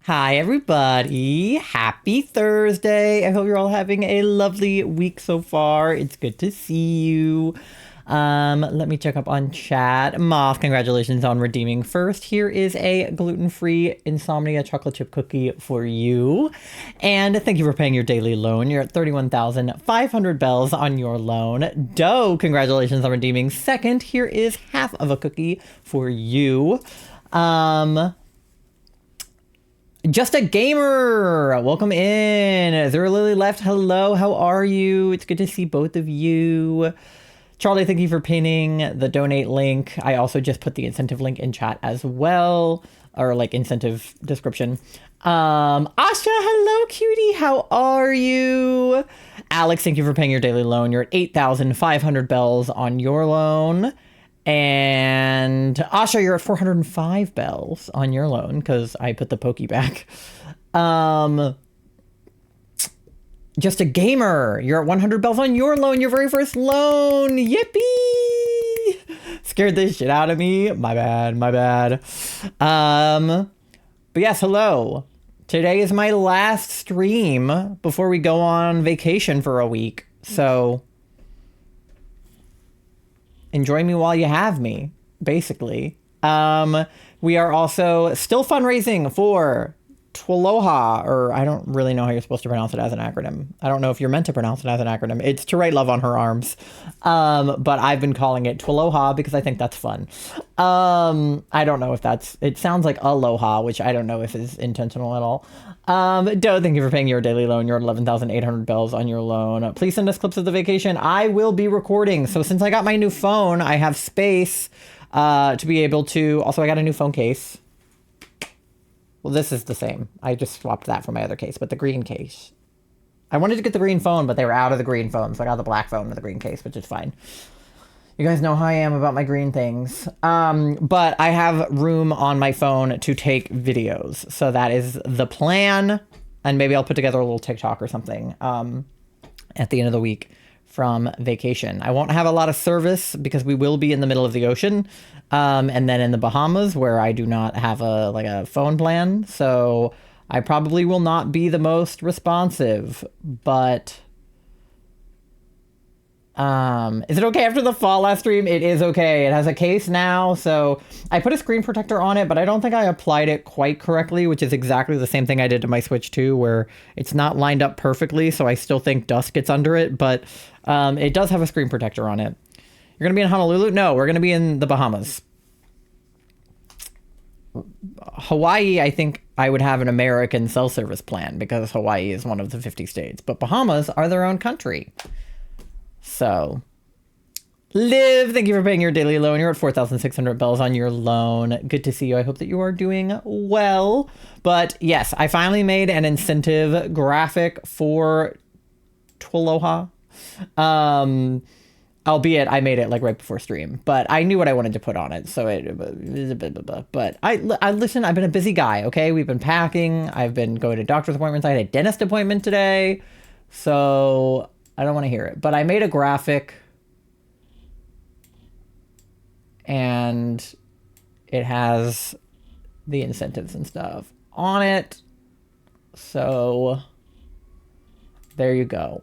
Hi, everybody. Happy Thursday. I hope you're all having a lovely week so far. It's good to see you. Let me check up on chat. Moth, congratulations on redeeming first. Here is a gluten-free insomnia chocolate chip cookie for you. And thank you for paying your daily loan. You're at 31,500 bells on your loan. Doe, congratulations on redeeming second. Here is half of a cookie for you. Just a gamer, welcome in. Zero Lily left, hello, how are you? It's good to see both of you. Charlie, thank you for pinning the donate link. I also just put the incentive link in chat as well, or like incentive description. Asha, hello cutie, how are you? Alex, thank you for paying your daily loan. You're at 8,500 bells on your loan. And Asha, you're at 405 bells on your loan because I put the pokey back. Just a gamer, you're at 100 bells on your loan, your very first loan. Yippee! Scared the shit out of me. My bad. But yes, hello. Today is my last stream before we go on vacation for a week. So enjoy me while you have me, basically. We are also still fundraising for Twaloha, or I don't really know how you're supposed to pronounce it as an acronym. I don't know if you're meant to pronounce it as an acronym. It's to write love on her arms. But I've been calling it Twaloha because I think that's fun. I don't know if it sounds like aloha, which I don't know if is intentional at all. Doe, thank you for paying your daily loan. You're at 11,800 bells on your loan. Please send us clips of the vacation. I will be recording. So since I got my new phone, I have space to be able to... Also, I got a new phone case. Well, this is the same. I just swapped that for my other case, but the green case. I wanted to get the green phone, but they were out of the green phone, so I got the black phone with the green case, which is fine. You guys know how I am about my green things. But I have room on my phone to take videos. So that is the plan. And maybe I'll put together a little TikTok or something at the end of the week from vacation. I won't have a lot of service because we will be in the middle of the ocean. And then in the Bahamas where I do not have a phone plan. So I probably will not be the most responsive, but... is it okay after the fall last stream? It is okay. It has a case now, so I put a screen protector on it, but I don't think I applied it quite correctly, which is exactly the same thing I did to my Switch 2, where it's not lined up perfectly, so I still think dust gets under it, but it does have a screen protector on it. You're going to be in Honolulu? No, we're going to be in the Bahamas. Hawaii, I think I would have an American cell service plan because Hawaii is one of the 50 states, but Bahamas are their own country. So, Liv, thank you for paying your daily loan. You're at 4,600 bells on your loan. Good to see you. I hope that you are doing well. But yes, I finally made an incentive graphic for Twaloha. Albeit I made it like right before stream, but I knew what I wanted to put on it. So but I listen, I've been a busy guy. Okay. We've been packing. I've been going to doctor's appointments. I had a dentist appointment today. So I don't want to hear it, but I made a graphic and it has the incentives and stuff on it. So there you go.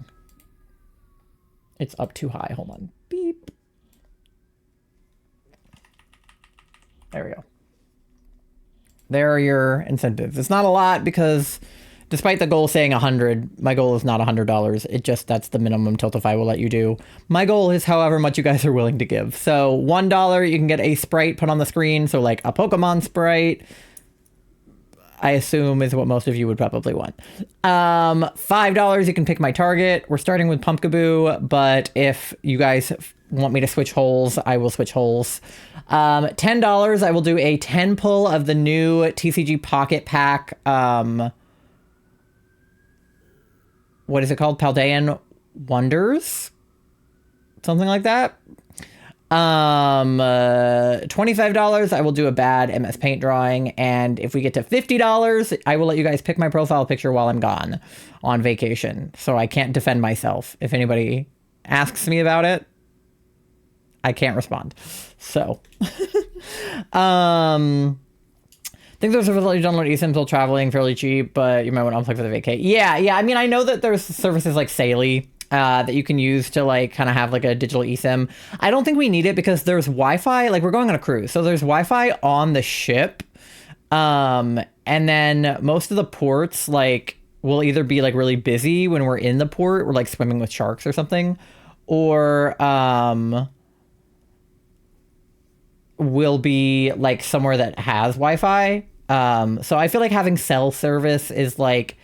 It's up too high. Hold on. Beep. There we go. There are your incentives. It's not a lot because despite the goal saying 100, my goal is not $100. It just, that's the minimum Tiltify will let you do. My goal is however much you guys are willing to give. So $1, you can get a sprite put on the screen. So like a Pokemon sprite, I assume is what most of you would probably want. $5, you can pick my target. We're starting with pumpkaboo, but if you guys want me to switch holes, I will switch holes. $10, I will do a 10 pull of the new TCG Pocket Pack. What is it called? Paldean Wonders? Something like that. $25, I will do a bad MS Paint drawing. And if we get to $50, I will let you guys pick my profile picture while I'm gone on vacation. So I can't defend myself. If anybody asks me about it, I can't respond. So, thank think there's a facility to download eSIMs while traveling, fairly cheap, but you might want to unplug for the vacay. Yeah. I mean, I know that there's services like Saley that you can use to like kind of have like a digital eSIM. I don't think we need it because there's Wi-Fi. Like we're going on a cruise, so there's Wi-Fi on the ship. And then most of the ports like will either be like really busy when we're in the port, we're like swimming with sharks or something, or will be like somewhere that has Wi-Fi. So I feel like having cell service is like,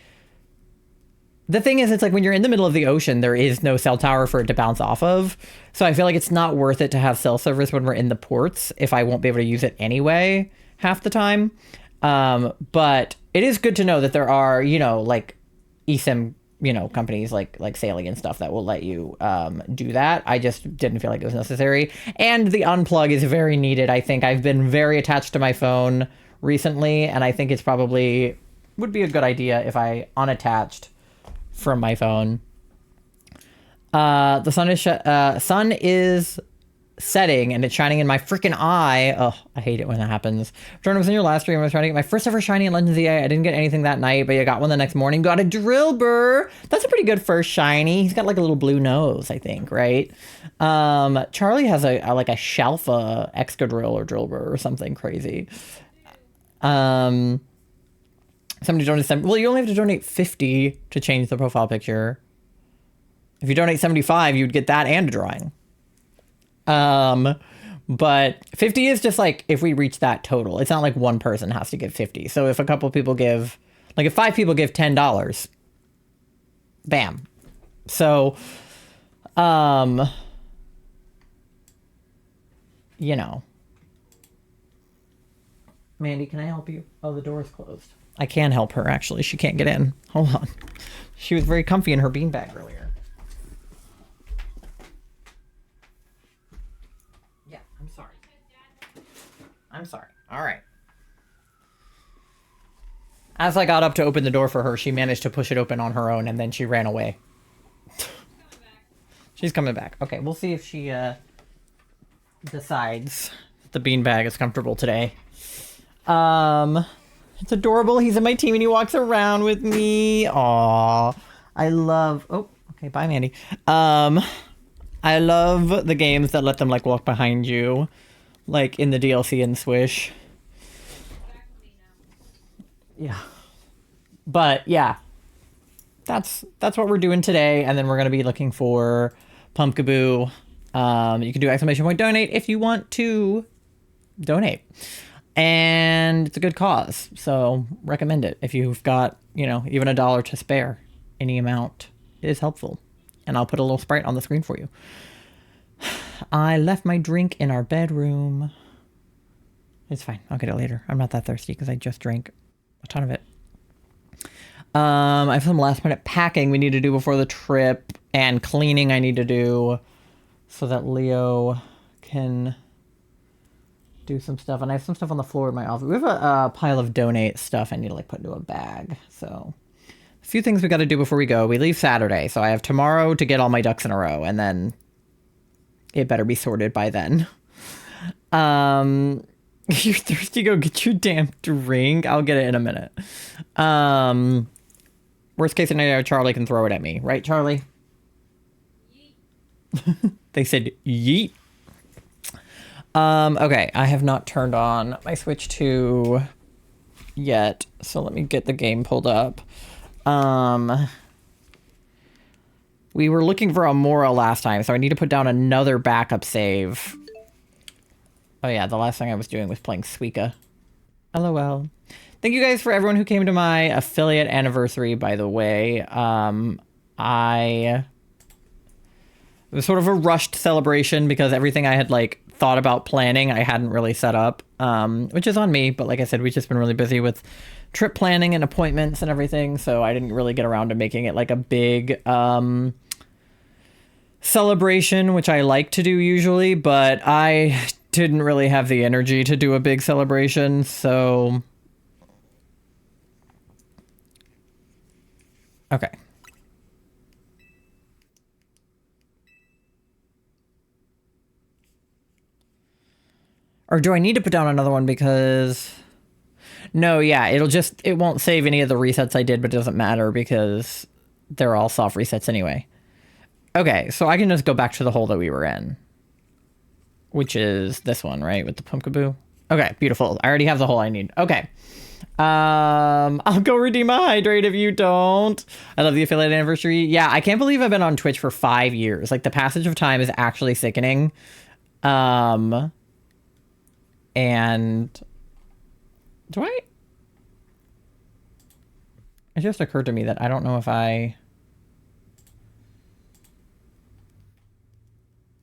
the thing is, it's like when you're in the middle of the ocean, there is no cell tower for it to bounce off of. So I feel like it's not worth it to have cell service when we're in the ports if I won't be able to use it anyway half the time. But it is good to know that there are, you know, like eSIM, you know, companies like Saley and stuff that will let you do that. I just didn't feel like it was necessary. And the unplug is very needed. I think I've been very attached to my phone recently, and I think it's probably would be a good idea if I unattached from my phone. The sun is setting and it's shining in my freaking eye. Oh, I hate it when that happens. Jordan, was in your last stream. I was trying to get my first ever shiny in Legends EA. I didn't get anything that night, but you got one the next morning. Got a Drillbur. That's a pretty good first shiny. He's got like a little blue nose, I think, right? Charlie has a like a Shalfa Excadrill or Drillbur or something crazy. Somebody donated well, you only have to donate 50 to change the profile picture. If you donate 75, you'd get that and a drawing. But 50 is just like if we reach that total. It's not like one person has to give 50. So if a couple people give, like if 5 people give $10, bam. So, you know. Mandy, can I help you? Oh, the door is closed. I can help her, actually. She can't get in. Hold on. She was very comfy in her beanbag earlier. Yeah, I'm sorry. I'm sorry. All right. As I got up to open the door for her, she managed to push it open on her own, and then she ran away. She's coming back. Okay, we'll see if she decides the beanbag is comfortable today. It's adorable. He's in my team and he walks around with me. Aww. I love... Oh, okay. Bye, Mandy. I love the games that let them, like, walk behind you. Like, in the DLC in Swish. Yeah. But, yeah. That's what we're doing today. And then we're going to be looking for pumpkaboo. You can do ! donate if you want to donate. And it's a good cause, so recommend it. If you've got, you know, even $1 to spare, any amount is helpful. And I'll put a little Sprite on the screen for you. I left my drink in our bedroom. It's fine. I'll get it later. I'm not that thirsty because I just drank a ton of it. I have some last minute packing we need to do before the trip and cleaning I need to do so that Leo can do some stuff. And I have some stuff on the floor in my office. We have a pile of donate stuff I need to like put into a bag. So a few things we got to do before we go. We leave Saturday, so I have tomorrow to get all my ducks in a row, and then it better be sorted by then. You're thirsty, go get your damn drink. I'll get it in a minute. Worst case scenario, Charlie can throw it at me. Right, Charlie? Yeet. They said yeet. Okay, I have not turned on my Switch 2 yet, so let me get the game pulled up. We were looking for Amora last time, so I need to put down another backup save. Oh yeah, the last thing I was doing was playing Suika. LOL. Thank you guys for everyone who came to my affiliate anniversary, by the way. It was sort of a rushed celebration because everything I had like thought about planning I hadn't really set up, which is on me, but like I said, we've just been really busy with trip planning and appointments and everything, so I didn't really get around to making it like a big celebration, which I like to do usually, but I didn't really have the energy to do a big celebration, so okay. Or do I need to put down another one because... No, yeah, it won't save any of the resets I did, but it doesn't matter because they're all soft resets anyway. Okay, so I can just go back to the hole that we were in, which is this one, right, with the pumpkaboo. Okay, beautiful. I already have the hole I need. Okay. I'll go redeem a hydrate if you don't. I love the affiliate anniversary. Yeah, I can't believe I've been on Twitch for 5 years. Like, the passage of time is actually sickening. And do I? It just occurred to me that I don't know if I...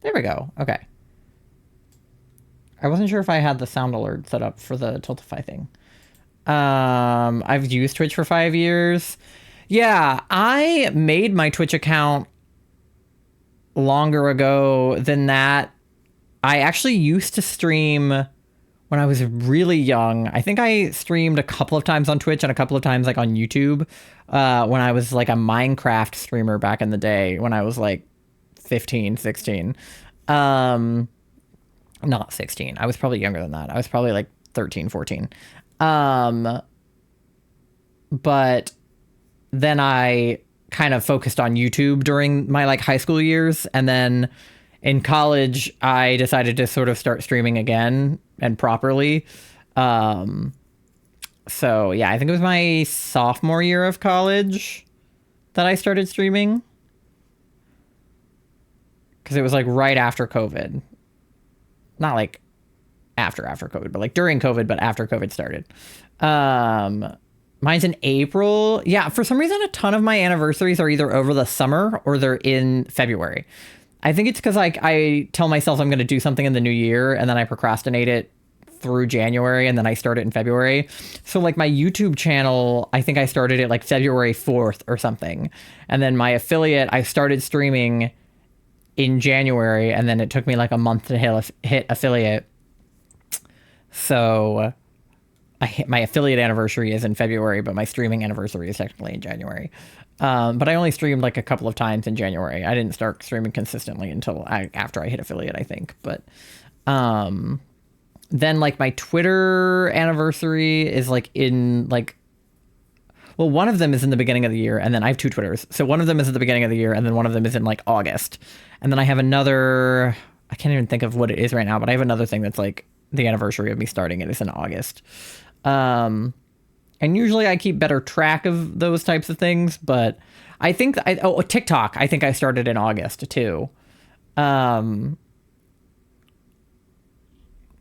There we go. Okay. I wasn't sure if I had the sound alert set up for the Tiltify thing. I've used Twitch for 5 years. Yeah, I made my Twitch account longer ago than that. I actually used to stream when I was really young. I think I streamed a couple of times on Twitch and a couple of times like on YouTube when I was like a Minecraft streamer back in the day when I was like 15, 16. Not 16. I was probably younger than that. I was probably like 13, 14. But then I kind of focused on YouTube during my like high school years. And then in college, I decided to sort of start streaming again and properly. So yeah, I think it was my sophomore year of college that I started streaming. Because it was like right after COVID. Not like after COVID, but like during COVID, but after COVID started. Mine's in April. Yeah, for some reason, a ton of my anniversaries are either over the summer or they're in February. I think it's because like I tell myself I'm going to do something in the new year and then I procrastinate it through January and then I start it in February. So like my YouTube channel, I think I started it like February 4th or something. And then my affiliate, I started streaming in January and then it took me like a month to hit affiliate. So my affiliate anniversary is in February, but my streaming anniversary is technically in January. But I only streamed like a couple of times in January. I didn't start streaming consistently until after I hit affiliate, I think. But then like my Twitter anniversary is like in like, well, one of them is in the beginning of the year, and then I have 2 Twitters. So one of them is at the beginning of the year, and then one of them is in like August. And then I have another, I can't even think of what it is right now, but I have another thing that's like the anniversary of me starting it is in August. And usually I keep better track of those types of things, but I think TikTok, I think I started in August too.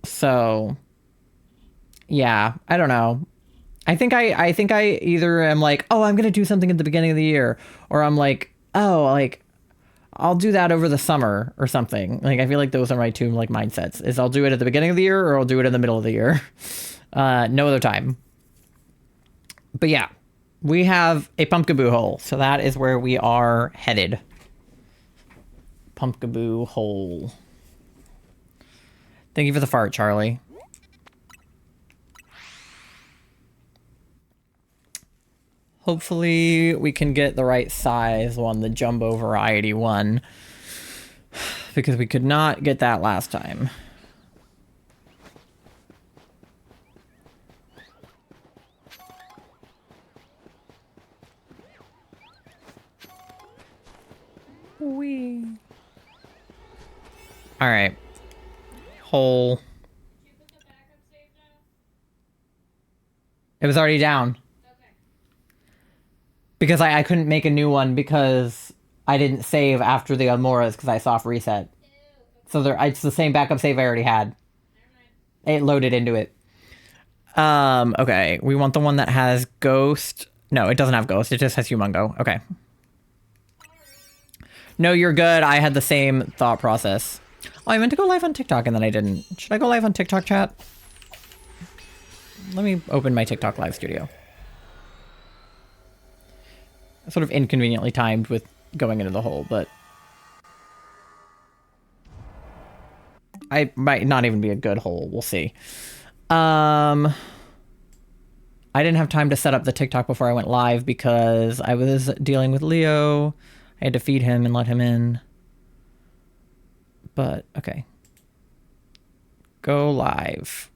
So yeah, I don't know. I think I either am like, oh, I'm going to do something at the beginning of the year, or I'm like, oh, like I'll do that over the summer or something. Like, I feel like those are my 2 like mindsets is I'll do it at the beginning of the year or I'll do it in the middle of the year. No other time. But yeah, we have a pumpkaboo hole. So that is where we are headed. Pumpkaboo hole. Thank you for the fart, Charlie. Hopefully we can get the right size one, the jumbo variety one. Because we could not get that last time. Wee. All right. Hole. It was already down. Okay. Because I couldn't make a new one because I didn't save after the Almoras because I soft reset. Ew. So it's the same backup save I already had. It loaded into it. Okay. We want the one that has Ghost. No, it doesn't have Ghost. It just has Humongo. Okay. No, you're good. I had the same thought process. Oh, I meant to go live on TikTok and then I didn't. Should I go live on TikTok, chat? Let me open my TikTok live studio. Sort of inconveniently timed with going into the hole, but I might not even be a good hole. We'll see. I didn't have time to set up the TikTok before I went live because I was dealing with Leo. I had to feed him and let him in. But, okay. Go live.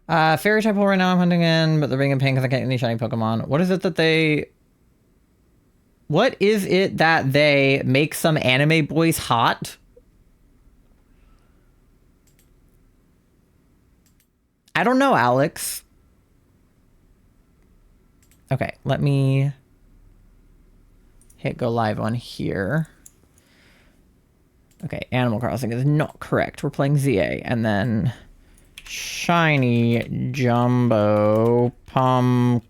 Fairy type right now I'm hunting in, but they're being in pain because I can't get any shiny Pokemon. What is it that they make some anime boys hot? I don't know, Alex. Okay, let me hit go live on here. Okay, Animal Crossing is not correct. We're playing ZA. And then shiny jumbo pumpkaboo.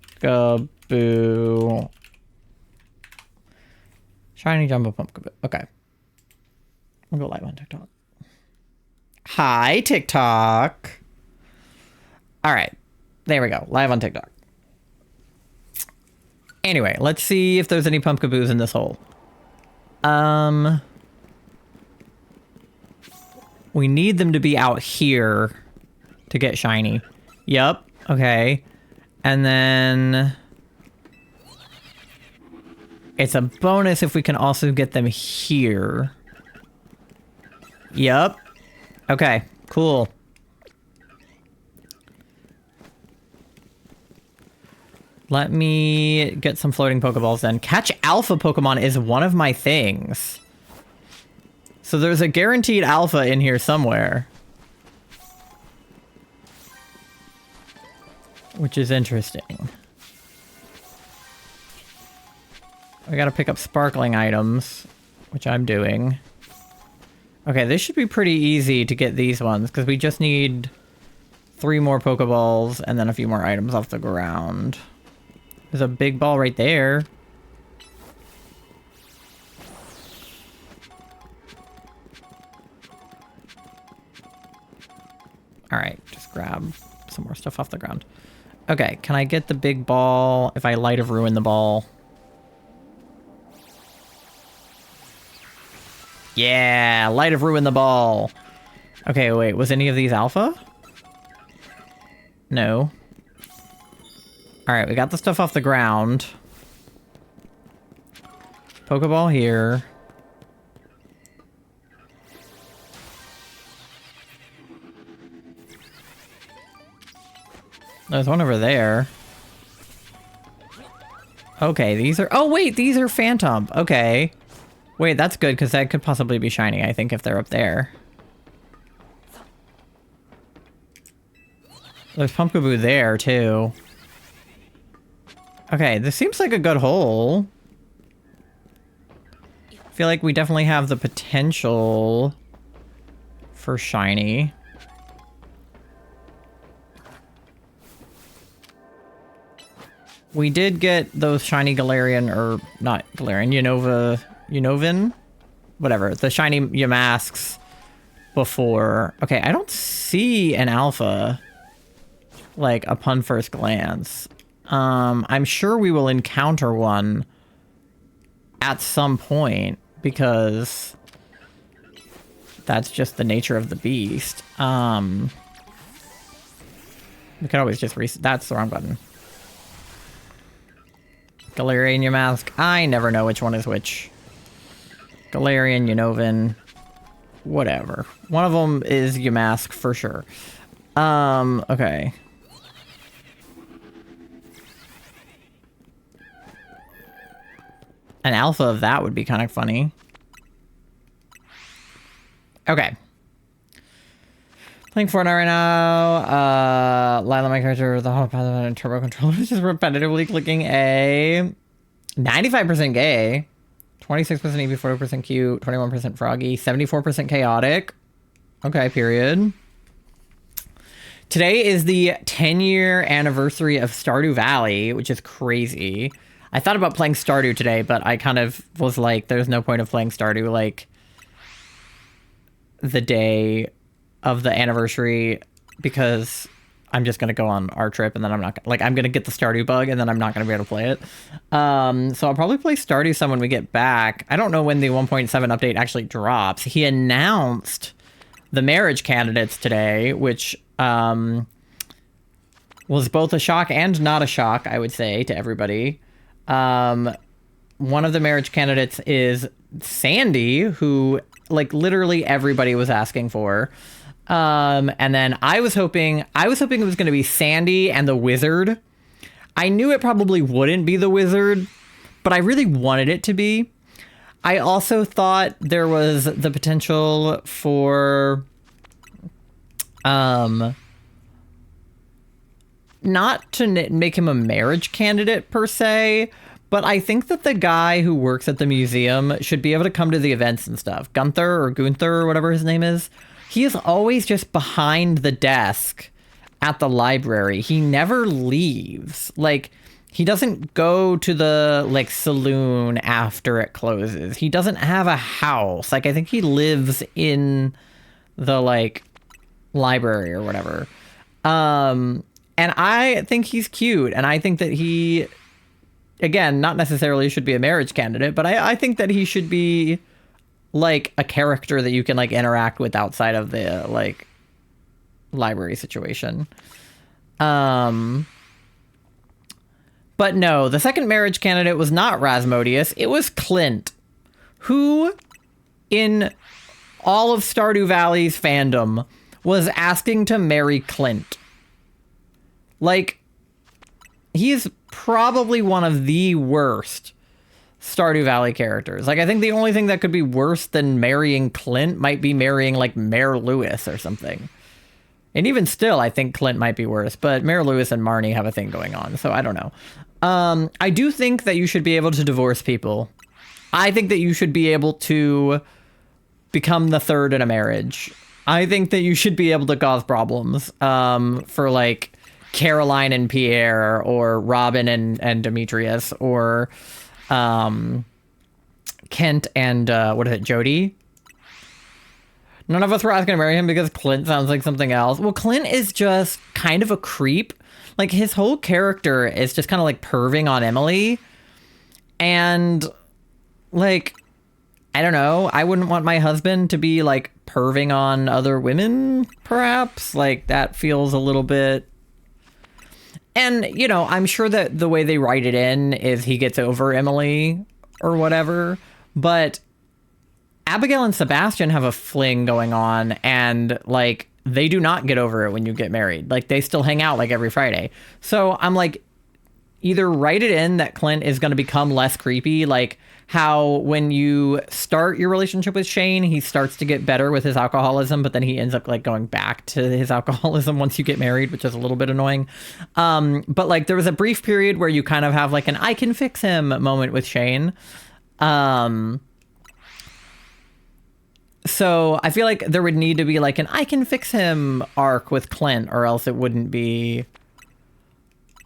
Shiny jumbo pumpkaboo. Okay. We'll go live on TikTok. Hi, TikTok. All right. There we go. Live on TikTok. Anyway, let's see if there's any pumpkaboos in this hole. We need them to be out here to get shiny. Yep. Okay. And then it's a bonus if we can also get them here. Yep. Okay. Cool. Let me get some floating Pokeballs then. Catch alpha Pokemon is one of my things. So there's a guaranteed alpha in here somewhere. Which is interesting. We gotta pick up sparkling items, which I'm doing. Okay, this should be pretty easy to get these ones, because we just need 3 more Pokeballs and then a few more items off the ground. There's a big ball right there. Alright, just grab some more stuff off the ground. Okay, can I get the big ball if I Light of Ruin the ball? Yeah, Light of Ruin the ball. Okay, wait, was any of these alpha? No. Alright, we got the stuff off the ground. Pokeball here. There's one over there. Okay, these are... Oh, wait, these are Phantom. Okay. Wait, that's good, because that could possibly be shiny, I think, if they're up there. There's Pumpkaboo there, too. Okay, this seems like a good hole. I feel like we definitely have the potential for shiny. We did get those shiny Galarian, or not Galarian, Unovin? Whatever, the shiny Yamasks before. Okay, I don't see an alpha, like, upon first glance. I'm sure we will encounter one at some point, because that's just the nature of the beast. We could always just reset. That's the wrong button. Galarian Yamask. I never know which one is which. Galarian, Unovin, whatever. One of them is Yamask for sure. Okay. An alpha of that would be kind of funny. Okay. Playing Fortnite right now. Lila, my character, the hot path and turbo controller is just repetitively clicking A. 95% gay. 26% EV, 40% cute, 21% froggy, 74% chaotic. Okay, period. Today is the 10-year anniversary of Stardew Valley, which is crazy. I thought about playing Stardew today, but I kind of was like, there's no point of playing Stardew, like, the day of the anniversary, because I'm just going to go on our trip, and then I'm not, like, I'm going to get the Stardew bug, and then I'm not going to be able to play it. So I'll probably play Stardew some when we get back. I don't know when the 1.7 update actually drops. He announced the marriage candidates today, which was both a shock and not a shock, I would say, to everybody. One of the marriage candidates is Sandy, who, like, literally everybody was asking for. And then I was hoping it was going to be Sandy and the Wizard. I knew it probably wouldn't be the Wizard, but I really wanted it to be. I also thought there was the potential for not to make him a marriage candidate per se, but I think that the guy who works at the museum should be able to come to the events and stuff. Gunther or whatever his name is. He is always just behind the desk at the library. He never leaves. Like, he doesn't go to the, like, saloon after it closes. He doesn't have a house. Like, I think he lives in the, like, library or whatever. And I think he's cute. And I think that he, again, not necessarily should be a marriage candidate, but I think that he should be, like, a character that you can, like, interact with outside of the, like, library situation. But no, the second marriage candidate was not Rasmodius. It was Clint, who, in all of Stardew Valley's fandom, was asking to marry Clint. Like, he is probably one of the worst Stardew Valley characters. Like, I think the only thing that could be worse than marrying Clint might be marrying, like, Mayor Lewis or something. And even still, I think Clint might be worse, but Mayor Lewis and Marnie have a thing going on, so I don't know. I do think that you should be able to divorce people. I think that you should be able to become the third in a marriage. I think that you should be able to cause problems for, like, Caroline and Pierre, or Robin and Demetrius, or Kent and, Jody? None of us were asking to marry him because Clint sounds like something else. Well, Clint is just kind of a creep. Like, his whole character is just kind of, like, perving on Emily. And, like, I don't know. I wouldn't want my husband to be, like, perving on other women, perhaps. Like, that feels a little bit... And, you know, I'm sure that the way they write it in is he gets over Emily or whatever. But Abigail and Sebastian have a fling going on, and, like, they do not get over it when you get married. Like, they still hang out, like, every Friday. So I'm like, either write it in that Clint is going to become less creepy, like how when you start your relationship with Shane, he starts to get better with his alcoholism, but then he ends up, like, going back to his alcoholism once you get married, which is a little bit annoying. But, like, there was a brief period where you kind of have, like, an I can fix him moment with Shane. So I feel like there would need to be, like, an I can fix him arc with Clint, or else it wouldn't be,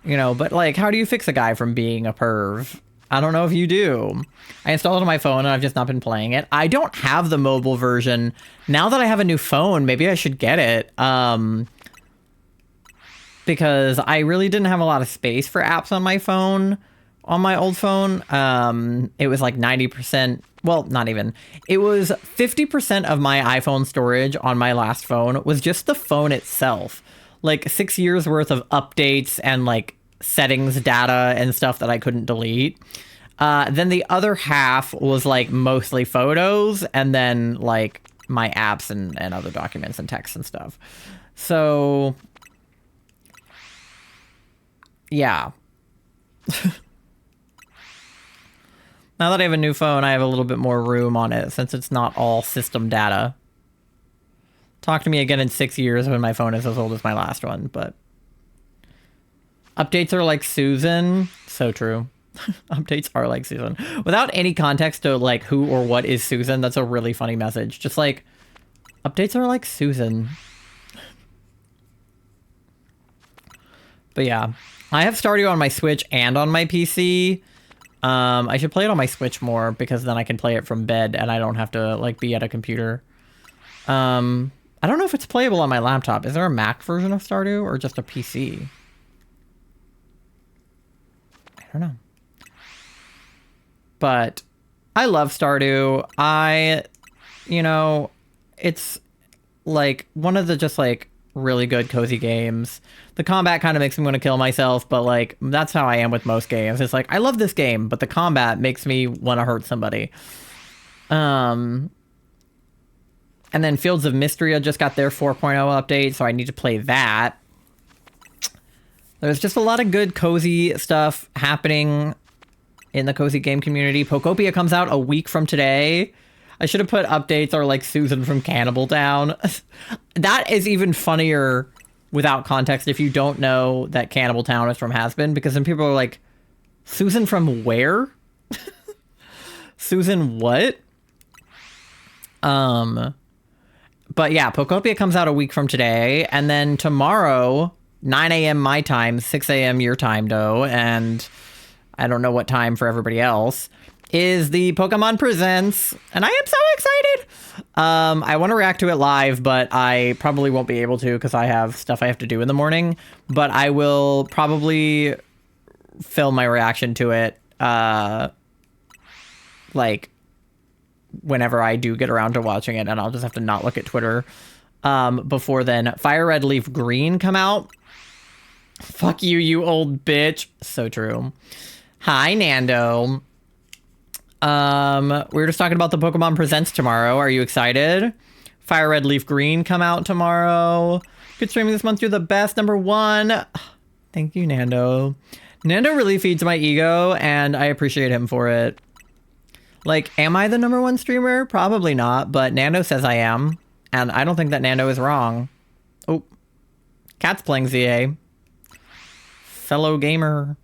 you know, but, like, how do you fix a guy from being a perv? I don't know if you do. I installed it on my phone and I've just not been playing it. I don't have the mobile version. Now that I have a new phone, maybe I should get it. Because I really didn't have a lot of space for apps on my phone, on my old phone. It was like 90%. Well, not even. It was 50% of my iPhone storage on my last phone was just the phone itself. Like 6 years worth of updates and, like, settings data and stuff that I couldn't delete. Then the other half was, like, mostly photos, and then, like, my apps and other documents and texts and stuff. So, yeah. Now that I have a new phone, I have a little bit more room on it, since it's not all system data. Talk to me again in 6 years when my phone is as old as my last one, but... Updates are like Susan. So true. Updates are like Susan. Without any context to, like, who or what is Susan, that's a really funny message. Just, like, updates are like Susan. But yeah, I have Stardew on my Switch and on my PC. I should play it on my Switch more, because then I can play it from bed and I don't have to, like, be at a computer. I don't know if it's playable on my laptop. Is there a Mac version of Stardew or just a PC? I don't know. But I love Stardew. You know, it's, like, one of the just, like, really good cozy games. The combat kind of makes me want to kill myself, but, like, that's how I am with most games. It's like, I love this game, but the combat makes me want to hurt somebody. And then Fields of Mysteria just got their 4.0 update, so I need to play that. There's just a lot of good cozy stuff happening in the cozy game community. Pokopia comes out a week from today. I should have put updates or like Susan from Cannibal Town. That is even funnier without context if you don't know that Cannibal Town is from Has-Been, because then people are like, Susan from where? Susan what? But yeah, Pokopia comes out a week from today, and then tomorrow, 9 a.m. my time, 6 a.m. your time, though, and I don't know what time for everybody else, is the Pokemon Presents, and I am so excited! I want to react to it live, but I probably won't be able to because I have stuff I have to do in the morning, but I will probably film my reaction to it, like, whenever I do get around to watching it, and I'll just have to not look at Twitter before then. Fire Red Leaf Green come out. Fuck you, you old bitch. So true. Hi, Nando. We were just talking about the Pokemon Presents tomorrow. Are you excited? Fire Red Leaf Green come out tomorrow. Good streaming this month. You're the best. #1. Thank you, Nando. Nando really feeds my ego, and I appreciate him for it. Like, am I the #1 streamer? Probably not, but Nando says I am, and I don't think that Nando is wrong. Oh, Cat's playing ZA. Fellow gamer.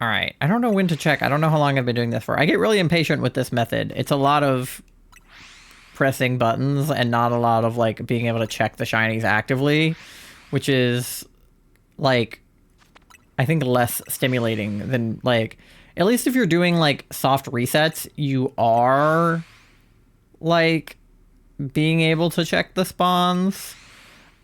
All right, I don't know when to check. I don't know how long I've been doing this for. I get really impatient with this method. It's a lot of pressing buttons and not a lot of, like, being able to check the shinies actively, which is, like, I think less stimulating than, like, at least if you're doing, like, soft resets, you are, like, being able to check the spawns.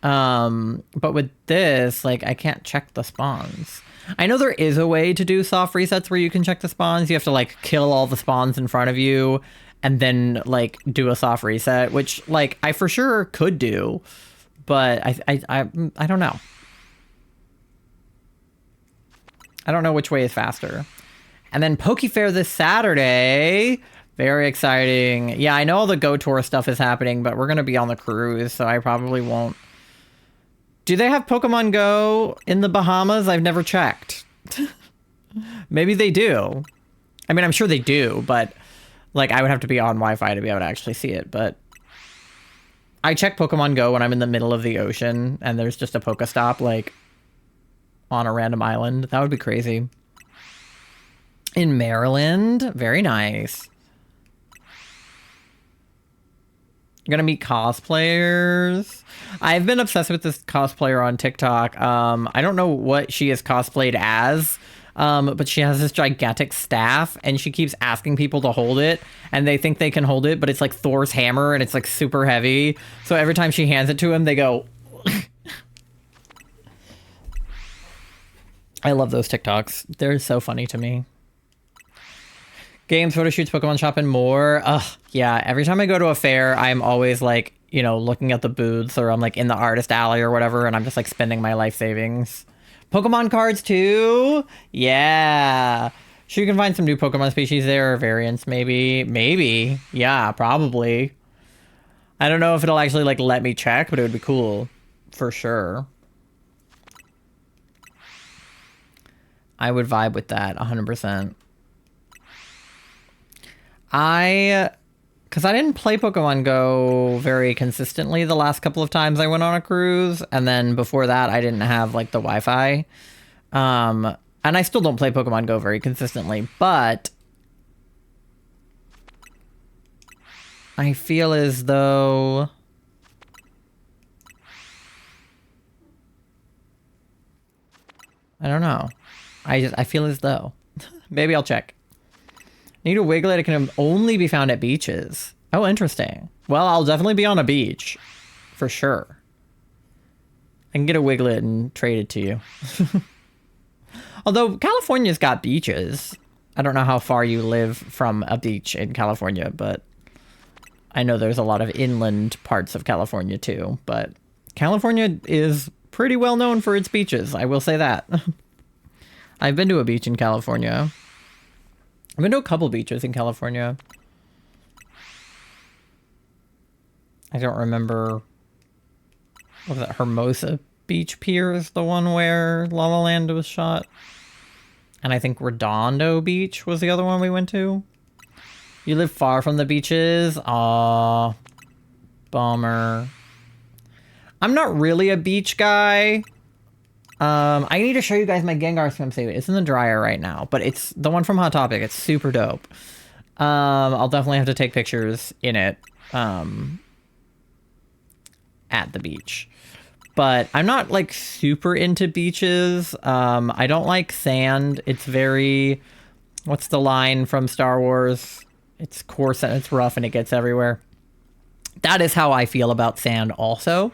But with this, like, I can't check the spawns. I know there is a way to do soft resets where you can check the spawns. You have to, like, kill all the spawns in front of you and then, like, do a soft reset, which, like, I for sure could do, but I don't know. I don't know which way is faster. And then Pokefair this Saturday. Very exciting. Yeah, I know all the Go Tour stuff is happening, but we're going to be on the cruise, so I probably won't. Do they have Pokemon Go in the Bahamas? I've never checked. Maybe they do. I mean, I'm sure they do, but, like, I would have to be on Wi-Fi to be able to actually see it, but I check Pokemon Go when I'm in the middle of the ocean and there's just a Pokestop, like, on a random island. That would be crazy. In Maryland. Very nice. You're gonna meet cosplayers. I've been obsessed with this cosplayer on TikTok. I don't know what she is cosplayed as, but she has this gigantic staff and she keeps asking people to hold it and they think they can hold it, but it's like Thor's hammer and it's like super heavy. So every time she hands it to him, they go... I love those TikToks. They're so funny to me. Games, photo shoots, Pokemon shop, and more. Ugh, yeah. Every time I go to a fair, I'm always like, you know, looking at the booths, or I'm like in the artist alley or whatever, and I'm just like spending my life savings. Pokemon cards too? Yeah. Sure, you can find some new Pokemon species there, or variants maybe. Maybe. Yeah, probably. I don't know if it'll actually like let me check, but it would be cool. For sure. I would vibe with that 100%. Because I didn't play Pokemon Go very consistently the last couple of times I went on a cruise, and then before that I didn't have like the Wi-Fi. And I still don't play Pokemon Go very consistently, but I feel as though I don't know. I feel as though. Maybe I'll check. Need a Wiglet. It can only be found at beaches. Oh, interesting. Well, I'll definitely be on a beach. For sure. I can get a Wiglet and trade it to you. Although, California's got beaches. I don't know how far you live from a beach in California, but I know there's a lot of inland parts of California too. But California is pretty well known for its beaches. I will say that. I've been to a beach in California. I've been to a couple beaches in California. I don't remember. What was that? Hermosa Beach Pier is the one where La La Land was shot. And I think Redondo Beach was the other one we went to. You live far from the beaches? Aw. Bummer. I'm not really a beach guy. I need to show you guys my Gengar swimsuit. It's in the dryer right now, but it's the one from Hot Topic. It's super dope. I'll definitely have to take pictures in it at the beach. But I'm not, like, super into beaches. I don't like sand. It's very... What's the line from Star Wars? It's coarse and it's rough and it gets everywhere. That is how I feel about sand also.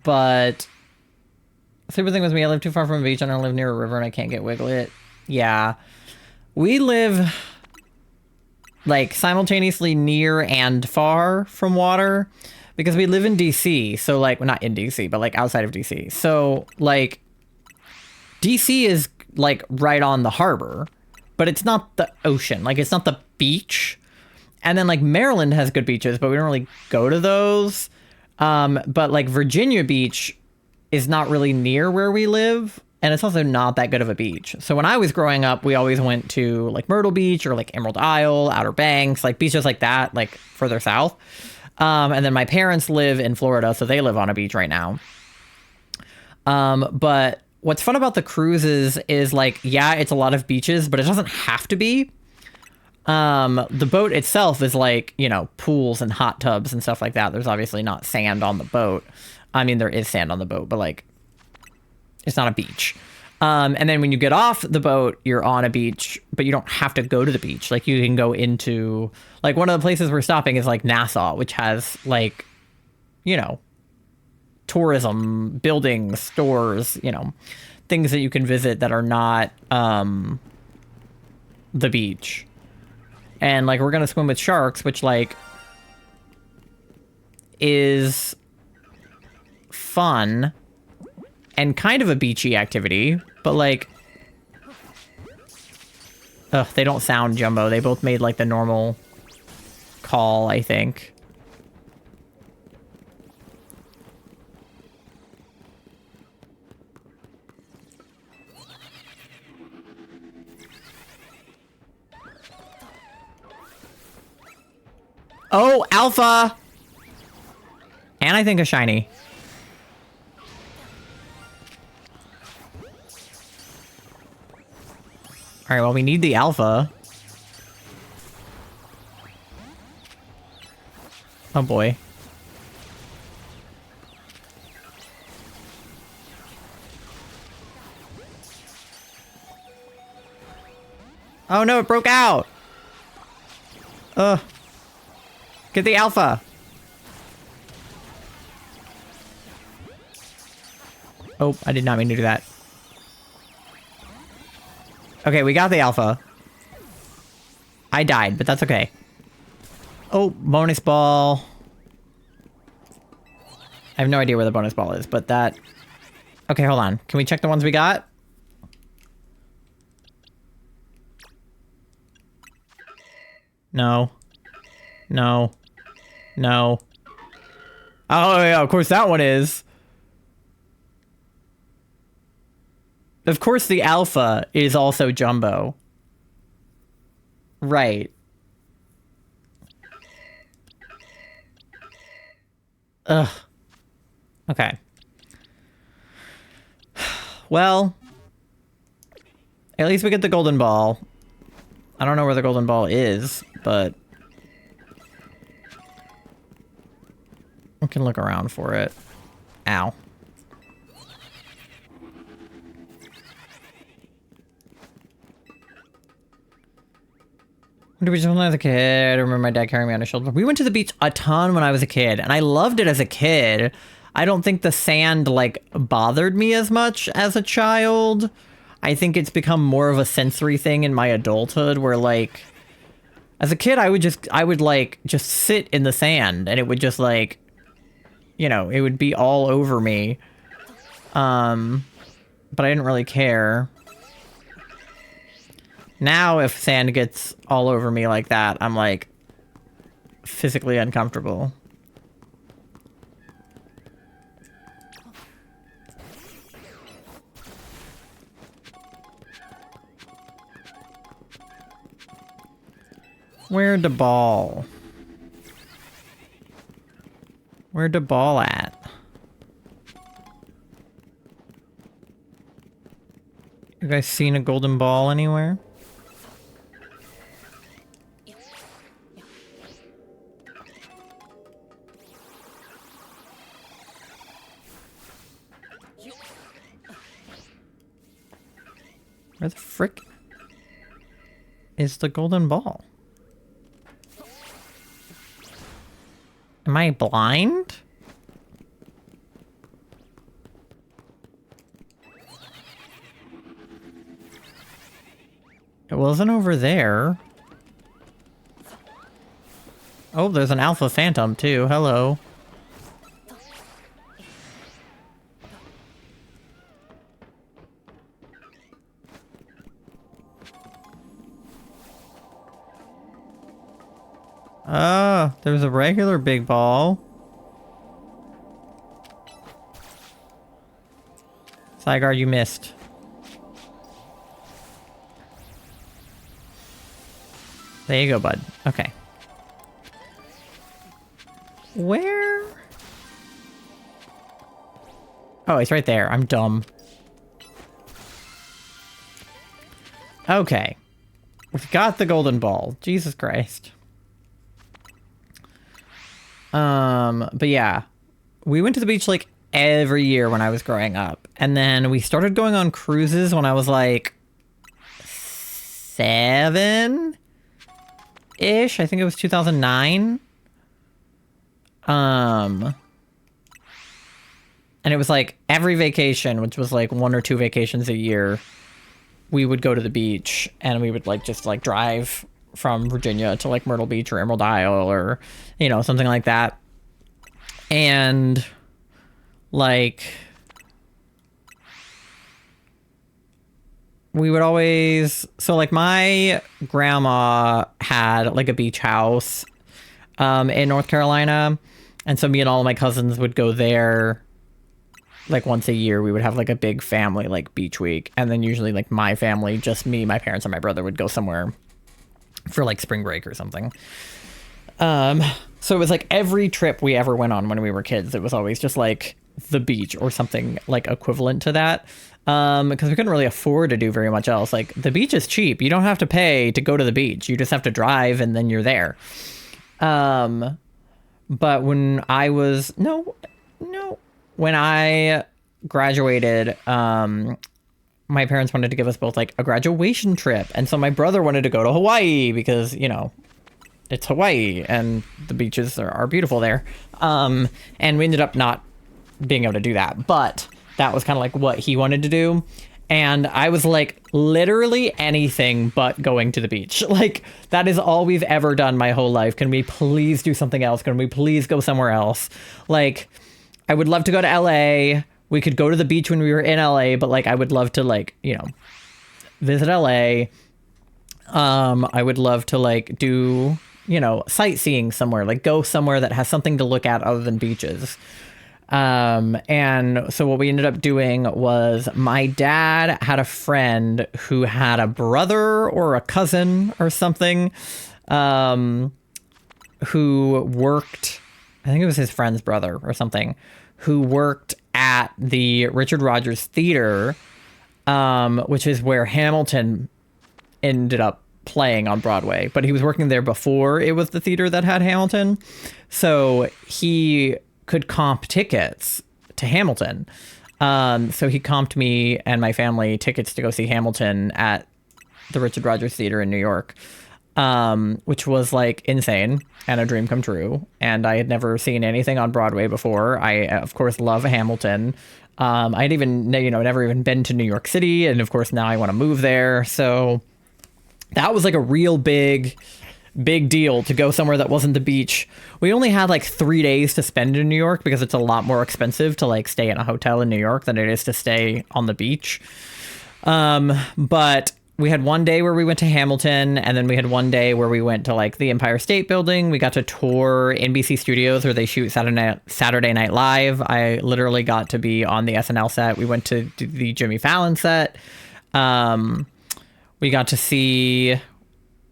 But super thing with me, I live too far from a beach and I live near a river and I can't get Wiglet. Yeah. We live like simultaneously near and far from water because we live in DC. So like, well, not in DC, but like outside of DC. So like DC is like right on the harbor, but it's not the ocean. Like it's not the beach. And then like Maryland has good beaches, but we don't really go to those. But like Virginia Beach is not really near where we live. And it's also not that good of a beach. So when I was growing up, we always went to like Myrtle Beach or like Emerald Isle, Outer Banks, like beaches like that, like further south. And then my parents live in Florida, so they live on a beach right now. But what's fun about the cruises is like, yeah, it's a lot of beaches, but it doesn't have to be. The boat itself is like, you know, pools and hot tubs and stuff like that. There's obviously not sand on the boat. I mean, there is sand on the boat, but like, it's not a beach. And then when you get off the boat, you're on a beach, but you don't have to go to the beach. Like you can go into, like one of the places we're stopping is like Nassau, which has like, you know, tourism, buildings, stores, you know, things that you can visit that are not, the beach. And like, we're going to swim with sharks, which like is fun and kind of a beachy activity, but like, ugh, they don't sound jumbo. They both made like the normal call, I think. Oh, alpha! And I think a shiny. Alright, well, we need the alpha. Oh, boy. Oh, no, it broke out! Ugh. Get the alpha! Oh, I did not mean to do that. Okay, we got the alpha. I died, but that's okay. Oh, bonus ball. I have no idea where the bonus ball is, but that... Okay, hold on. Can we check the ones we got? No. No. No. Oh, yeah, of course that one is. Of course the alpha is also jumbo. Right. Ugh. Okay. Well, at least we get the golden ball. I don't know where the golden ball is, but we can look around for it. Ow. When I was a kid, I remember my dad carrying me on his shoulder. We went to the beach a ton when I was a kid, and I loved it as a kid. I don't think the sand, like, bothered me as much as a child. I think it's become more of a sensory thing in my adulthood, where, like, as a kid, I would, just sit in the sand, and it would just, like, you know, it would be all over me. But I didn't really care. Now if sand gets all over me like that, I'm like physically uncomfortable. Where'd the ball? Where'd the ball at? You guys seen a golden ball anywhere? Where the frick is the golden ball? Am I blind? It wasn't over there. Oh, there's an alpha phantom too. Hello. Ah, there's a regular big ball. Zygarde, you missed. There you go, bud. Okay. Where? Oh, it's right there. I'm dumb. Okay. We've got the golden ball. Jesus Christ. But yeah. We went to the beach like every year when I was growing up. And then we started going on cruises when I was like 7-ish. I think it was 2009. And it was like every vacation, which was like 1 or 2 vacations a year, we would go to the beach and we would like just like drive from Virginia to like Myrtle Beach or Emerald Isle or, you know, something like that. And like we would always, so like my grandma had like a beach house in North Carolina, and so me and all of my cousins would go there like once a year. We would have like a big family like beach week, and then usually like my family, just me, my parents, and my brother would go somewhere for like spring break or something. So it was like every trip we ever went on when we were kids, it was always just like the beach or something like equivalent to that. Because we couldn't really afford to do very much else. Like the beach is cheap. You don't have to pay to go to the beach. You just have to drive and then you're there. But when I was, when I graduated, my parents wanted to give us both like a graduation trip. And so my brother wanted to go to Hawaii because, you know, it's Hawaii and the beaches are beautiful there. And we ended up not being able to do that, but that was kind of like what he wanted to do. And I was like, literally anything but going to the beach. Like, that is all we've ever done my whole life. Can we please do something else? Can we please go somewhere else? Like, I would love to go to LA. We could go to the beach when we were in LA, but like, I would love to like, you know, visit LA. I would love to like do, you know, sightseeing somewhere, like go somewhere that has something to look at other than beaches. And so what we ended up doing was my dad had a friend who had a brother or a cousin or something, who worked, I think it was his friend's brother or something, who worked at the Richard Rodgers Theater, which is where Hamilton ended up playing on Broadway, but he was working there before it was the theater that had Hamilton. So he could comp tickets to Hamilton. So he comped me and my family tickets to go see Hamilton at the Richard Rodgers Theater in New York, which was like insane and a dream come true. And I had never seen anything on Broadway before. I, of course, love Hamilton. I'd even, you know, never even been to New York City. And of course, now I want to move there. So that was like a real big deal to go somewhere that wasn't the beach. We only had like 3 days to spend in New York because it's a lot more expensive to like stay in a hotel in New York than it is to stay on the beach. But we had one day where we went to Hamilton, and then we had one day where we went to like the Empire State Building. We got to tour NBC Studios where they shoot Saturday Night Live. I literally got to be on the SNL set. We went to the Jimmy Fallon set. We got to see,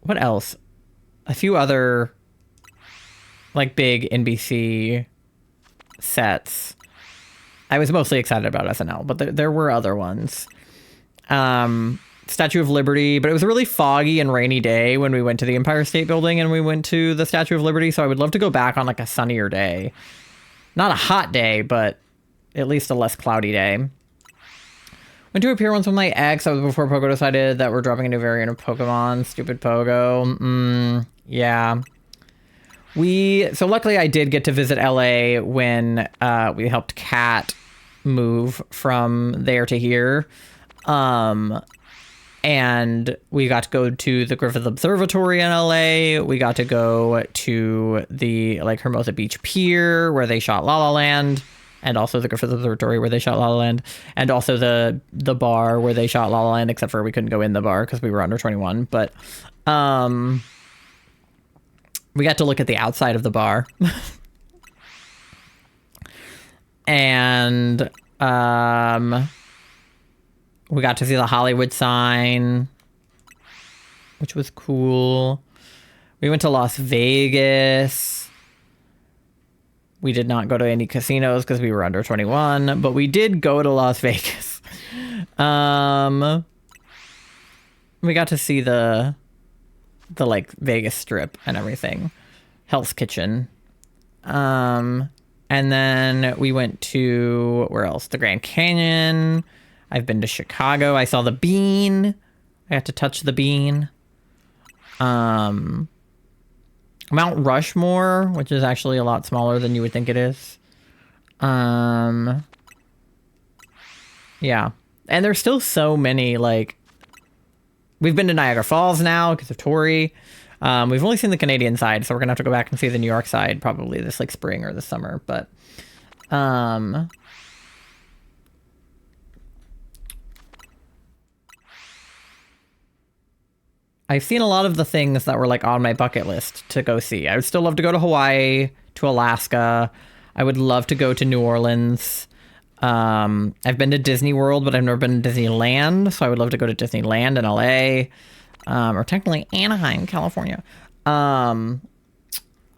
what else? A few other like big NBC sets. I was mostly excited about SNL, but there were other ones. Statue of Liberty, but it was a really foggy and rainy day when we went to the Empire State Building and we went to the Statue of Liberty, so I would love to go back on like a sunnier day. Not a hot day, but at least a less cloudy day. Went to appear once with my ex. That was before Pogo decided that we're dropping a new variant of Pokemon. Stupid Pogo. Yeah. So luckily I did get to visit LA when we helped Kat move from there to here. And we got to go to the Griffith Observatory in LA. We got to go to the like Hermosa Beach Pier where they shot La La Land, and also the Griffith Observatory where they shot La La Land, and also the bar where they shot La La Land, except for we couldn't go in the bar because we were under 21. But we got to look at the outside of the bar. And we got to see the Hollywood sign, which was cool. We went to Las Vegas. We did not go to any casinos because we were under 21, but we did go to Las Vegas. We got to see the like Vegas Strip and everything. Hell's Kitchen. And then we went to, where else? The Grand Canyon. I've been to Chicago. I saw the Bean. I got to touch the Bean. Mount Rushmore, which is actually a lot smaller than you would think it is. Yeah. And there's still so many, like, we've been to Niagara Falls now because of Tori. We've only seen the Canadian side, so we're gonna have to go back and see the New York side probably this like spring or this summer. But I've seen a lot of the things that were like on my bucket list to go see. I would still love to go to Hawaii, to Alaska. I would love to go to New Orleans. I've been to Disney World, but I've never been to Disneyland, so I would love to go to Disneyland in LA, or technically Anaheim, California. I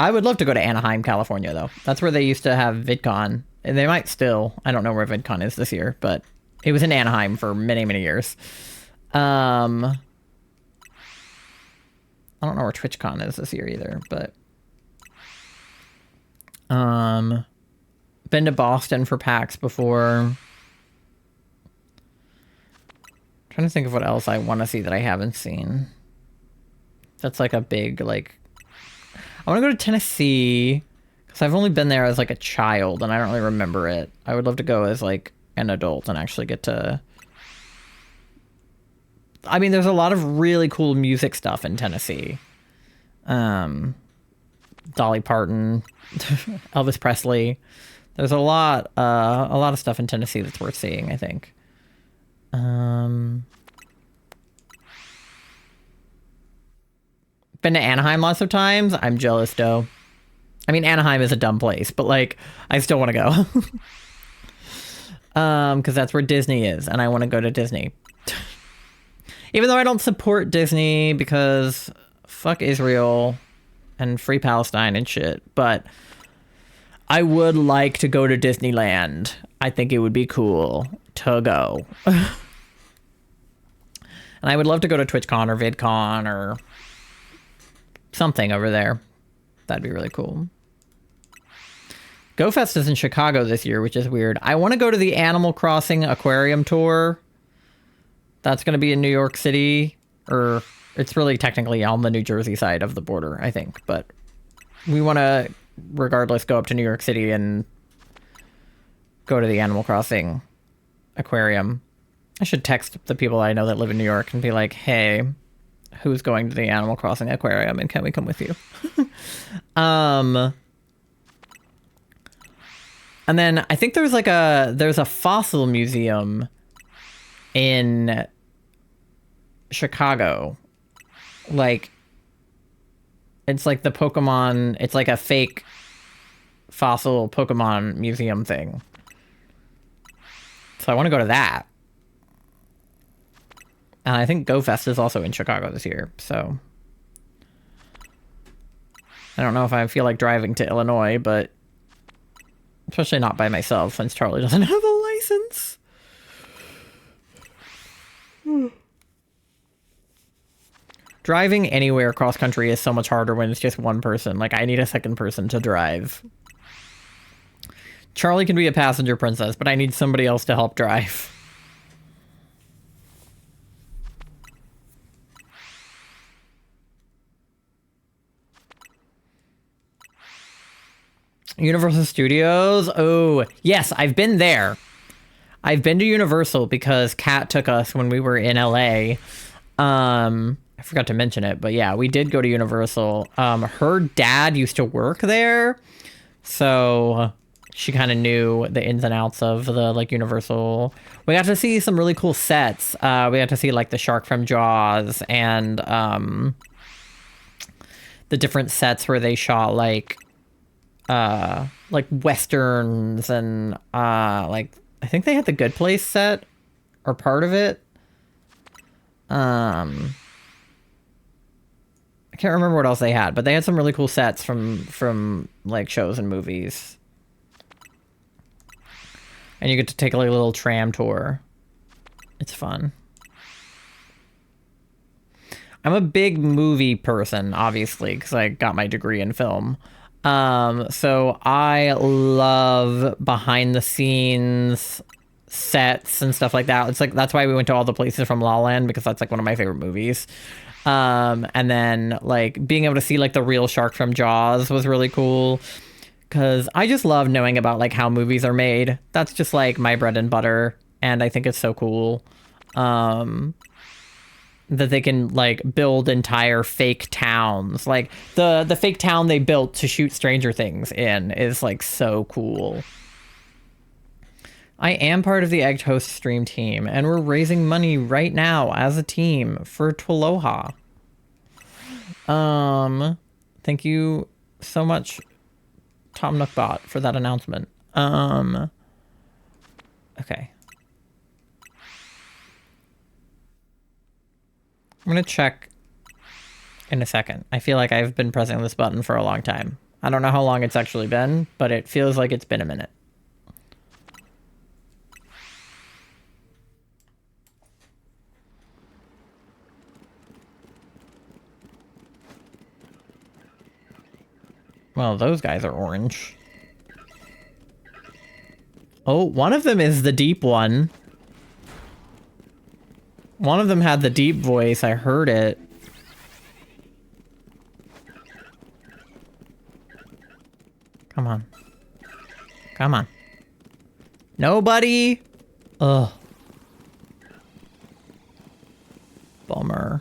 would love to go to Anaheim, California, though. That's where they used to have VidCon. And they might still. I don't know where VidCon is this year, but it was in Anaheim for many, many years. I don't know where TwitchCon is this year either, but been to Boston for PAX before. Trying to think of what else I want to see that I haven't seen. That's like a big, like, I want to go to Tennessee because I've only been there as like a child and I don't really remember it. I would love to go as like an adult and actually get to, I mean, there's a lot of really cool music stuff in Tennessee. Dolly Parton, Elvis Presley. There's a lot of stuff in Tennessee that's worth seeing, I think. Been to Anaheim lots of times. I'm jealous, though. I mean, Anaheim is a dumb place, but like, I still want to go. Because that's where Disney is, and I want to go to Disney. Even though I don't support Disney because fuck Israel and free Palestine and shit, but I would like to go to Disneyland. I think it would be cool to go. And I would love to go to TwitchCon or VidCon or something over there. That'd be really cool. GoFest is in Chicago this year, which is weird. I want to go to the Animal Crossing aquarium tour. That's going to be in New York City, or it's really technically on the New Jersey side of the border, I think. But we want to, regardless, go up to New York City and go to the Animal Crossing aquarium. I should text the people I know that live in New York and be like, hey, who's going to the Animal Crossing aquarium and can we come with you? And then I think there's a fossil museum in Chicago. Like, it's like the Pokemon, it's like a fake fossil Pokemon museum thing. So I want to go to that. And I think GoFest is also in Chicago this year, so I don't know if I feel like driving to Illinois, but especially not by myself since Charlie doesn't have a license. Driving anywhere cross country is so much harder when it's just one person. Like, I need a second person to drive. Charlie can be a passenger princess, but I need somebody else to help drive. Universal Studios? Oh, yes, I've been there. I've been to Universal because Kat took us when we were in LA. I forgot to mention it, but yeah, we did go to Universal. Her dad used to work there, so she kind of knew the ins and outs of the, like, Universal. We got to see some really cool sets. We got to see, like, the shark from Jaws and the different sets where they shot, like westerns and like, I think they had the Good Place set or part of it. I can't remember what else they had, but they had some really cool sets from like shows and movies. And you get to take like a little tram tour. It's fun. I'm a big movie person, obviously, because I got my degree in film. So I love behind the scenes sets and stuff like that. It's like, that's why we went to all the places from La La Land, because that's like one of my favorite movies. And then like being able to see like the real shark from Jaws was really cool, because I just love knowing about like how movies are made. That's just like my bread and butter, and I think it's so cool. That they can like build entire fake towns. Like the fake town they built to shoot Stranger Things in is like so cool. I am part of the Egg Toast stream team, and we're raising money right now as a team for Twaloha. Thank you so much, Tom Nookbot, for that announcement. Okay. I'm gonna check in a second. I feel like I've been pressing this button for a long time. I don't know how long it's actually been, but it feels like it's been a minute. Well, those guys are orange. Oh, one of them is the deep one. One of them had the deep voice. I heard it. Come on. Come on. Nobody? Ugh. Bummer.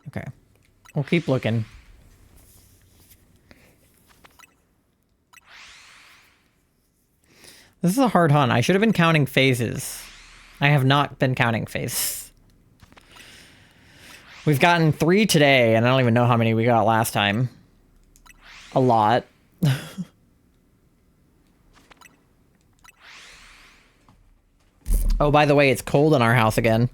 Okay. We'll keep looking. This is a hard hunt. I should have been counting phases. I have not been counting phases. We've gotten 3 today, and I don't even know how many we got last time. A lot. Oh, by the way, it's cold in our house again.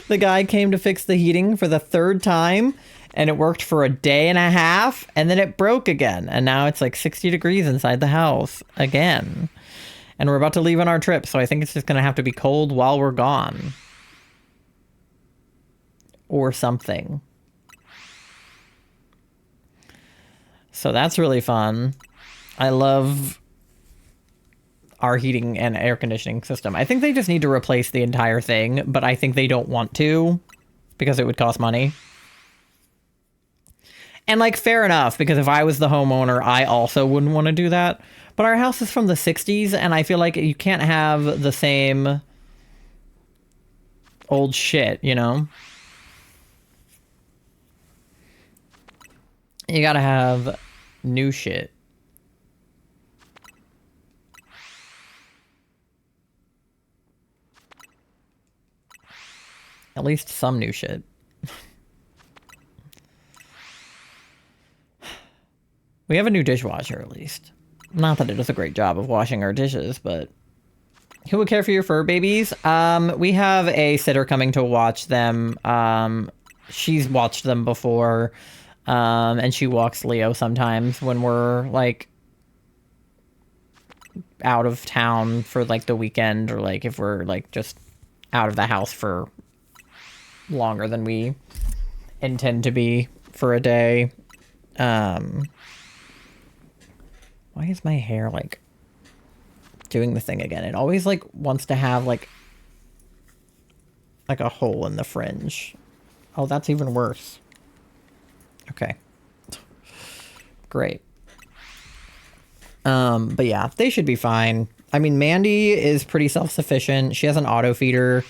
The guy came to fix the heating for the 3rd time, and it worked for a day and a half, and then it broke again. And now it's like 60 degrees inside the house again. And we're about to leave on our trip, so I think it's just going to have to be cold while we're gone. Or something. So that's really fun. I love our heating and air conditioning system. I think they just need to replace the entire thing, but I think they don't want to because it would cost money. And like, fair enough, because if I was the homeowner, I also wouldn't want to do that. But our house is from the 60s, and I feel like you can't have the same old shit, you know? You gotta have new shit. At least some new shit. We have a new dishwasher, at least. Not that it does a great job of washing our dishes, but... Who would care for your fur babies? We have a sitter coming to watch them. She's watched them before. And she walks Leo sometimes when we're, like, out of town for, like, the weekend. Or, like, if we're, like, just out of the house for longer than we intend to be for a day. Why is my hair, like, doing the thing again? It always, like, wants to have, like a hole in the fringe. Oh, that's even worse. Okay. Great. But yeah, they should be fine. I mean, Mandy is pretty self-sufficient. She has an auto feeder.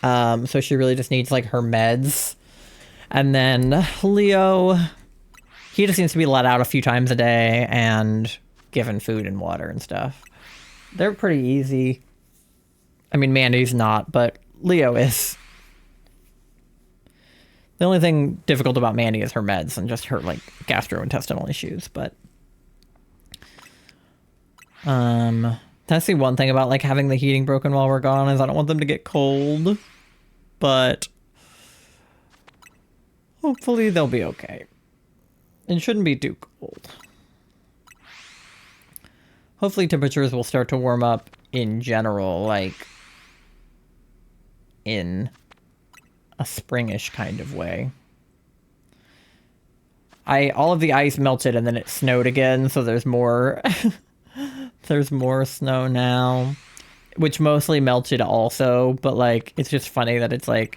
So she really just needs, like, her meds. And then Leo, he just needs to be let out a few times a day and given food and water and stuff. They're pretty easy. I mean, Mandy's not, but Leo is. The only thing difficult about Mandy is her meds and just her, like, gastrointestinal issues, but... That's the one thing about, like, having the heating broken while we're gone is I don't want them to get cold. But... hopefully they'll be okay. It shouldn't be too cold. Hopefully temperatures will start to warm up in general, like, in a springish kind of way. All of the ice melted and then it snowed again, so there's more there's more snow now, which mostly melted also, but, like, it's just funny that it's like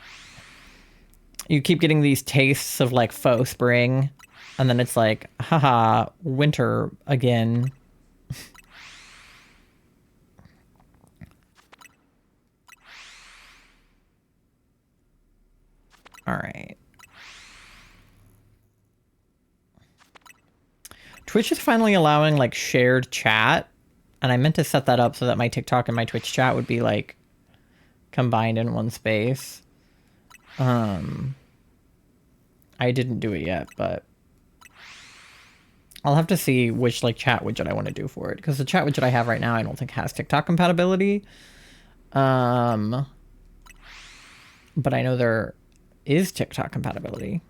you keep getting these tastes of, like, faux spring, and then it's like, haha, winter again. All right. Twitch is finally allowing, like, shared chat, and I meant to set that up so that my TikTok and my Twitch chat would be, like, combined in one space. I didn't do it yet, but I'll have to see which, like, chat widget I want to do for it, because the chat widget I have right now I don't think has TikTok compatibility. But I know there is TikTok compatibility.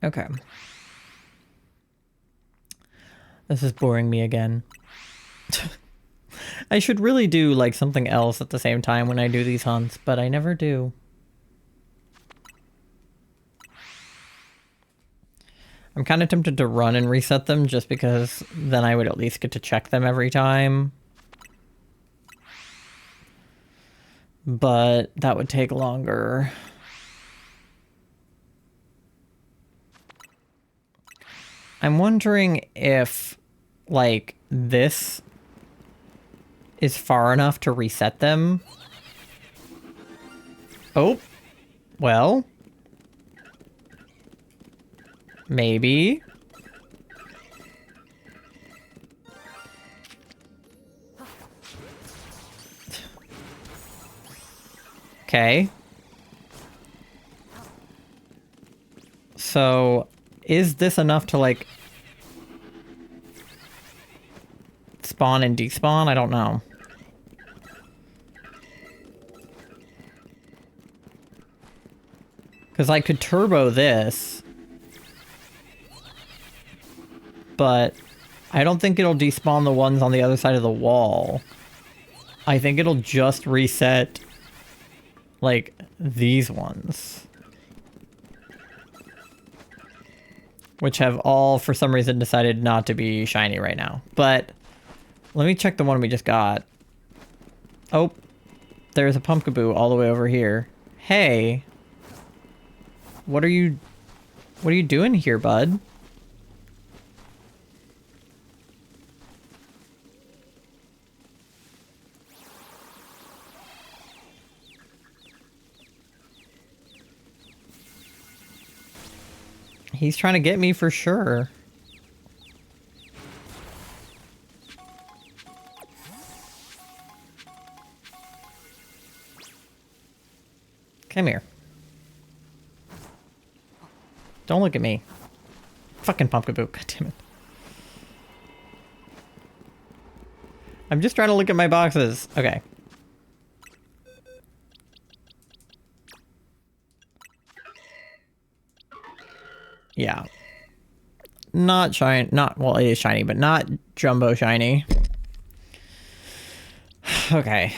Okay. This is boring me again. I should really do, like, something else at the same time when I do these hunts, but I never do. I'm kind of tempted to run and reset them just because then I would at least get to check them every time. But that would take longer. I'm wondering if, like, this is far enough to reset them. Oh, well, maybe. Okay. So, is this enough to, like, spawn and despawn? I don't know. Because I could turbo this, but I don't think it'll despawn the ones on the other side of the wall. I think it'll just reset, like, these ones. Which have all, for some reason, decided not to be shiny right now. But let me check the one we just got. Oh, there's a pumpkaboo all the way over here. Hey. What are you doing here, bud? He's trying to get me for sure. Come here. Don't look at me. Fucking pumpkaboo. God damn it. I'm just trying to look at my boxes. Okay. Yeah. Not shiny. Not, well, it is shiny, but not jumbo shiny. Okay.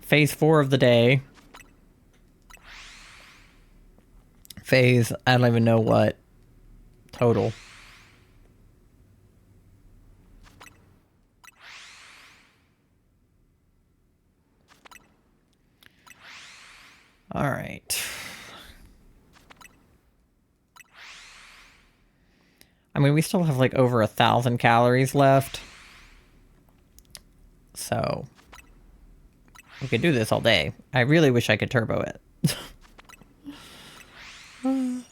Phase 4 of the day. Phase, I don't even know what. Total. All right. I mean, we still have like over 1,000 calories left. So we could do this all day. I really wish I could turbo it. I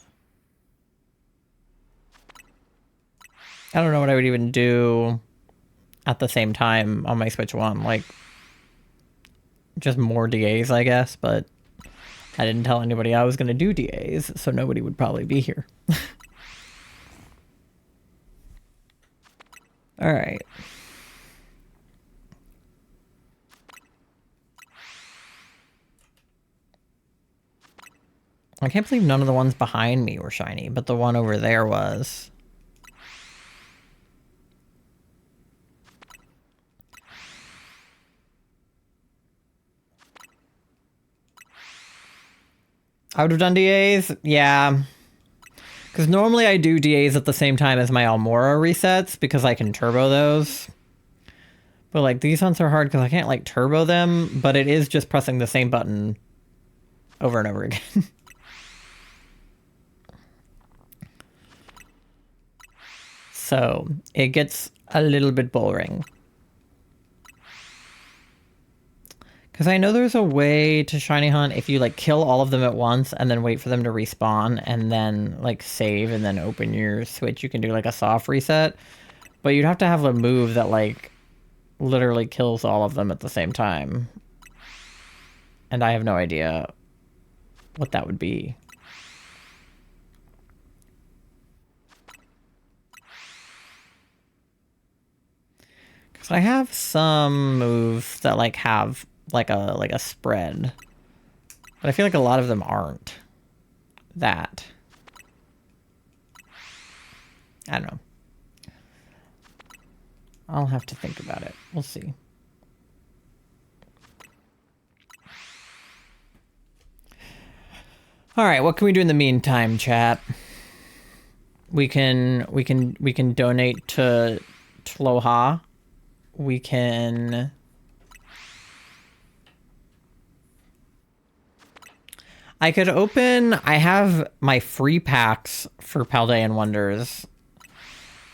don't know what I would even do at the same time on my Switch 1. Like, just more DAs, I guess, but I didn't tell anybody I was going to do DAs, so nobody would probably be here. All right. I can't believe none of the ones behind me were shiny, but the one over there was. I would have done DAs? Yeah. Because normally I do DAs at the same time as my Almora resets, because I can turbo those. But, like, these ones are hard because I can't, like, turbo them, but it is just pressing the same button over and over again. So, it gets a little bit boring. Because I know there's a way to shiny hunt if you, like, kill all of them at once and then wait for them to respawn and then, like, save and then open your Switch. You can do, like, a soft reset. But you'd have to have a move that, like, literally kills all of them at the same time. And I have no idea what that would be. Because I have some moves that, like, have like a spread. But I feel like a lot of them aren't that. I don't know. I'll have to think about it. We'll see. All right, what can we do in the meantime, chat? We can donate to Tloha. We can I could open, I have my free packs for Paldean Wonders.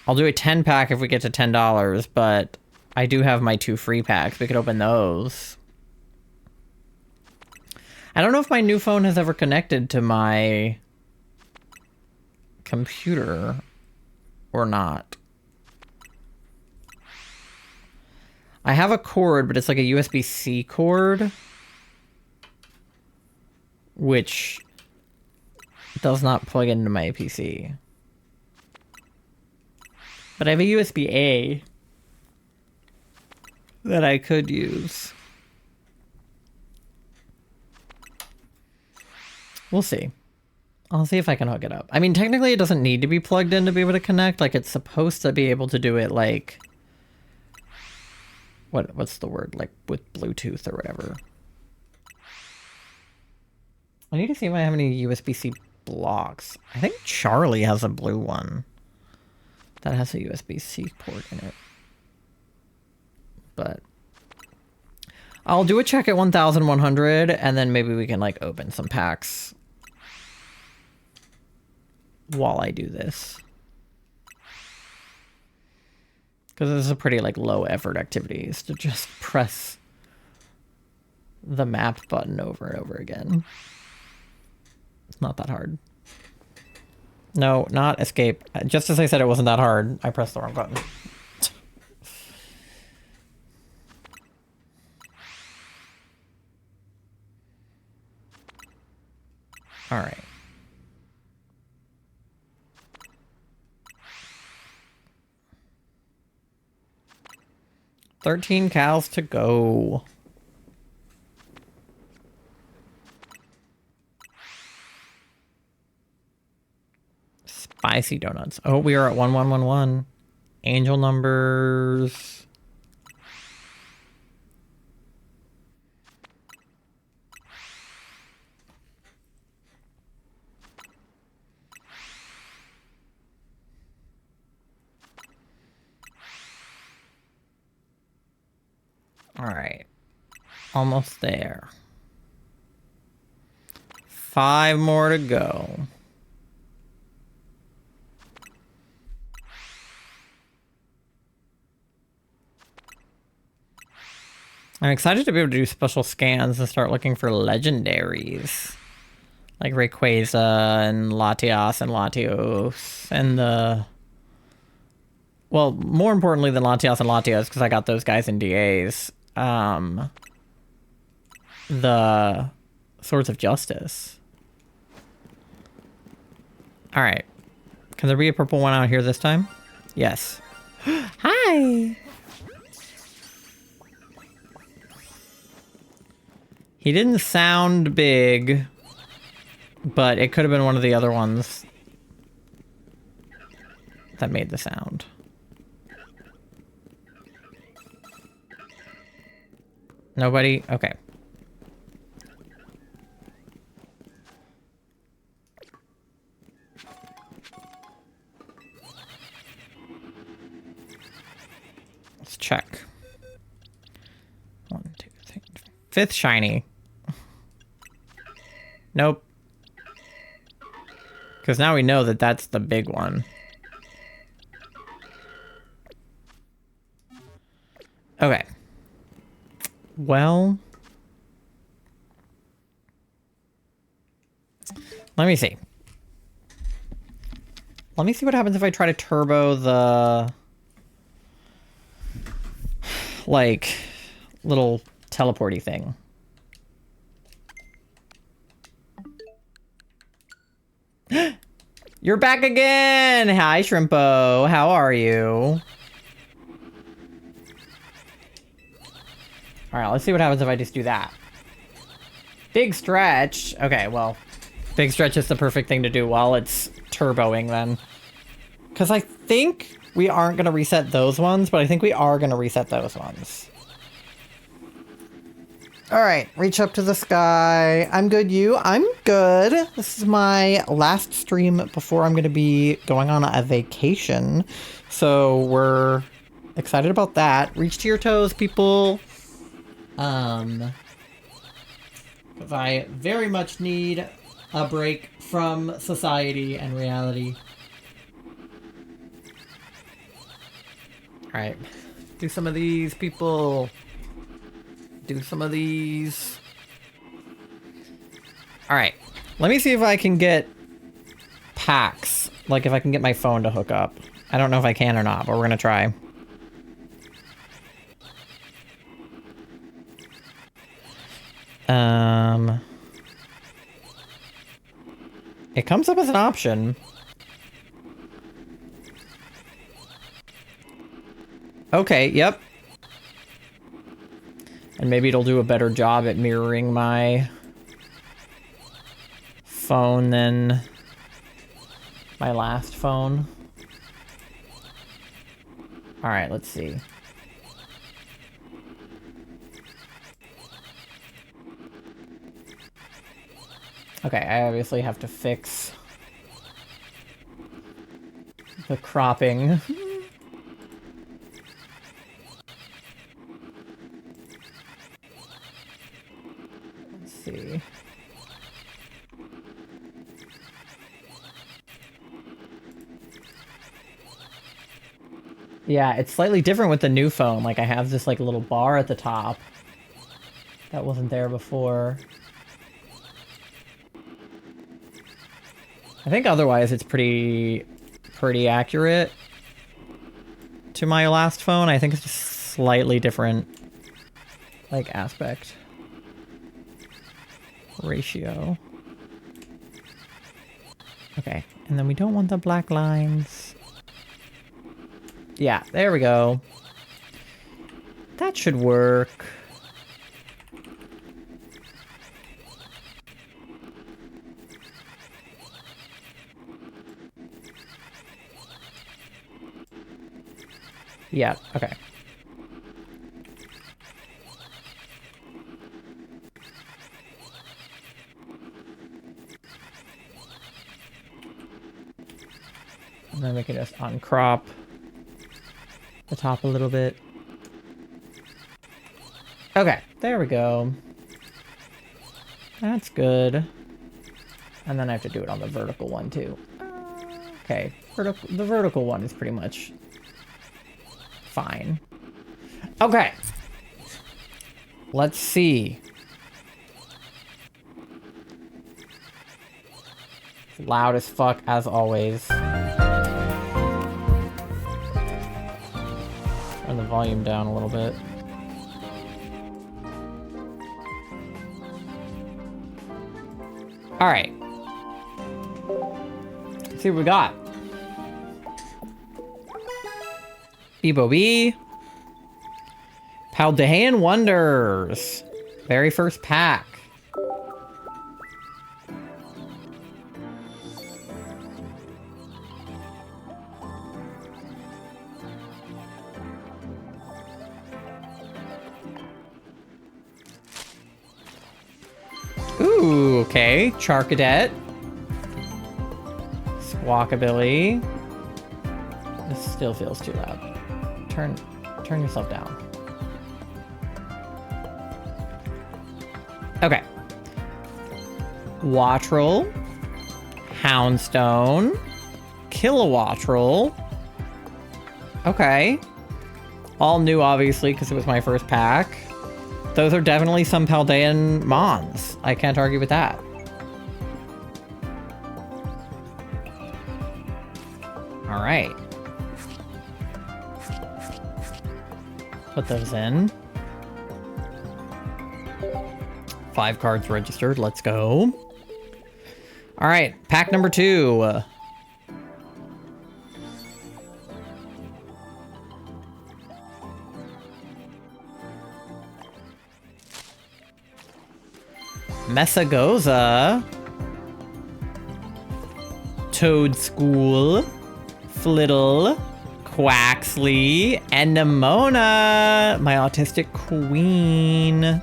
I'll do a 10 pack if we get to $10, but I do have my 2 free packs. We could open those. I don't know if my new phone has ever connected to my computer or not. I have a cord, but it's like a USB-C cord, which does not plug into my PC. But I have a USB-A that I could use. We'll see. I'll see if I can hook it up. I mean, technically it doesn't need to be plugged in to be able to connect. Like, it's supposed to be able to do it, like... What's the word? Like, with Bluetooth or whatever. I need to see if I have any USB-C blocks. I think Charlie has a blue one that has a USB-C port in it. But I'll do a check at 1,100, and then maybe we can, like, open some packs while I do this. Because this is a pretty, like, low effort activity, is to just press the map button over and over again. It's not that hard. No, not escape. Just as I said it wasn't that hard, I pressed the wrong button. All right. $13 cows to go. Spicy donuts. Oh, we are at 1111. Angel numbers. All right. Almost there. 5 more to go. I'm excited to be able to do special scans and start looking for legendaries. Like Rayquaza and Latias and Latios and the... Well, more importantly than Latias and Latios, because I got those guys in DAs. The Swords of Justice. Alright. Can there be a purple one out here this time? Yes. Hi! He didn't sound big, but it could have been one of the other ones that made the sound. Nobody? Okay. Let's check. 1, 2, 3. 5th shiny. Nope. Because now we know that that's the big one. Okay. Well, let me see. Let me see what happens if I try to turbo the, like, little teleporty thing. You're back again! Hi, Shrimpo. How are you? Alright, let's see what happens if I just do that. Big stretch. Okay, well, big stretch is the perfect thing to do while it's turboing then. Because I think we aren't going to reset those ones, but I think we are going to reset those ones. Alright, reach up to the sky. I'm good, you? I'm good. This is my last stream before I'm going to be going on a vacation. So we're excited about that. Reach to your toes, people. Because I very much need a break from society and reality. Alright. Do some of these, people. Do some of these. Alright. Let me see if I can get packs. Like, if I can get my phone to hook up. I don't know if I can or not, but we're gonna try. It comes up as an option. Okay, yep. And maybe it'll do a better job at mirroring my phone than my last phone. Alright, let's see. Okay, I obviously have to fix the cropping. Let's see. Yeah, it's slightly different with the new phone. Like, I have this, like, little bar at the top that wasn't there before. I think otherwise it's pretty accurate to my last phone. I think it's just slightly different, like, aspect ratio. Okay, and then we don't want the black lines. Yeah, there we go. That should work. Yeah, okay. And then we can just uncrop the top a little bit. Okay, there we go. That's good. And then I have to do it on the vertical one too. Okay, the vertical one is pretty much fine. Okay. Let's see. It's loud as fuck, as always. Turn the volume down a little bit. All right. Let's see what we got. Bebo B. Paldean Wonders. Very first pack. Ooh, okay. Charcadet. Squawkabilly. This still feels too loud. Turn yourself down. Okay. Wattrel. Houndstone. Kilowattrel. Okay. All new, obviously, because it was my first pack. Those are definitely some Paldean Mons. I can't argue with that. All right. Put those in. 5 cards registered. Let's go. All right. Pack number 2. Messagoza, Toadschool, Flittle, Quaxley, and Nimona, my autistic queen. All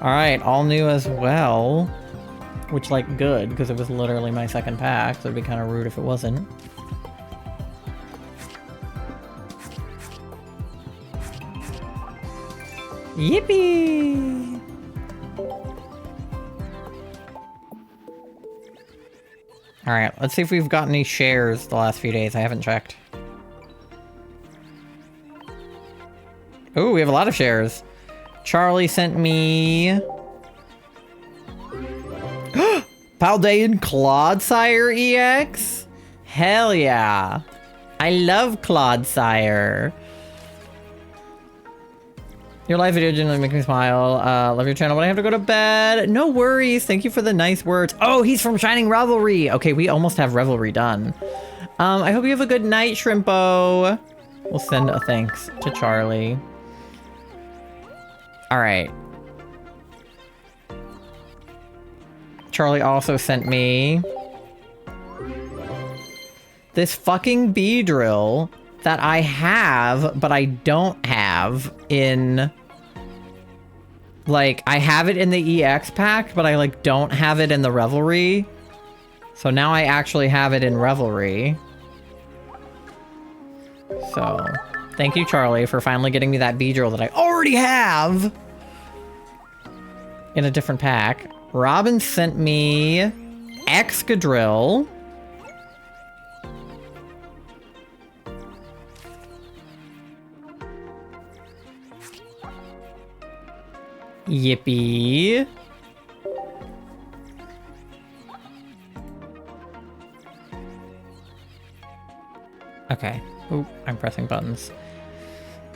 right, all new as well, which, like, good, because it was literally my second pack, so it'd be kind of rude if it wasn't. Yippee! All right, let's see if we've got any shares the last few days. I haven't checked. Ooh, we have a lot of shares. Charlie sent me... Paldean Clodsire EX? Hell yeah. I love Clodsire. Your live video genuinely makes me smile. Love your channel, but I have to go to bed. No worries. Thank you for the nice words. Oh, he's from Shining Revelry. Okay, we almost have Revelry done. I hope you have a good night, Shrimpo. We'll send a thanks to Charlie. All right. Charlie also sent me this fucking bee drill that I have, but I don't have in... Like, I have it in the EX pack, but I, like, don't have it in the Revelry. So now I actually have it in Revelry. So, thank you, Charlie, for finally getting me that bee drill that I already have in a different pack. Robin sent me Excadrill. Yippee. Okay. Oh, I'm pressing buttons.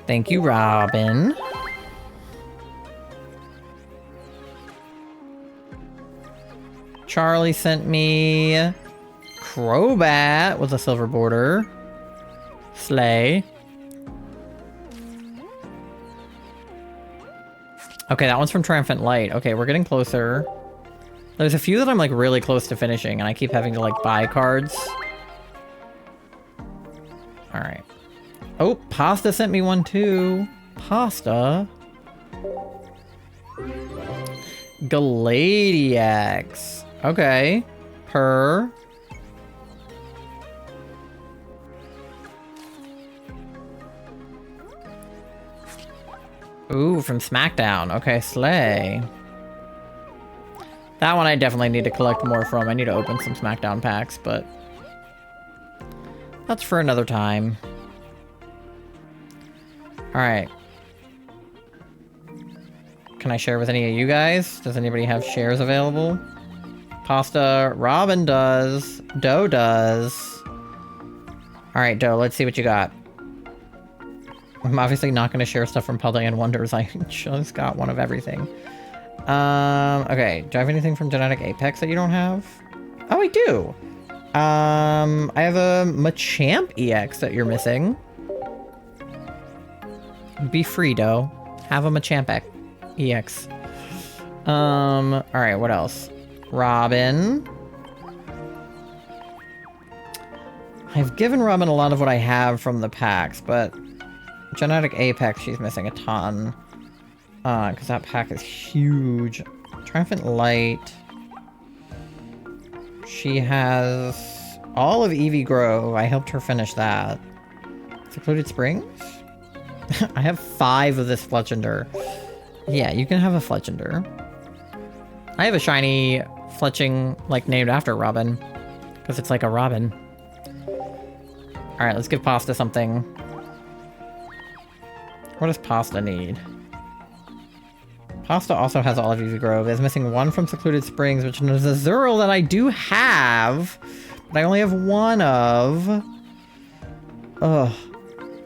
Thank you, Robin. Charlie sent me Crobat with a silver border. Slay. Okay, that one's from Triumphant Light. Okay, we're getting closer. There's a few that I'm like really close to finishing, and I keep having to like buy cards. All right. Oh, Pasta sent me one too. Pasta. Galadiacs. Okay. Her. Ooh, from SmackDown. Okay, slay. That one I definitely need to collect more from. I need to open some SmackDown packs, but that's for another time. Alright. Can I share with any of you guys? Does anybody have shares available? Pasta, Robin does. Doe does. Alright, Doe, let's see what you got. I'm obviously not going to share stuff from Paldean Wonders. I just got one of everything. Okay. Do I have anything from Genetic Apex that you don't have? Oh, I do. I have a Machamp EX that you're missing. Be free, Doe. Have a Machamp EX. Alright, what else? Robin. I've given Robin a lot of what I have from the packs, but Genetic Apex, she's missing a ton. Because that pack is huge. Triumphant Light. She has all of Eevee Grove. I helped her finish that. Secluded Springs? I have 5 of this Fletchender. Yeah, you can have a Fletchender. I have a shiny Fletching, like, named after Robin. Because it's like a Robin. Alright, let's give Pasta something. What does Pasta need? Pasta also has all of Eevee Grove. It's missing one from Secluded Springs, which is a Zurill that I do have, but I only have one of. Ugh.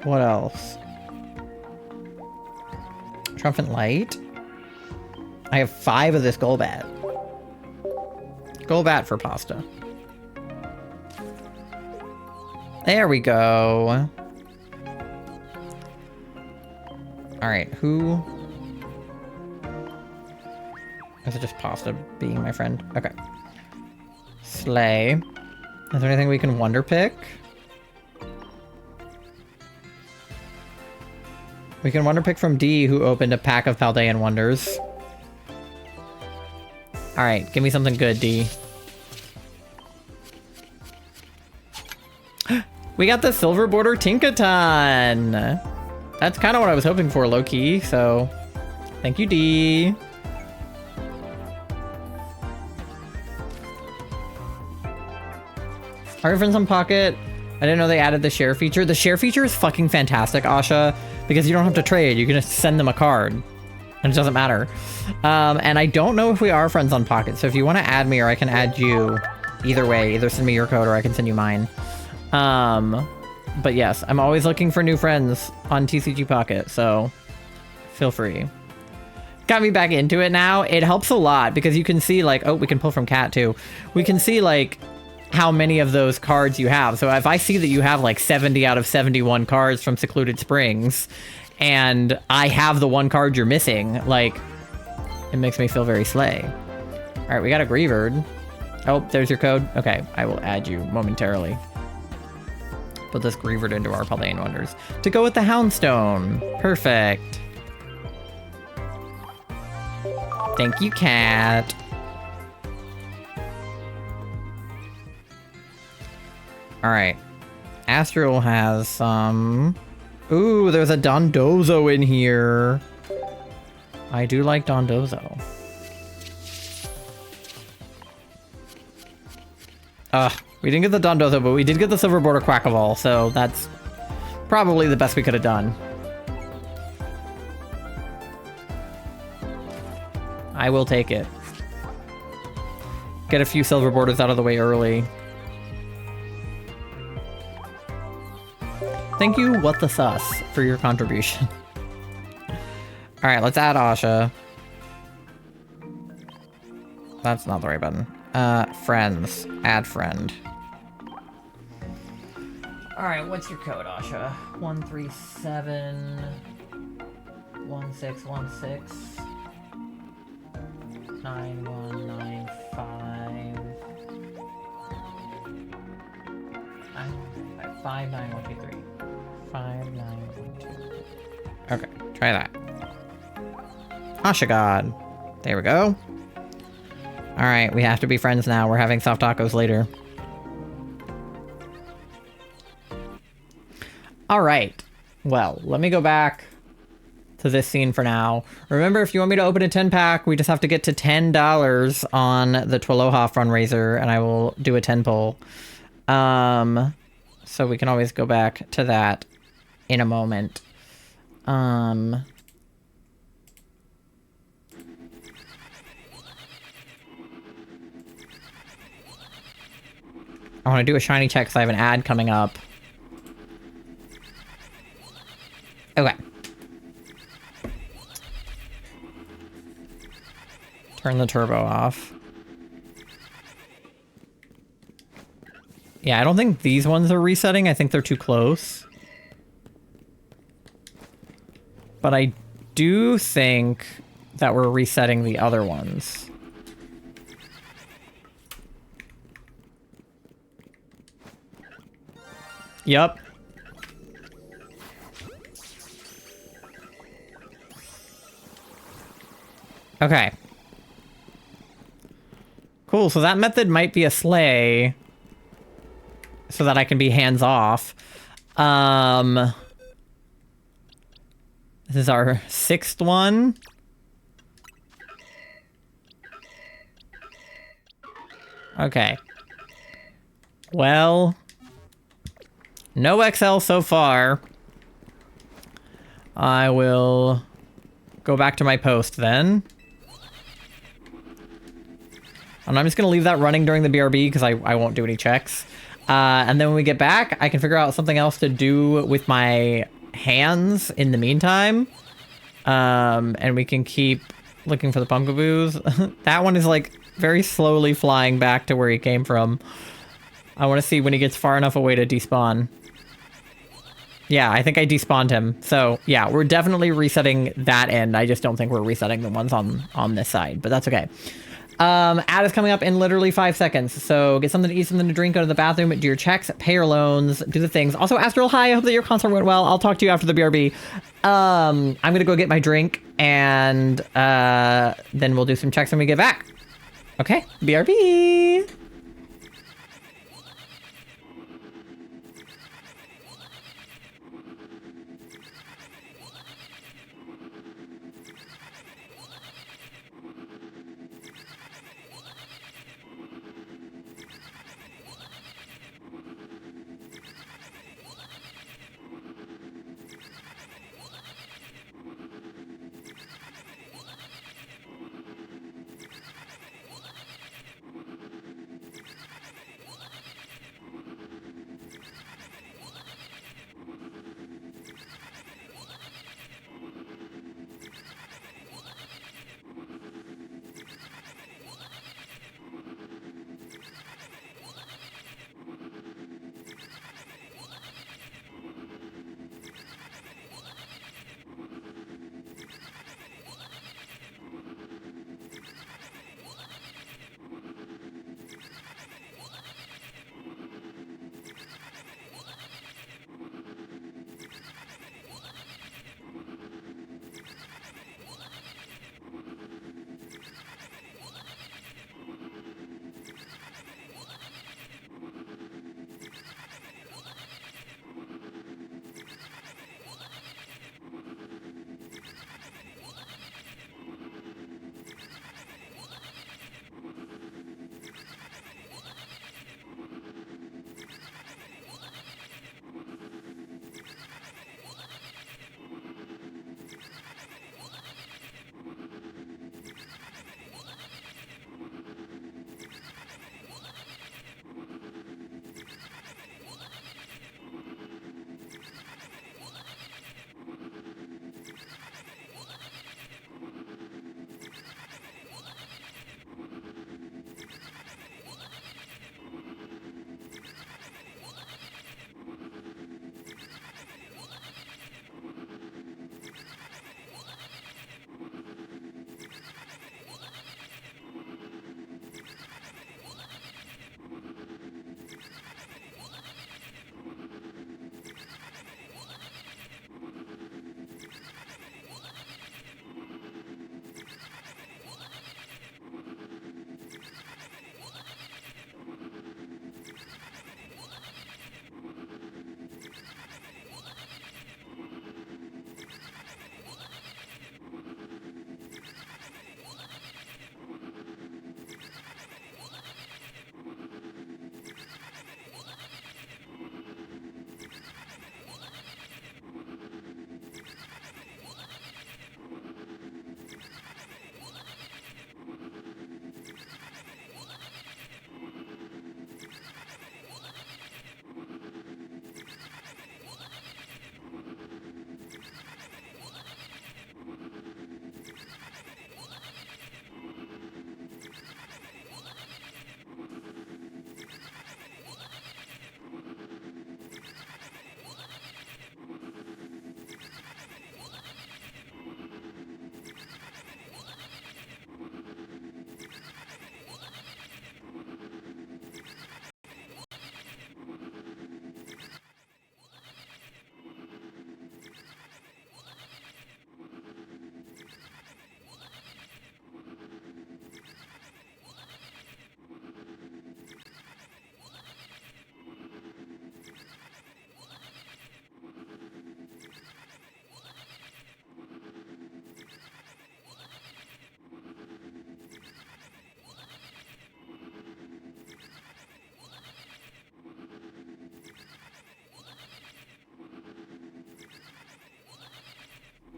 What else? Triumphant Light. I have 5 of this Golbat. Golbat for Pasta. There we go. Alright, who... Is it just Pasta being my friend? Okay. Slay. Is there anything we can Wonder Pick? We can Wonder Pick from D, who opened a pack of Paldean Wonders. Alright, give me something good, D. We got the Silver Border Tinkaton! That's kind of what I was hoping for, low-key, so... Thank you, D. Are your friends on Pocket? I didn't know they added the share feature. The share feature is fucking fantastic, Asha, because you don't have to trade. You can just send them a card, and it doesn't matter. And I don't know if we are friends on Pocket, so if you want to add me or I can add you, either way, either send me your code or I can send you mine. But yes, I'm always looking for new friends on TCG Pocket, so feel free. Got me back into it now. It helps a lot because you can see like, oh, we can pull from Cat too. We can see like how many of those cards you have. So if I see that you have like 70 out of 71 cards from Secluded Springs and I have the one card you're missing, like it makes me feel very slay. All right, we got a Greavard. Oh, there's your code. Okay, I will add you momentarily. Put this Greavard into our Paldean Wonders. To go with the Houndstone. Perfect. Thank you, Cat. Alright. Astral has some... Ooh, there's a Dondozo in here. I do like Dondozo. We didn't get the Dondozo, but we did get the Silver Border Quackaball, so that's probably the best we could have done. I will take it. Get a few Silver Borders out of the way early. Thank you, What the Sus, for your contribution. Alright, let's add Asha. That's not the right button. Friends. Add friend. Alright, what's your code, Asha? 137 1616 9195 59123 59123. Okay, try that. Asha God. There we go. Alright, we have to be friends now. We're having soft tacos later. Alright. Well, let me go back to this scene for now. Remember, if you want me to open a 10-pack, we just have to get to $10 on the Twaloha fundraiser, and I will do a 10 pull. So we can always go back to that in a moment. I want to do a shiny check because I have an ad coming up. Okay. Turn the turbo off. Yeah, I don't think these ones are resetting. I think they're too close. But I do think that we're resetting the other ones. Yep. Okay. Cool, so that method might be a sleigh. So that I can be hands off. This is our 6th one. Okay. Well, no XL so far. I will go back to my post then. And I'm just going to leave that running during the BRB because I won't do any checks. And then when we get back, I can figure out something else to do with my hands in the meantime. And we can keep looking for the pumpkaboos. That one is like very slowly flying back to where he came from. I want to see when he gets far enough away to despawn. Yeah, I think I despawned him. So yeah, we're definitely resetting that end. I just don't think we're resetting the ones on this side, but that's okay. Ad is coming up in literally 5 seconds. So get something to eat, something to drink, go to the bathroom, do your checks, pay your loans, do the things. Also, Astral, hi, I hope that your concert went well. I'll talk to you after the BRB. I'm gonna go get my drink, and then we'll do some checks when we get back. Okay, BRB.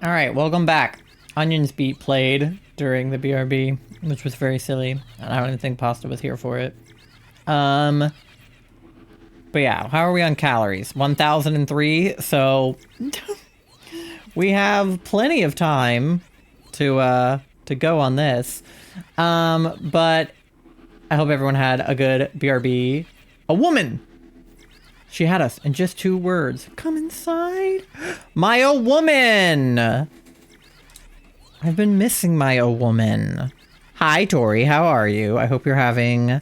All right, welcome back. Onion's Beat played during the BRB, which was very silly. And I don't even think Pasta was here for it. But yeah, how are we on calories? 1,003. So we have plenty of time to go on this. But I hope everyone had a good BRB. A woman. She had us in just 2 words. Come inside. My old woman. I've been missing my old woman. Hi, Tori. How are you? I hope you're having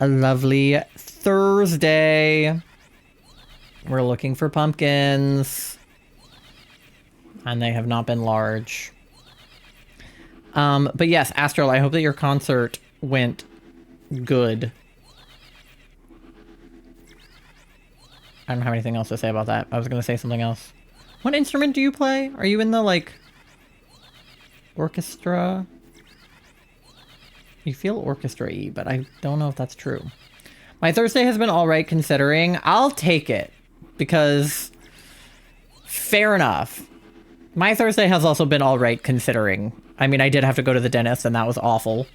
a lovely Thursday. We're looking for pumpkins. And they have not been large. But yes, Astral, I hope that your concert went good. I don't have anything else to say about that. I was going to say something else. What instrument do you play? Are you in the, like, orchestra? You feel orchestra-y, but I don't know if that's true. My Thursday has been alright considering. I'll take it. Because, fair enough. My Thursday has also been alright considering. I mean, I did have to go to the dentist, and that was awful.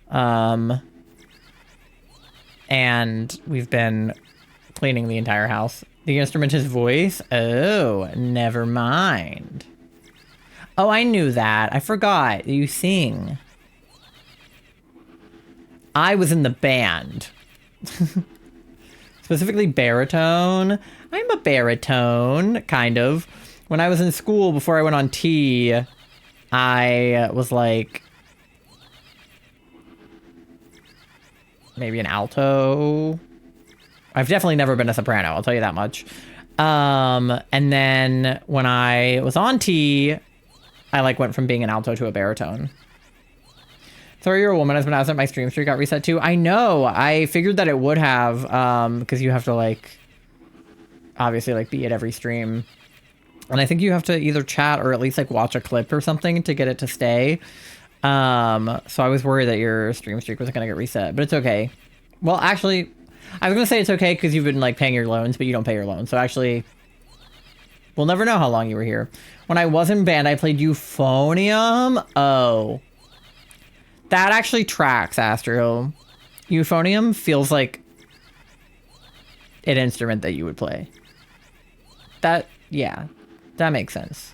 And we've been cleaning the entire house. The instrument is voice? Oh, never mind. Oh, I knew that. I forgot. You sing. I was in the band. Specifically baritone. I'm a baritone, kind of. When I was in school, before I went on T, I was like... maybe an alto. I've definitely never been a soprano, I'll tell you that much. And then when I was on T, I like went from being an alto to a baritone. Sorry, you're a woman. Has been absent. My stream streak got reset too. I know. I figured that it would have, because you have to like, obviously like be at every stream. And I think you have to either chat or at least like watch a clip or something to get it to stay. So I was worried that your stream streak was going to get reset, but it's okay. Well, actually, I was going to say it's okay because you've been like paying your loans, but you don't pay your loans. So actually, we'll never know how long you were here. When I was in band, I played euphonium. Oh, that actually tracks, Astro. Euphonium feels like an instrument that you would play. That, yeah, that makes sense.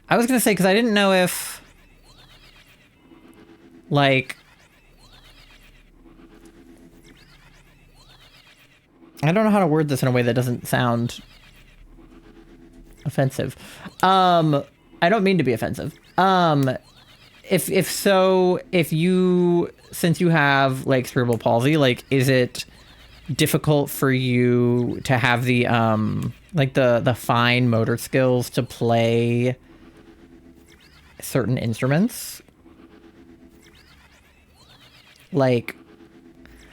I was going to say, because I didn't know if, like, I don't know how to word this in a way that doesn't sound offensive. I don't mean to be offensive. If you, since you have like cerebral palsy, like, is it difficult for you to have the, like the fine motor skills to play certain instruments? Like,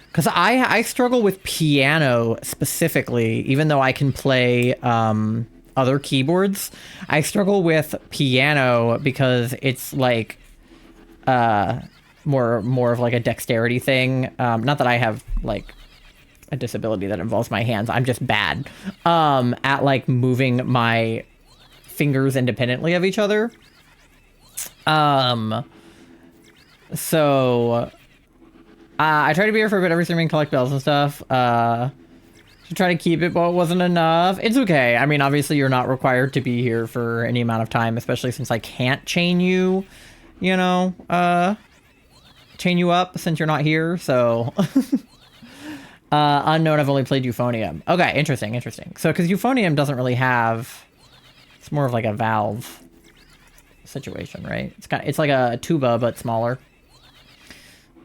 because I struggle with piano specifically, even though I can play other keyboards. I struggle with piano because it's like more of like a dexterity thing. Not that I have like a disability that involves my hands. I'm just bad at like moving my fingers independently of each other. So I try to be here for a bit every stream and collect bells and stuff. To try to keep it, but it wasn't enough. It's okay. I mean, obviously you're not required to be here for any amount of time, especially since I can't chain you, you know, chain you up since you're not here. So unknown, I've only played euphonium. Okay, interesting. So because euphonium doesn't really have, it's more of like a valve situation, right? It's like a tuba but smaller.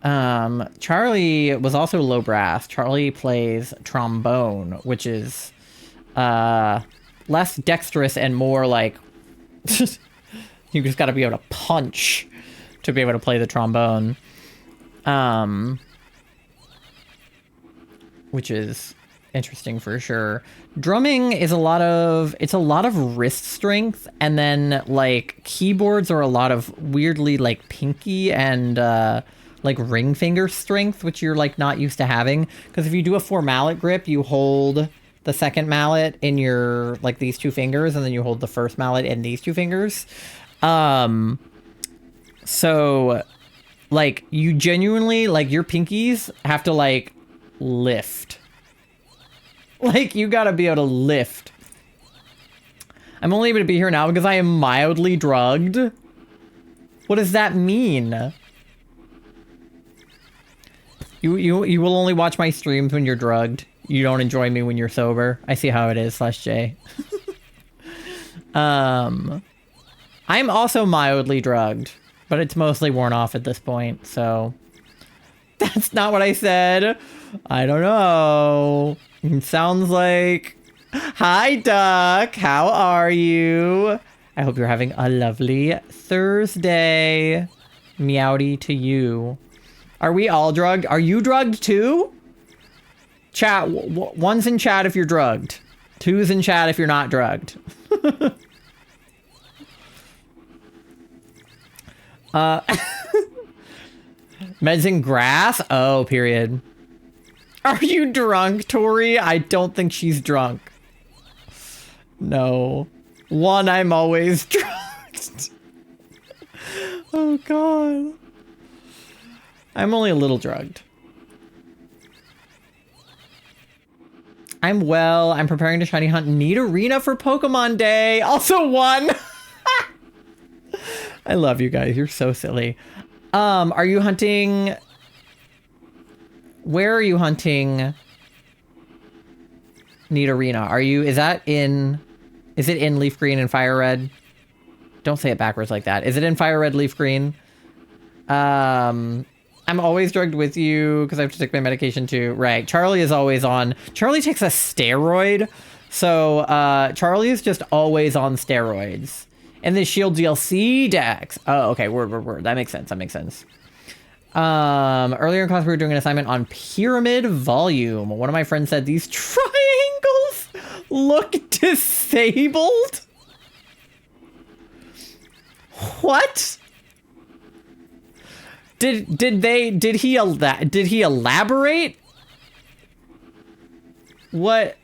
Charlie was also low brass. Charlie plays trombone, which is less dexterous and more like you just got to be able to punch to be able to play the trombone, which is interesting for sure. Drumming is a lot of wrist strength, and then like keyboards are a lot of weirdly like pinky and like ring finger strength, which you're like not used to having, because if you do a 4 mallet grip, you hold the second mallet in your, like, these two fingers, and then you hold the first mallet in these two fingers. So, like, you genuinely, like, your pinkies have to, like, lift. Like, you gotta be able to lift. I'm only able to be here now because I am mildly drugged. What does that mean? You will only watch my streams when you're drugged. You don't enjoy me when you're sober. I see how it is, /J. I'm also mildly drugged, but it's mostly worn off at this point, so... That's not what I said. I don't know. It sounds like... Hi, Duck. How are you? I hope you're having a lovely Thursday. Meowdy to you. Are we all drugged? Are you drugged too? Chat. One's in chat if you're drugged. Two's in chat if you're not drugged. Meds in grass? Oh, period. Are you drunk, Tori? I don't think she's drunk. No. One, I'm always drugged. Oh, God. I'm only a little drugged. I'm well. I'm preparing to shiny hunt Neat Arena for Pokemon Day. Also one. I love you guys. You're so silly. Are you hunting... Where are you hunting Neat Arena? Are you... Is that in... Is it in Leaf Green and Fire Red? Don't say it backwards like that. Is it in Fire Red, Leaf Green? I'm always drugged with you because I have to take my medication too. Right. Charlie is always on. Charlie takes a steroid. So, Charlie is just always on steroids. And the Shield DLC decks. Oh, okay. Word. That makes sense. That makes sense. Earlier in class, we were doing an assignment on pyramid volume. One of my friends said these triangles look disabled. What? Did he elaborate? What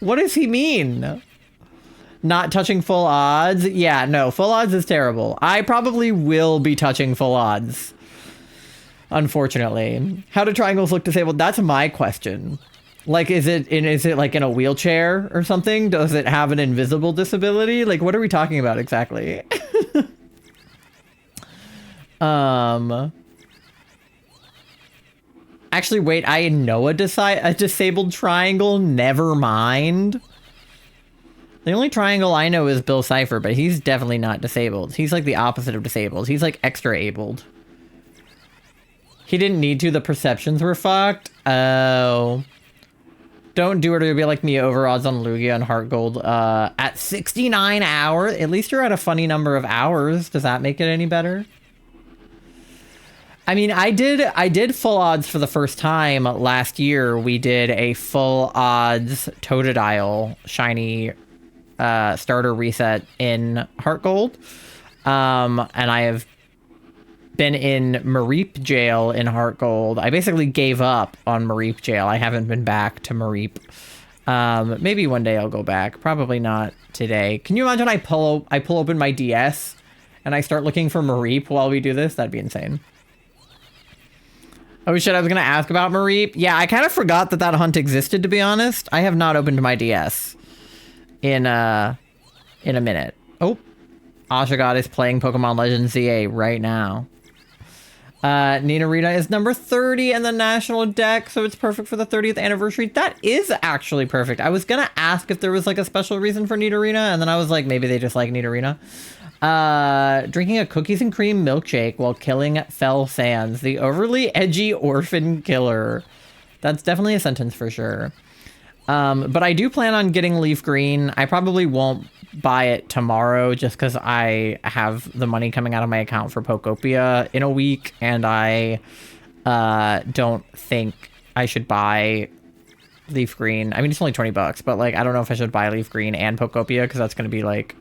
does he mean? Not touching full odds? Yeah, no, full odds is terrible. I probably will be touching full odds. Unfortunately. How do triangles look disabled? That's my question. Like, is it like in a wheelchair or something? Does it have an invisible disability? Like, what are we talking about exactly? Actually, wait, I know a disabled triangle. Never mind. The only triangle I know is Bill Cipher, but he's definitely not disabled. He's like the opposite of disabled. He's like extra abled. He didn't need to. The perceptions were fucked. Oh. Don't do it or you'll be like me, over odds on Lugia and Heart Gold at 69 hours. At least you're at a funny number of hours. Does that make it any better? I mean, I did full odds for the first time last year. We did a full odds Totodile shiny starter reset in Heart Gold. And I have been in Mareep jail in Heart Gold. I basically gave up on Mareep jail. I haven't been back to Mareep. Maybe one day I'll go back. Probably not today. Can you imagine I pull open my DS and I start looking for Mareep while we do this? That'd be insane. Oh shit, I was gonna ask about Mareep. Yeah, I kind of forgot that hunt existed, to be honest. I have not opened my DS in a minute. Oh, Ashagot is playing Pokemon Legends ZA right now. Nina Rita is number 30 in the national deck, so it's perfect for the 30th anniversary. That is actually perfect. I was gonna ask if there was like a special reason for Nidorina, and then I was like, maybe they just like Nidorina. Drinking a cookies and cream milkshake while killing Fell Sands, the overly edgy orphan killer. That's definitely a sentence for sure. But I do plan on getting Leaf Green. I probably won't buy it tomorrow just because I have the money coming out of my account for Pokopia in a week, and I don't think I should buy Leaf Green. I mean, it's only 20 bucks, but like, I don't know if I should buy Leaf Green and Pokopia because that's going to be like,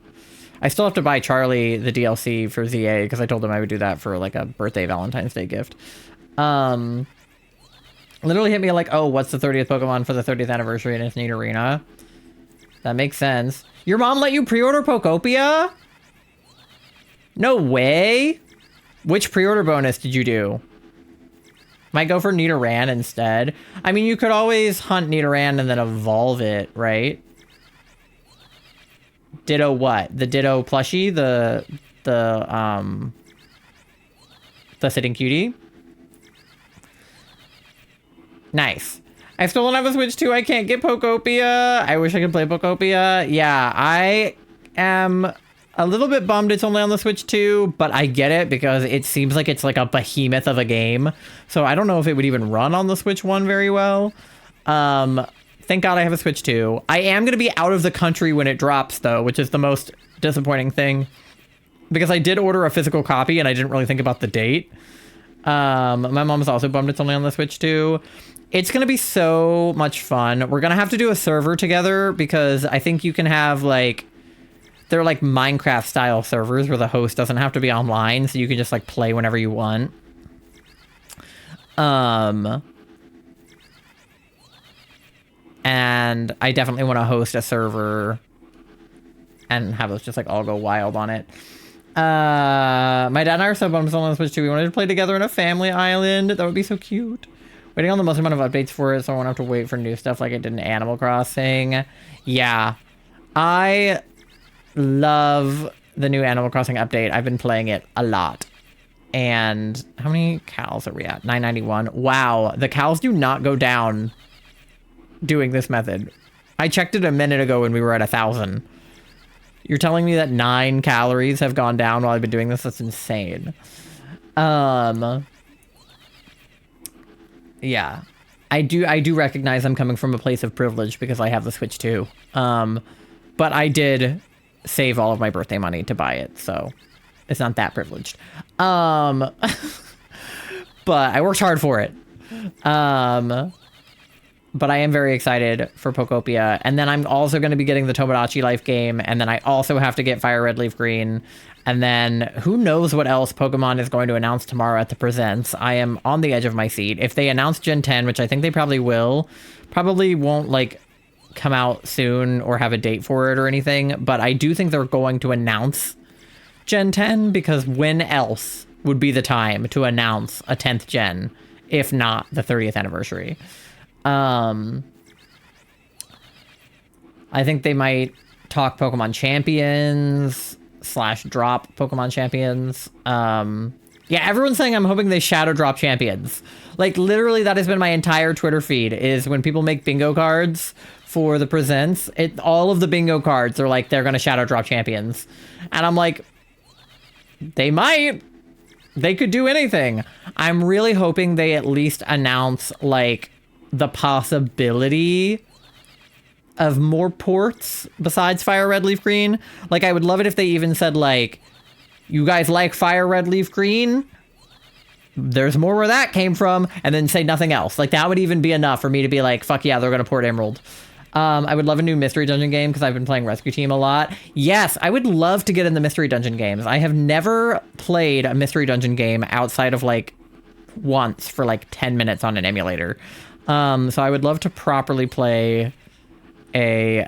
I still have to buy Charlie the DLC for ZA because I told him I would do that for like a birthday Valentine's Day gift. Or Literally hit me like, oh, what's the 30th Pokemon for the 30th anniversary in its new arena? That makes sense. Your mom let you pre-order Pokopia? No way. Which pre-order bonus did you do? Might go for Nidoran instead. I mean, you could always hunt Nidoran and then evolve it, right? Ditto what? The Ditto plushie? The sitting cutie? Nice. I still don't have a Switch 2. I can't get Pokopia. I wish I could play Pokopia. Yeah, I am a little bit bummed it's only on the Switch 2, but I get it because it seems like it's like a behemoth of a game. So I don't know if it would even run on the Switch 1 very well. Thank God I have a Switch 2. I am going to be out of the country when it drops, though, which is the most disappointing thing. Because I did order a physical copy and I didn't really think about the date. My mom's also bummed it's only on the Switch 2. It's going to be so much fun. We're going to have to do a server together because I think you can have like... They're like Minecraft style servers where the host doesn't have to be online, so you can just like play whenever you want. And I definitely want to host a server and have us just like all go wild on it. My dad and I are so bummed it's only on the Switch 2. We wanted to play together in a family island. That would be so cute. Waiting on the most amount of updates for it, so I won't have to wait for new stuff like I did in Animal Crossing. Yeah. I love the new Animal Crossing update. I've been playing it a lot. And how many cows are we at? 991. Wow. The cows do not go down doing this method. I checked it a minute ago when we were at 1,000. You're telling me that 9 calories have gone down while I've been doing this? That's insane. Yeah. I do recognize I'm coming from a place of privilege because I have the Switch 2. But I did save all of my birthday money to buy it, so it's not that privileged. But I worked hard for it. But I am very excited for Pokopia. And then I'm also going to be getting the Tomodachi Life game. And then I also have to get Fire Red Leaf Green. And then who knows what else Pokemon is going to announce tomorrow at the Presents. I am on the edge of my seat. If they announce Gen 10, which I think they probably will, probably won't like come out soon or have a date for it or anything. But I do think they're going to announce Gen 10 because when else would be the time to announce a 10th gen, if not the 30th anniversary? I think they might talk Pokemon Champions / drop Pokemon Champions. Yeah, everyone's saying I'm hoping they shadow drop Champions. Like, literally, that has been my entire Twitter feed, is when people make bingo cards for the Presents, all of the bingo cards are like, they're going to shadow drop Champions. And I'm like, they might. They could do anything. I'm really hoping they at least announce, like, the possibility of more ports besides Fire Red Leaf Green. Like, I would love it if they even said, like, you guys like Fire Red Leaf Green? There's more where that came from, and then say nothing else. Like, that would even be enough for me to be like, fuck yeah, they're gonna port Emerald. I would love a new Mystery Dungeon game because I've been playing Rescue Team a lot. Yes, I would love to get in the Mystery Dungeon games. I have never played a Mystery Dungeon game outside of, like, once for, like, 10 minutes on an emulator. So I would love to properly play a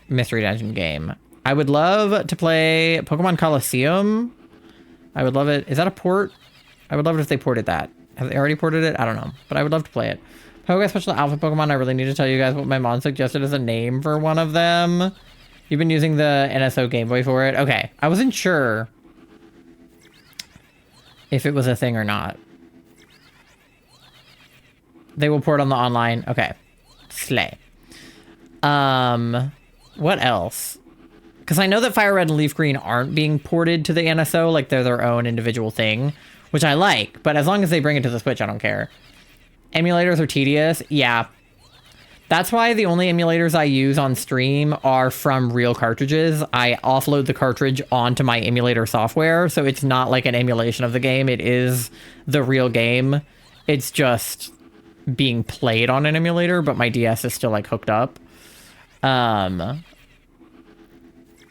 Mystery Dungeon game. I would love to play Pokemon Coliseum. I would love it. Is that a port? I would love it if they ported that. Have they already ported it? I don't know. But I would love to play it. Poké Special Alpha Pokemon, I really need to tell you guys what my mom suggested as a name for one of them. You've been using the NSO Game Boy for it? Okay. I wasn't sure if it was a thing or not. They will port on the online. Okay. Slay. What else? Because I know that Fire Red and Leaf Green aren't being ported to the NSO. Like, they're their own individual thing, which I like. But as long as they bring it to the Switch, I don't care. Emulators are tedious. Yeah. That's why the only emulators I use on stream are from real cartridges. I offload the cartridge onto my emulator software. So it's not like an emulation of the game. It is the real game. It's just being played on an emulator, but my DS is still like hooked up.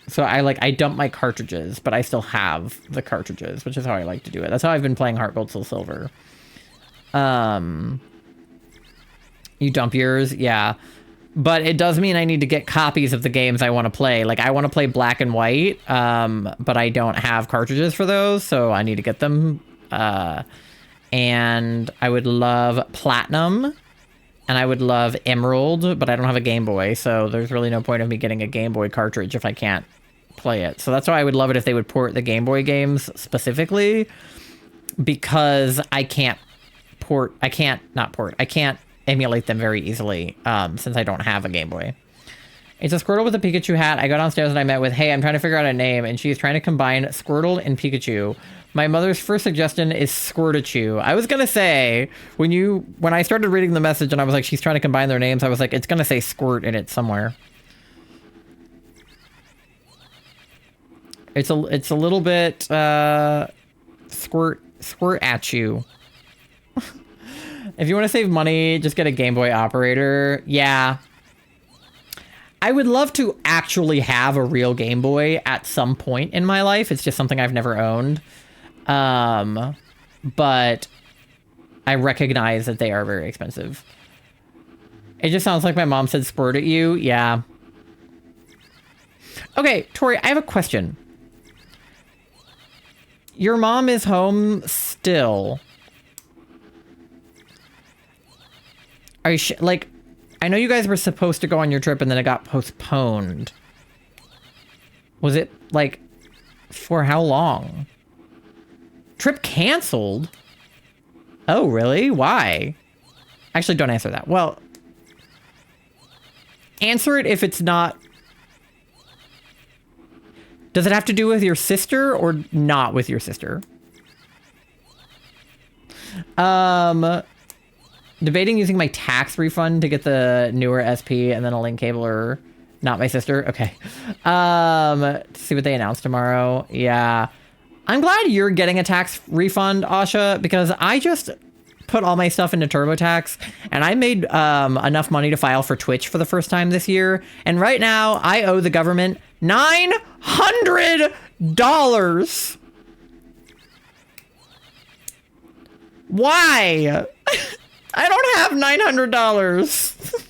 So I dump my cartridges, but I still have the cartridges, which is how I like to do it. That's how I've been playing Heart Gold Soul Silver. You dump yours? Yeah. But it does mean I need to get copies of the games I want to play. Like, I want to play Black and White, but I don't have cartridges for those, so I need to get them. And I would love Platinum, and I would love Emerald, but I don't have a Game Boy, so there's really no point of me getting a Game Boy cartridge if I can't play it. So that's why I would love it if they would port the Game Boy games specifically, because I can't emulate them very easily, since I don't have a Game Boy. It's a Squirtle with a Pikachu hat. I go downstairs and I met with, hey, I'm trying to figure out a name, and she's trying to combine Squirtle and Pikachu. My mother's first suggestion is Squirtachu. I was gonna say, when I started reading the message and I was like, she's trying to combine their names, I was like, it's gonna say Squirt in it somewhere. It's a little bit, squirt at you. If you want to save money, just get a Game Boy operator. Yeah. I would love to actually have a real Game Boy at some point in my life. It's just something I've never owned. But I recognize that they are very expensive. It just sounds like my mom said squirt at you. Yeah. Okay, Tori, I have a question. Your mom is home still. Are you like, I know you guys were supposed to go on your trip and then it got postponed. Was it like, for how long? Trip canceled? Oh, really? Why? Actually, don't answer that. Well, answer it if it's not. Does it have to do with your sister or not with your sister? Debating using my tax refund to get the newer SP and then a link cable, or not my sister. Okay. To see what they announce tomorrow. Yeah. I'm glad you're getting a tax refund, Asha, because I just put all my stuff into TurboTax and I made enough money to file for Twitch for the first time this year. And right now I owe the government $900. Why? I don't have $900.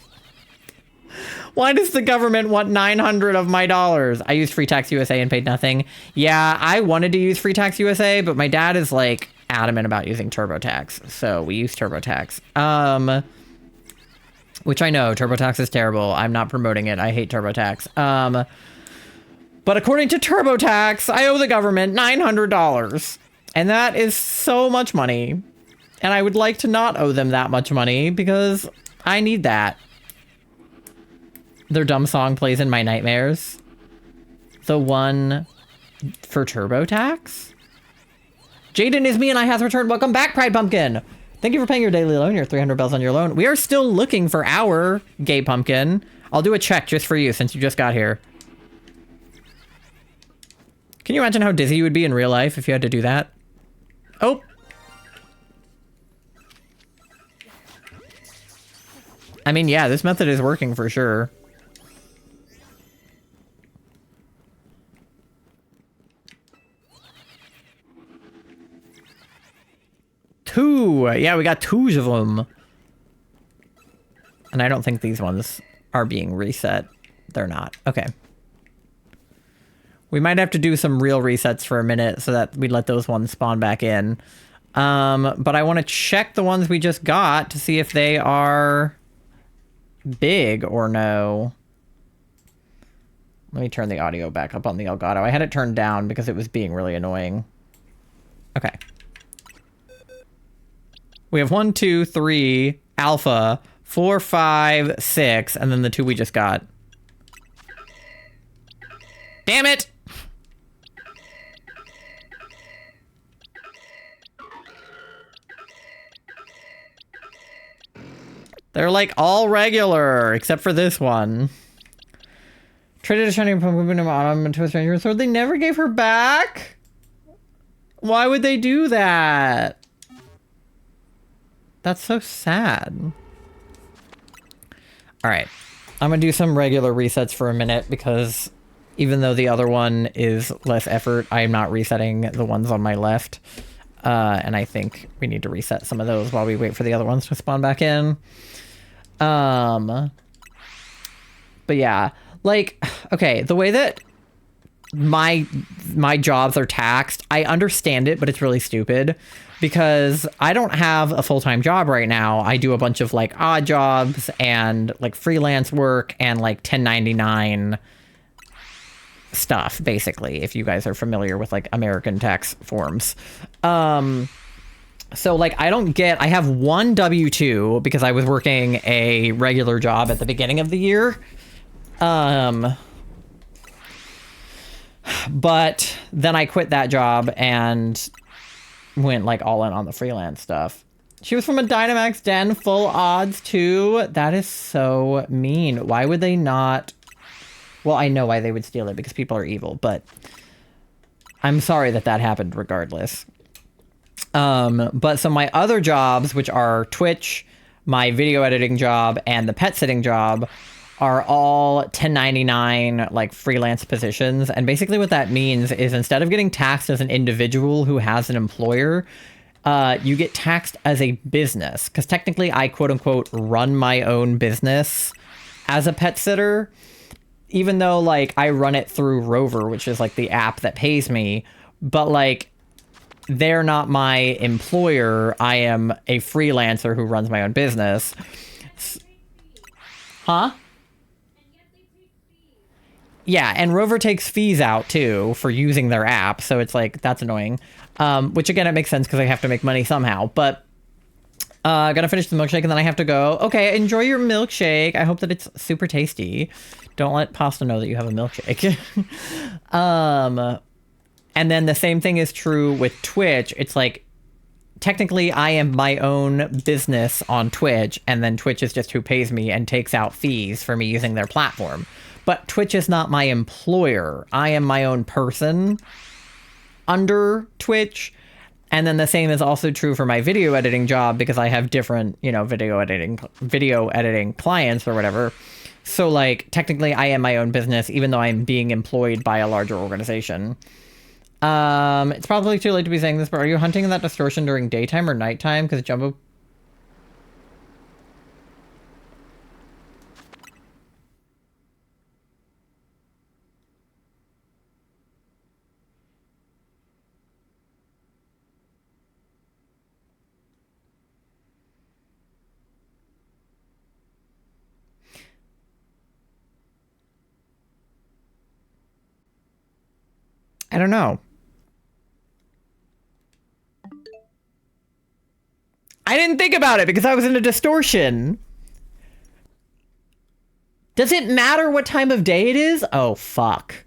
Why does the government want 900 of my dollars? I used Free Tax USA and paid nothing. Yeah, I wanted to use Free Tax USA, but my dad is like adamant about using TurboTax. So we use TurboTax. Which I know TurboTax is terrible. I'm not promoting it. I hate TurboTax. But according to TurboTax, I owe the government $900. And that is so much money. And I would like to not owe them that much money because I need that. Their dumb song plays in my nightmares. The one for TurboTax? Jaden is me and I has returned. Welcome back, Pride Pumpkin. Thank you for paying your daily loan, your 300 bells on your loan. We are still looking for our gay pumpkin. I'll do a check just for you since you just got here. Can you imagine how dizzy you would be in real life if you had to do that? Oh. I mean, yeah, this method is working for sure. Two. Yeah, we got two of them. And I don't think these ones are being reset. They're not. Okay. We might have to do some real resets for a minute so that we let those ones spawn back in. But I want to check the ones we just got to see if they are big or no. Let me turn the audio back up on the Elgato. I had it turned down because it was being really annoying. Okay. We have 1, 2, 3, alpha, 4, 5, 6, and then the two we just got. Damn it! They're like all regular, except for this one. Traded a shiny pumpkin autumn into a stranger, so they never gave her back? Why would they do that? That's so sad. All right, I'm gonna do some regular resets for a minute because Even though the other one is less effort, I am not resetting the ones on my left. And I think we need to reset some of those while we wait for the other ones to spawn back in. But yeah, like, okay, the way that my jobs are taxed, I understand it, but it's really stupid because I don't have a full-time job right now. I do a bunch of like odd jobs and like freelance work and like 1099 stuff, basically, if you guys are familiar with like American tax forms. So like I have one W-2 because I was working a regular job at the beginning of the year. But then I quit that job and went like all in on the freelance stuff. She was from a Dynamax den, full odds too. That is so mean. Why would they not? Well, I know why they would steal it, because people are evil, but I'm sorry that that happened regardless. But so my other jobs, which are Twitch, my video editing job, and the pet sitting job, are all 1099 like freelance positions. And basically what that means is instead of getting taxed as an individual who has an employer, you get taxed as a business. Because technically I quote unquote run my own business as a pet sitter. Even though, like, I run it through Rover, which is, like, the app that pays me. But, like, they're not my employer. I am a freelancer who runs my own business. Huh? Yeah, and Rover takes fees out, too, for using their app. So it's, like, that's annoying. Which, again, it makes sense because I have to make money somehow. But gotta finish the milkshake and then I have to go. Okay, enjoy your milkshake. I hope that it's super tasty. Don't let Pasta know that you have a milkshake. And then the same thing is true with Twitch. It's like, technically I am my own business on Twitch, and then Twitch is just who pays me and takes out fees for me using their platform. But Twitch is not my employer. I am my own person under Twitch. And then the same is also true for my video editing job, because I have different, you know, video editing clients or whatever. So, like, technically I am my own business, even though I'm being employed by a larger organization. It's probably too late to be saying this, but are you hunting that distortion during daytime or nighttime? Because Jumbo... I don't know. I didn't think about it because I was in a distortion. Does it matter what time of day it is? Oh, fuck.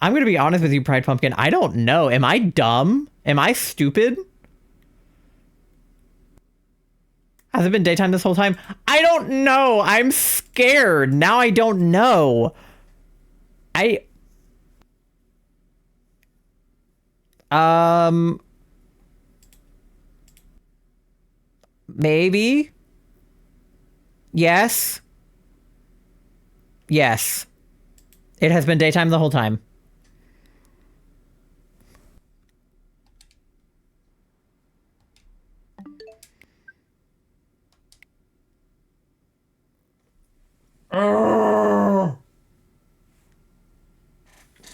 I'm going to be honest with you, Pride Pumpkin. I don't know. Am I dumb? Am I stupid? Has it been daytime this whole time? I don't know. I'm scared. Now I don't know. Maybe. Yes. Yes. It has been daytime the whole time.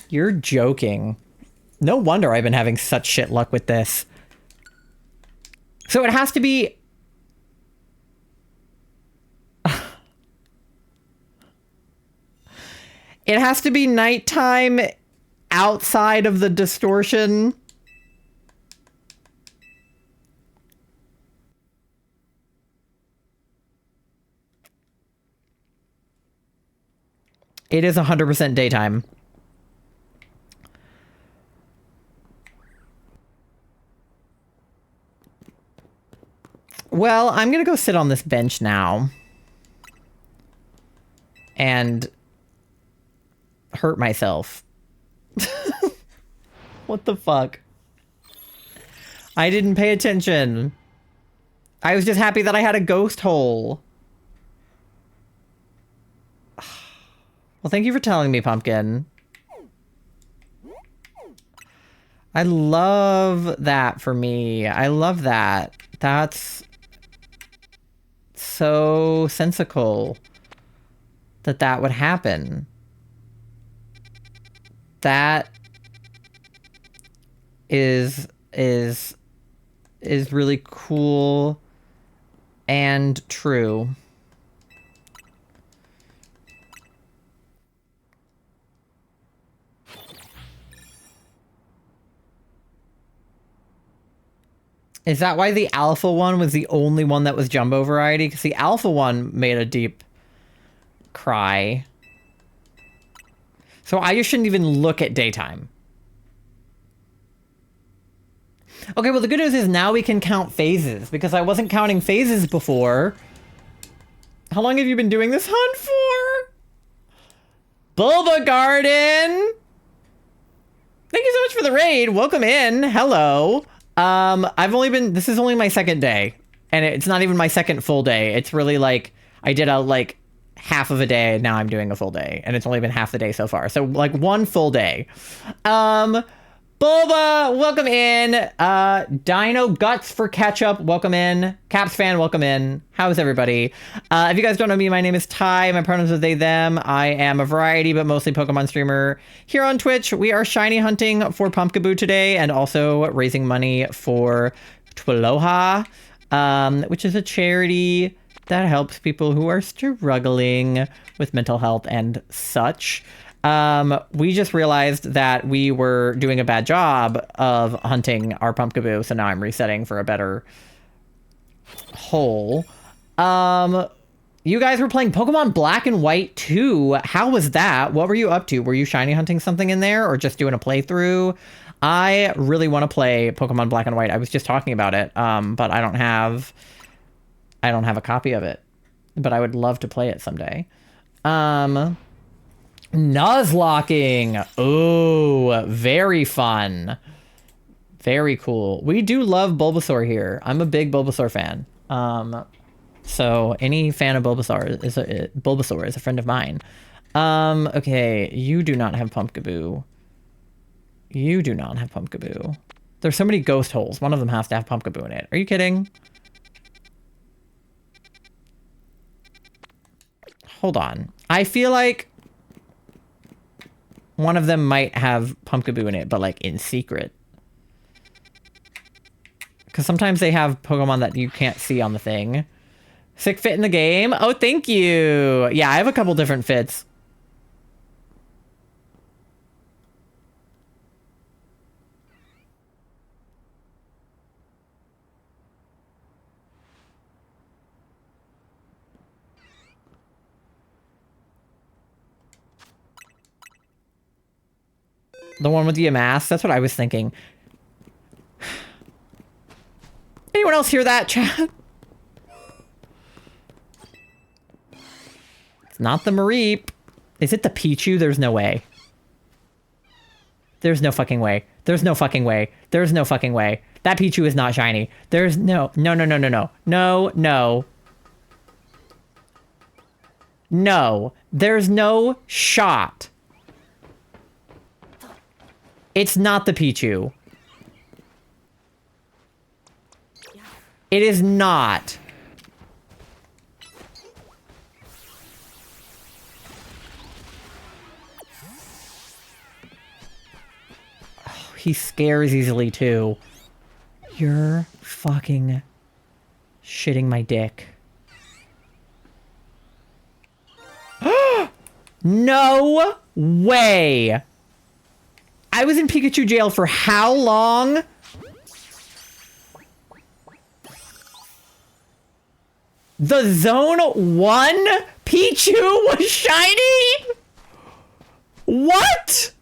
You're joking. No wonder I've been having such shit luck with this. So it has to be... It has to be nighttime outside of the distortion. It is 100% daytime. Well, I'm gonna go sit on this bench now. And hurt myself. What the fuck? I didn't pay attention. I was just happy that I had a ghost hole. Well, thank you for telling me, Pumpkin. I love that for me. I love that. That's so sensical that that would happen. That is really cool and true. Is that why the alpha one was the only one that was jumbo variety? Because the alpha one made a deep cry. So I just shouldn't even look at daytime. Okay, well the good news is now we can count phases, because I wasn't counting phases before. How long have you been doing this hunt for? Bulba Garden! Thank you so much for the raid. Welcome in. Hello. This is only my second day, and it's not even my second full day. It's really like, I did like half of a day, and now I'm doing a full day, and it's only been half the day so far. So like one full day. Bulba, welcome in. Dino Guts for Ketchup, welcome in. Caps fan, welcome in. How's everybody? If you guys don't know me, my name is Ty. My pronouns are they, them. I am a variety, but mostly Pokemon streamer here on Twitch. We are shiny hunting for Pumpkaboo today, and also raising money for Twaloha, which is a charity that helps people who are struggling with mental health and such. We just realized that we were doing a bad job of hunting our Pumpkaboo, so now I'm resetting for a better hole. You guys were playing Pokemon Black and White 2. How was that? What were you up to? Were you shiny hunting something in there, or just doing a playthrough? I really want to play Pokemon Black and White. I was just talking about it, but I don't have a copy of it, but I would love to play it someday. Nuzlocking. Oh, very fun. Very cool. We do love Bulbasaur here. I'm a big Bulbasaur fan. So any fan of Bulbasaur is a friend of mine. Okay, you do not have Pumpkaboo. You do not have Pumpkaboo. There's so many ghost holes. One of them has to have Pumpkaboo in it. Are you kidding? Hold on. I feel like one of them might have Pumpkaboo in it, but like in secret. Because sometimes they have Pokemon that you can't see on the thing. Sick fit in the game? Oh, thank you. Yeah, I have a couple different fits. The one with the mask? That's what I was thinking. Anyone else hear that, chat? It's not the Mareep. Is it the Pichu? There's no way. There's no fucking way. There's no fucking way. There's no fucking way. That Pichu is not shiny. There's no. No. No. There's no shot. It's not the Pichu. It is not. Oh, he scares easily too. You're fucking shitting my dick. No way. I was in Pikachu jail for how long? The Zone 1 Pichu was shiny? What?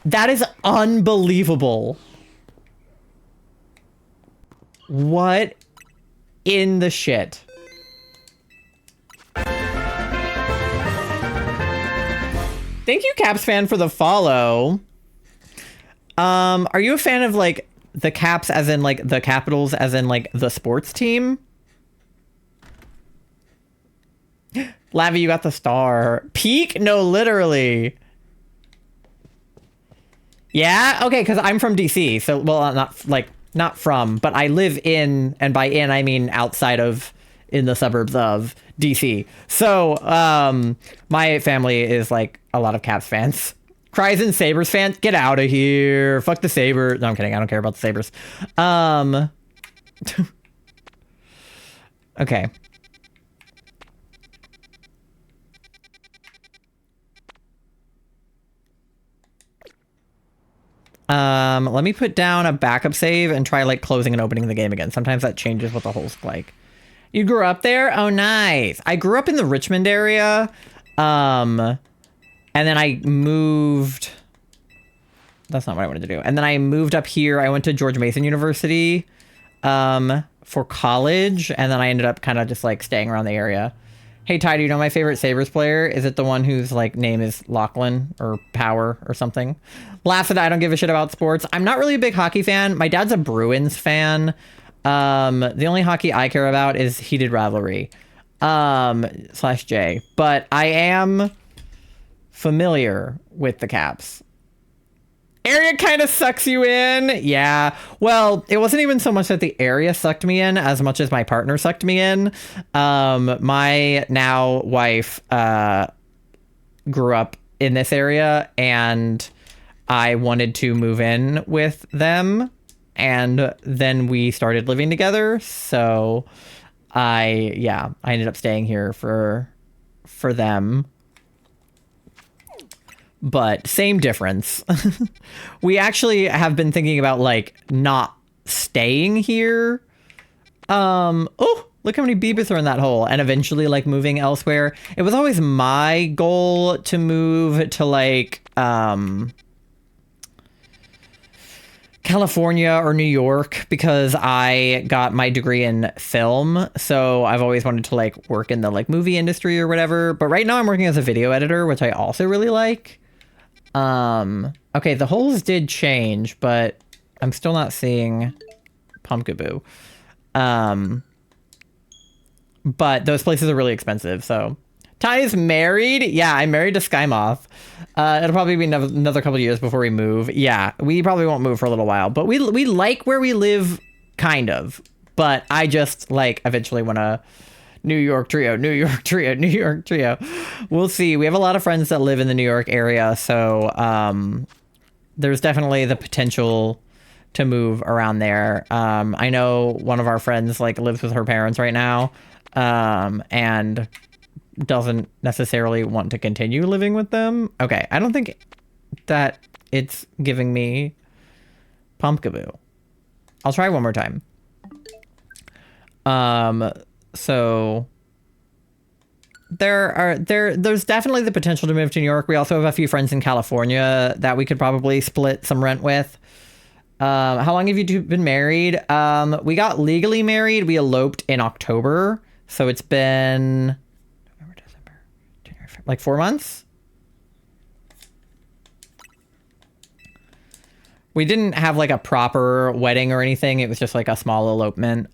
That is unbelievable. What in the shit? Thank you, Caps fan, for the follow. Are you a fan of like the Caps as in like the Capitals as in like the sports team? Lavi, you got the star. Peak? No, literally. Yeah? Okay, because I'm from DC. So, well, not like, not from, but I live in, and by in, I mean outside of, in the suburbs of DC. So, my family is like a lot of Caps fans. Cries and Sabres fans, get out of here. Fuck the Sabres. No, I'm kidding. I don't care about the Sabres. Okay. Let me put down a backup save and try like closing and opening the game again. Sometimes that changes what the holes look like. You grew up there? Oh, nice. I grew up in the Richmond area. And then I moved. That's not what I wanted to do. And then I moved up here. I went to George Mason University, for college. And then I ended up kind of just like staying around the area. Hey, Ty, do you know my favorite Sabres player? Is it the one whose like name is Lachlan or Power or something? Laughs at I don't give a shit about sports. I'm not really a big hockey fan. My dad's a Bruins fan. The only hockey I care about is heated rivalry, /J. But I am familiar with the Caps. Area kind of sucks you in. Yeah. Well, it wasn't even so much that the area sucked me in as much as my partner sucked me in. My now wife grew up in this area and I wanted to move in with them. And then we started living together. So I ended up staying here for them. But same difference. We actually have been thinking about like not staying here. Oh, look how many beavers are in that hole, and eventually like moving elsewhere. It was always my goal to move to like California or New York because I got my degree in film. So I've always wanted to like work in the like movie industry or whatever. But right now I'm working as a video editor, which I also really like. Okay, the holes did change, but I'm still not seeing pumpkaboo. But those places are really expensive, so. Ty is married? Yeah, I'm married to Skymoth. It'll probably be another couple of years before we move. Yeah, we probably won't move for a little while, but we like where we live, kind of. But I just, like, eventually want to New York trio, New York trio, New York trio. We'll see. We have a lot of friends that live in the New York area, so there's definitely the potential to move around there. I know one of our friends like lives with her parents right now, and doesn't necessarily want to continue living with them. Okay, I don't think that it's giving me pumpkaboo. I'll try one more time. So there's definitely the potential to move to New York. We also have a few friends in California that we could probably split some rent with. How long have you two been married? We got legally married. We eloped in October. So it's been November, December, January, February, like 4 months. We didn't have like a proper wedding or anything. It was just like a small elopement.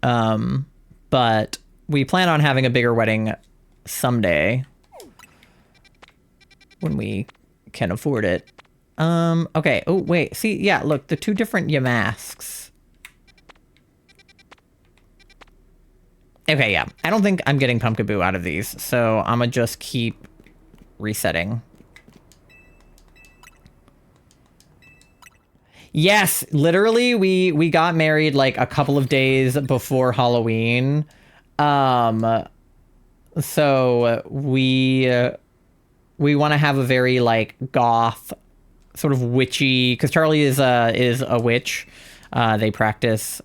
But we plan on having a bigger wedding someday when we can afford it. Okay. Oh, wait. See, yeah, look, the two different Yamasks. Okay, yeah. I don't think I'm getting pumpkaboo out of these, so I'm gonna just keep resetting. Yes, literally, we got married like a couple of days before Halloween. So we want to have a very like goth, sort of witchy, because Charlie is a witch. They practice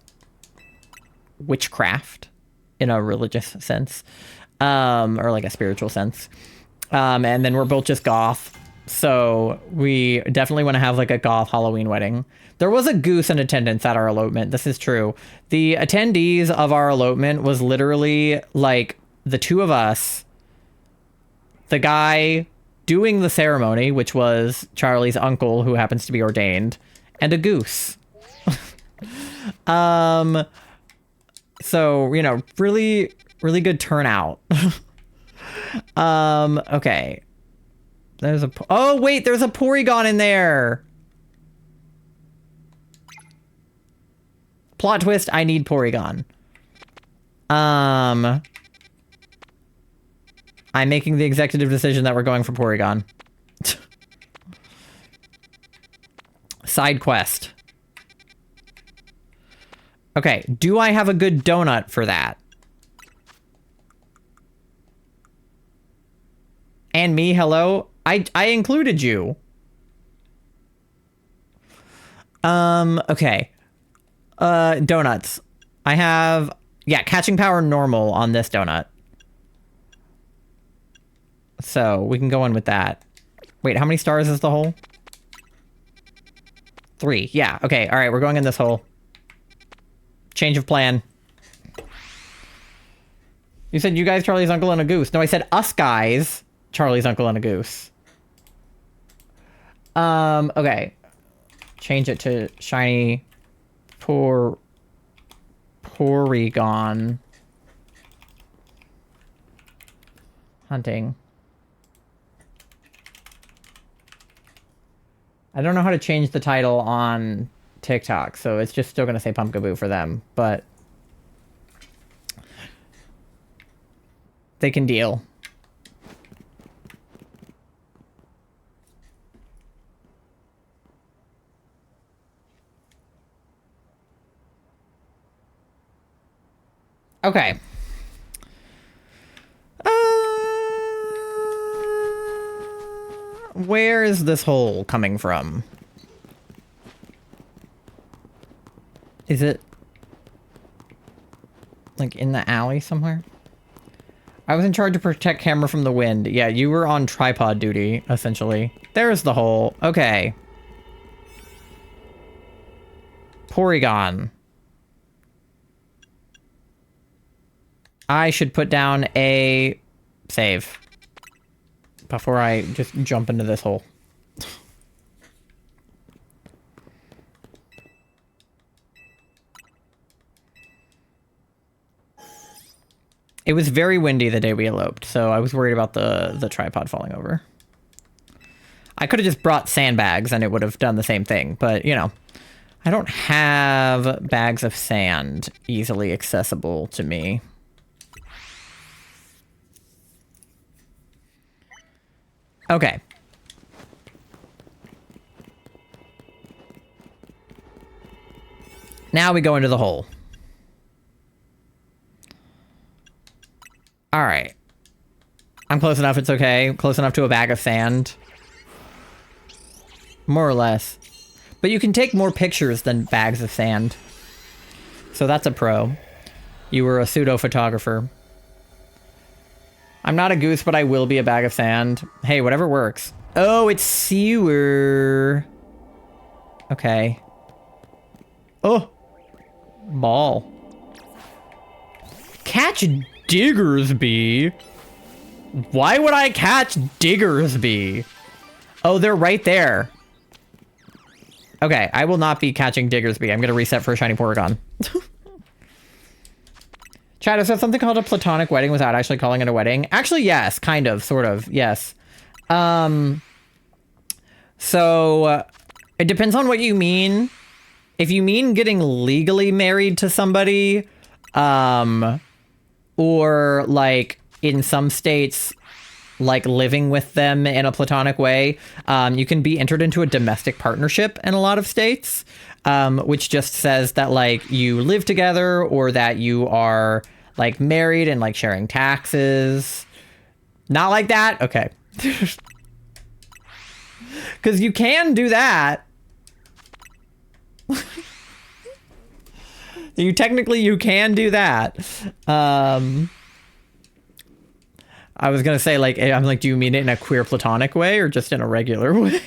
witchcraft in a religious sense, or like a spiritual sense. And then we're both just goth. So we definitely want to have like a goth Halloween wedding. There was a goose in attendance at our elopement. This is true. The attendees of our elopement was literally like the two of us, the guy doing the ceremony, which was Charlie's uncle, who happens to be ordained, and a goose. So, you know, really, really good turnout. Okay. There's a... Oh, wait, there's a Porygon in there. Plot twist, I need Porygon. I'm making the executive decision that we're going for Porygon. Side quest. Okay, do I have a good donut for that? And me, hello? I included you. Okay. Donuts. I have, yeah, catching power normal on this donut. So we can go in with that. Wait, how many stars is the hole? 3. Yeah, okay, all right, we're going in this hole. Change of plan. You said you guys, Charlie's uncle and a goose. No, I said us guys, Charlie's uncle and a goose. Okay. Change it to shiny Porygon. Hunting. I don't know how to change the title on TikTok, so it's just still going to say pumpkaboo for them, but they can deal. Okay. Where is this hole coming from? Is it like in the alley somewhere? I was in charge to protect camera from the wind. Yeah, you were on tripod duty, essentially. There's the hole. Okay. Porygon. I should put down a save before I just jump into this hole. It was very windy the day we eloped, so I was worried about the tripod falling over. I could have just brought sandbags and it would have done the same thing, but, you know, I don't have bags of sand easily accessible to me. Okay. Now we go into the hole. All right. I'm close enough, it's okay. Close enough to a bag of sand. More or less. But you can take more pictures than bags of sand. So that's a pro. You were a pseudo-photographer. I'm not a goose, but I will be a bag of sand. Hey, whatever works. Oh, it's sewer. Okay. Oh. Ball. Catch Diggersby. Why would I catch Diggersby? Oh, they're right there. Okay, I will not be catching Diggersby. I'm going to reset for a shiny Porygon. Chad, is that something called a platonic wedding without actually calling it a wedding? Actually, yes. Kind of. Sort of. Yes. So, it depends on what you mean. If you mean getting legally married to somebody, or, like, in some states, like, living with them in a platonic way, you can be entered into a domestic partnership in a lot of states, which just says that, like, you live together or that you are, like, married and, like, sharing taxes. Not like that? Okay. Because you can do that. You can do that. I was gonna say, like, I'm like, do you mean it in a queer platonic way or just in a regular way?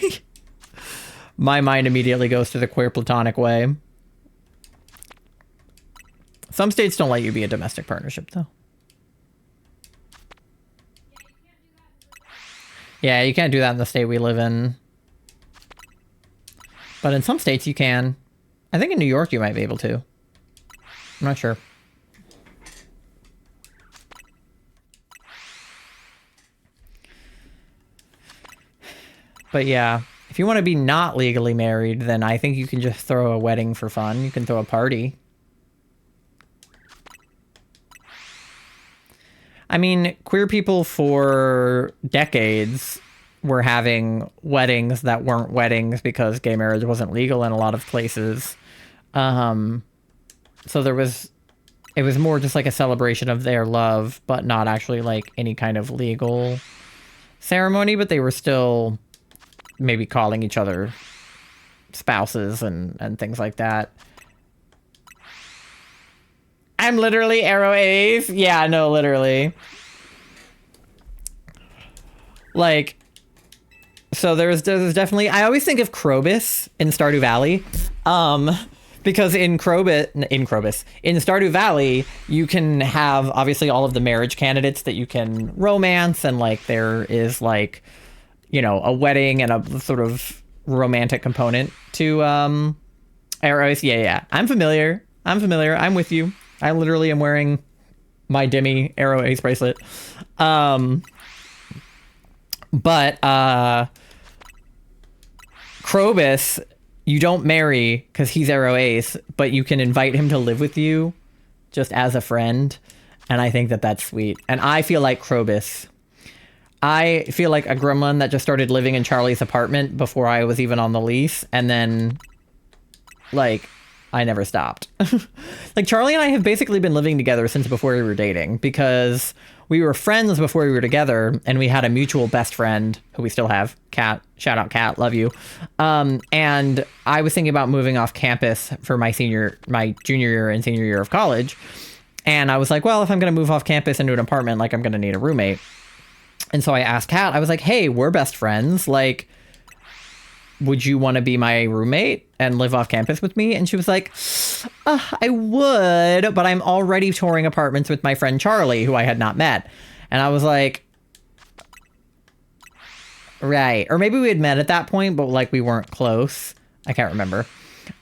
My mind immediately goes to the queer platonic way. Some states don't let you be a domestic partnership, though. Yeah, you can't do that in the state we live in. But in some states you can. I think in New York you might be able to. I'm not sure. But yeah, if you want to be not legally married, then I think you can just throw a wedding for fun. You can throw a party. I mean, queer people for decades were having weddings that weren't weddings because gay marriage wasn't legal in a lot of places. So it was more just like a celebration of their love, but not actually like any kind of legal ceremony, but they were still maybe calling each other spouses and things like that. I'm literally Arrow Ace. Yeah, no, literally. Like, so there's definitely, I always think of Krobus in Stardew Valley. Because in Stardew Valley, you can have obviously all of the marriage candidates that you can romance, and like there is like, you know, a wedding and a sort of romantic component to Arrows. Yeah. I'm familiar. I'm with you. I literally am wearing my Demi Arrow Ace bracelet. But Krobus, you don't marry because he's Arrow Ace, but you can invite him to live with you just as a friend. And I think that that's sweet. And I feel like Krobus. I feel like a gremlin that just started living in Charlie's apartment before I was even on the lease. And then, like, I never stopped. Like, Charlie and I have basically been living together since before we were dating, because we were friends before we were together, and we had a mutual best friend who we still have, Kat. Shout out, Kat. Love you. And I was thinking about moving off campus for my junior year and senior year of college. And I was like, well, if I'm going to move off campus into an apartment, like, I'm going to need a roommate. And so I asked Kat, I was like, hey, we're best friends. Like, would you want to be my roommate and live off campus with me? And she was like, I would, but I'm already touring apartments with my friend Charlie, who I had not met. And I was like, right. Or maybe we had met at that point, but like we weren't close. I can't remember.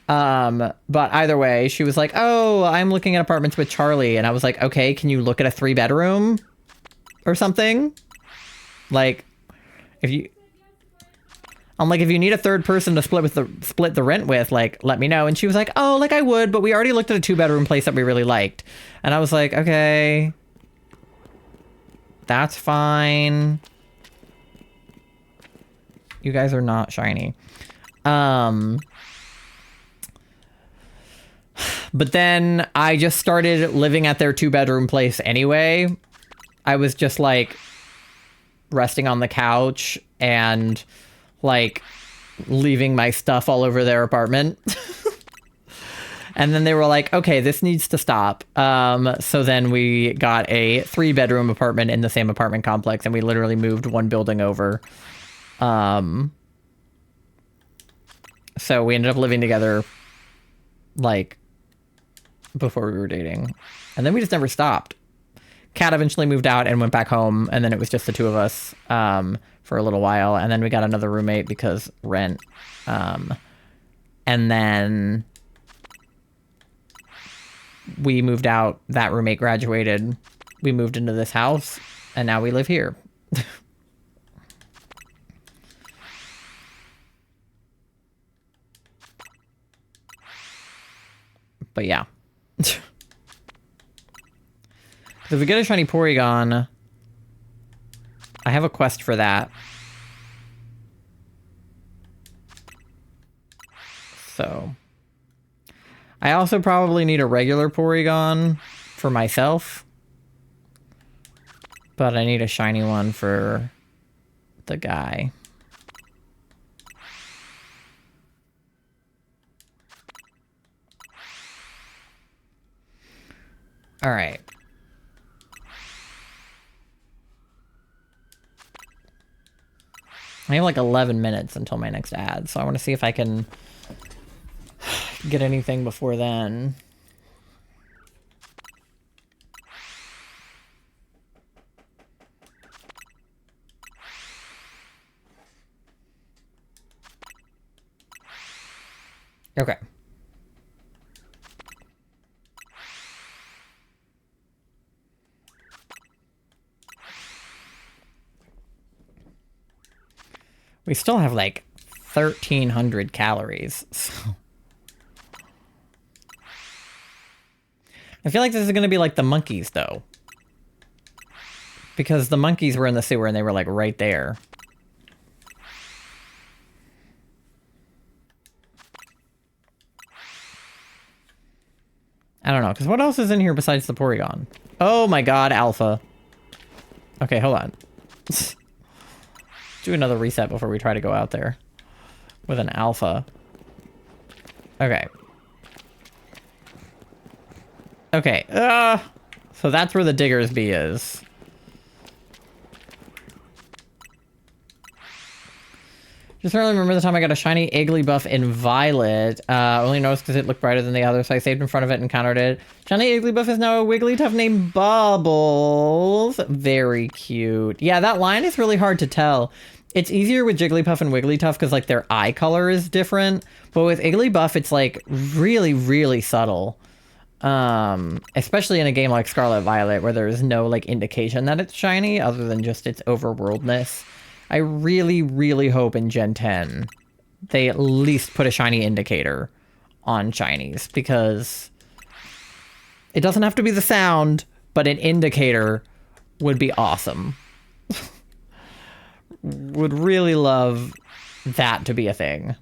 But either way, she was like, oh, I'm looking at apartments with Charlie. And I was like, okay, can you look at a 3-bedroom or something? Like, I'm like, if you need a third person to split the rent with, like, let me know. And she was like, oh, like I would, but we already looked at a 2-bedroom place that we really liked. And I was like, okay, that's fine. You guys are not shiny. But then I just started living at their 2-bedroom place anyway. I was just like resting on the couch and like leaving my stuff all over their apartment. And then they were like, okay, this needs to stop. So then we got a 3-bedroom apartment in the same apartment complex, and we literally moved one building over. So we ended up living together like before we were dating. And then we just never stopped. Kat eventually moved out and went back home, and then it was just the two of us for a little while, and then we got another roommate because rent. And then we moved out. That roommate graduated. We moved into this house, and now we live here. But yeah. So if we get a shiny Porygon, I have a quest for that. So I also probably need a regular Porygon for myself, but I need a shiny one for the guy. All right. I have like 11 minutes until my next ad, so I want to see if I can get anything before then. Okay. We still have like 1,300 calories. So. I feel like this is going to be like the monkeys, though. Because the monkeys were in the sewer and they were like right there. I don't know, because what else is in here besides the Porygon? Oh my god, Alpha. Okay, hold on. Do another reset before we try to go out there. With an Alpha. Okay. Okay, so that's where the Diggersby is. Just really remember the time I got a shiny Igglybuff in Violet. Only noticed because it looked brighter than the other, so I saved in front of it and countered it. Shiny Igglybuff is now a Wigglytuff named Bubbles. Very cute. Yeah, that line is really hard to tell. It's easier with Jigglypuff and Wigglytuff because, like, their eye color is different. But with Igglybuff, it's, like, really, really subtle. Especially in a game like Scarlet Violet, where there's no, like, indication that it's shiny other than just its overworldness. I really, really hope in Gen 10 they at least put a shiny indicator on shinies, because it doesn't have to be the sound, but an indicator would be awesome. Would really love that to be a thing.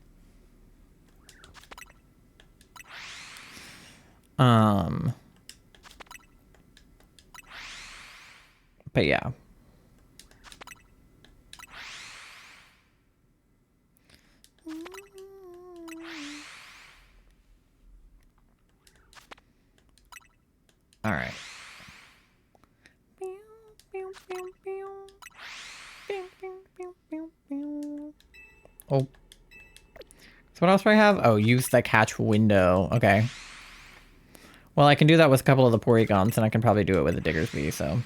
But yeah. All right. Oh. So what else do I have? Oh, use the catch window. Okay. Well, I can do that with a couple of the Porygons, and I can probably do it with the Diggersby, so.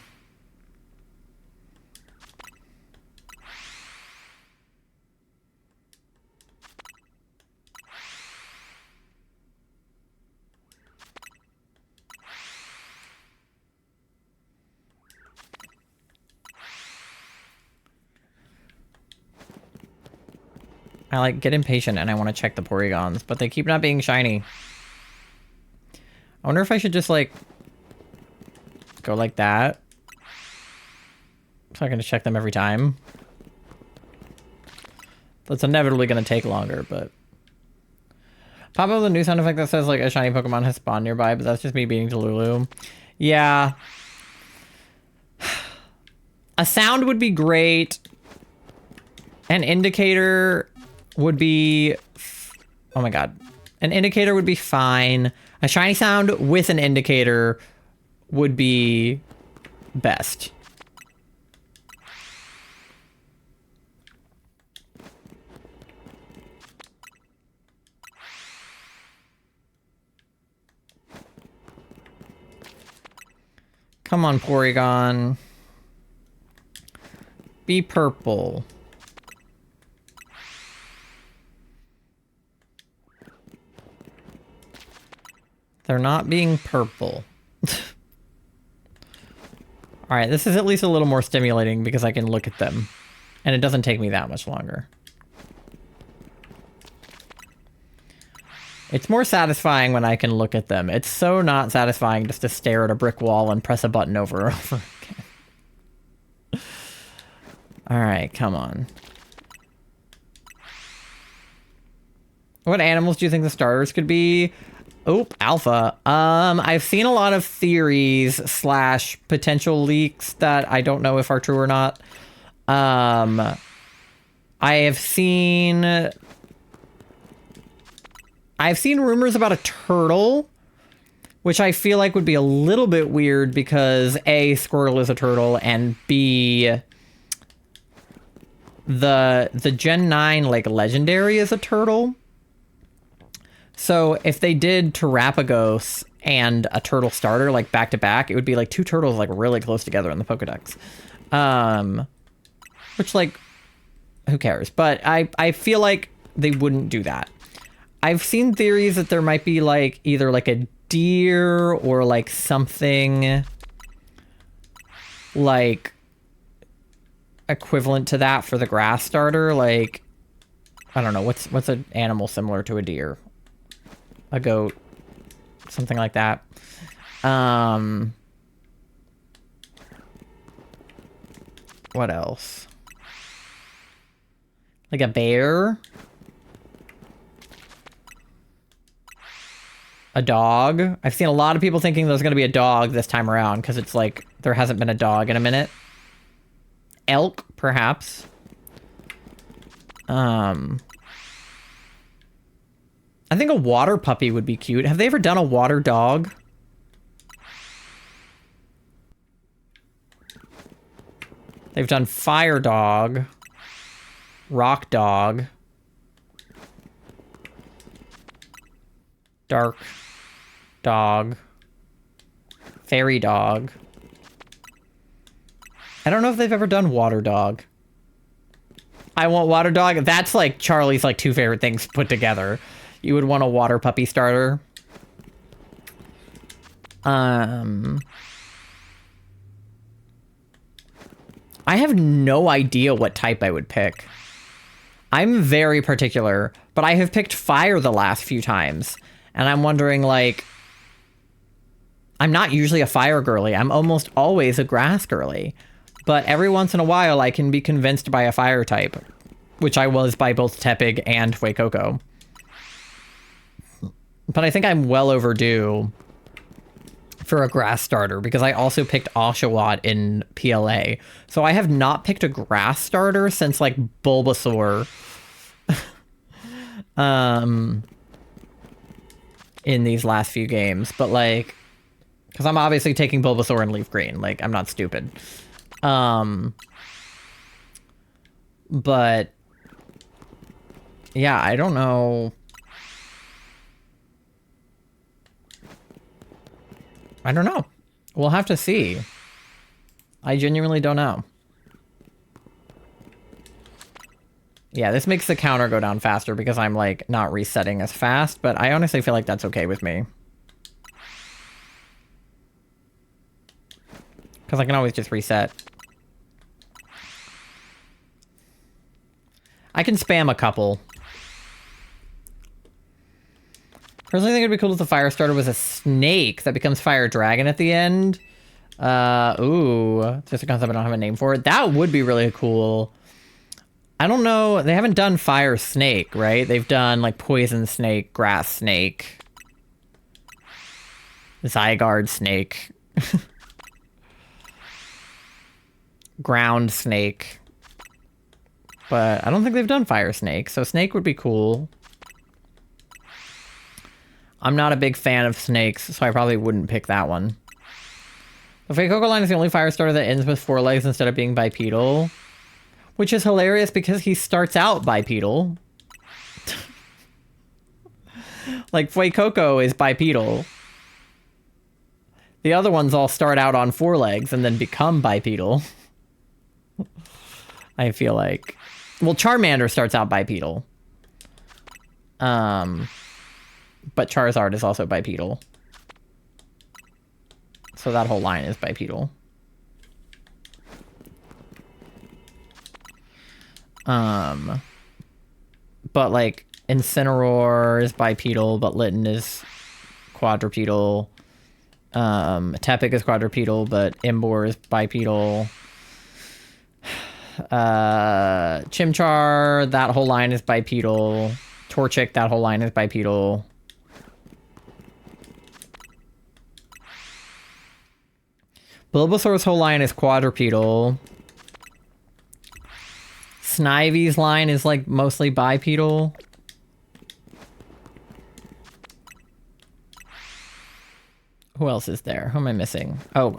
I like get impatient and I want to check the Porygons, but they keep not being shiny. I wonder if I should just like go like that. So I can just check them every time. That's inevitably going to take longer, but... Pop up the new sound effect that says like a shiny Pokemon has spawned nearby, but that's just me being Delulu. Yeah. A sound would be great. An indicator would be... Oh my god. An indicator would be fine. A shiny sound with an indicator would be best. Come on, Porygon. Be purple. They're not being purple. Alright, this is at least a little more stimulating because I can look at them. And it doesn't take me that much longer. It's more satisfying when I can look at them. It's so not satisfying just to stare at a brick wall and press a button over and over again. Alright, come on. What animals do you think the starters could be? Oh, Alpha. I've seen a lot of theories / potential leaks that I don't know if are true or not. I have seen... I've seen rumors about a turtle, which I feel like would be a little bit weird because A, Squirtle is a turtle, and B, the Gen 9, like, legendary is a turtle. So if they did Terapagos and a turtle starter, like, back to back, it would be, like, two turtles, like, really close together in the Pokedex. Which, like, who cares? But I feel like they wouldn't do that. I've seen theories that there might be like either like a deer or like something like equivalent to that for the grass starter. Like, I don't know, what's an animal similar to a deer? A goat, something like that. What else? Like a bear? A dog? I've seen a lot of people thinking there's going to be a dog this time around because it's like there hasn't been a dog in a minute. Elk, perhaps. I think a water puppy would be cute. Have they ever done a water dog? They've done fire dog, rock dog, dark dog, fairy dog. I don't know if they've ever done water dog. I want water dog. That's like Charlie's like two favorite things put together. You would want a water puppy starter. I have no idea what type I would pick. I'm very particular, but I have picked fire the last few times. And I'm wondering, like, I'm not usually a fire girly. I'm almost always a grass girly. But every once in a while, I can be convinced by a fire type, which I was by both Tepig and Fuecoco. But I think I'm well overdue for a grass starter because I also picked Oshawott in PLA. So I have not picked a grass starter since like Bulbasaur. In these last few games, but like, because I'm obviously taking Bulbasaur and Leaf Green. Like, I'm not stupid. But yeah, I don't know. I don't know. We'll have to see. I genuinely don't know. Yeah, this makes the counter go down faster because I'm, like, not resetting as fast, but I honestly feel like that's okay with me. Because I can always just reset. I can spam a couple. Personally, I think it'd be cool if the fire starter was a snake that becomes fire dragon at the end. Ooh. It's just a concept I don't have a name for it. That would be really cool. I don't know. They haven't done fire snake, right? They've done, like, poison snake, grass snake, Zygarde snake, ground snake. But I don't think they've done fire snake, so snake would be cool. I'm not a big fan of snakes, so I probably wouldn't pick that one. The Fuecoco line is the only fire starter that ends with 4 legs instead of being bipedal. Which is hilarious because he starts out bipedal. Like, Fuecoco is bipedal. The other ones all start out on 4 legs and then become bipedal. I feel like. Well, Charmander starts out bipedal. But Charizard is also bipedal. So that whole line is bipedal. But like Incineroar is bipedal, but Litten is quadrupedal. Tepig is quadrupedal, but Imbor is bipedal. Chimchar, that whole line is bipedal. Torchic, that whole line is bipedal. Bulbasaur's whole line is quadrupedal. Snivy's line is, like, mostly bipedal. Who else is there? Who am I missing? Oh,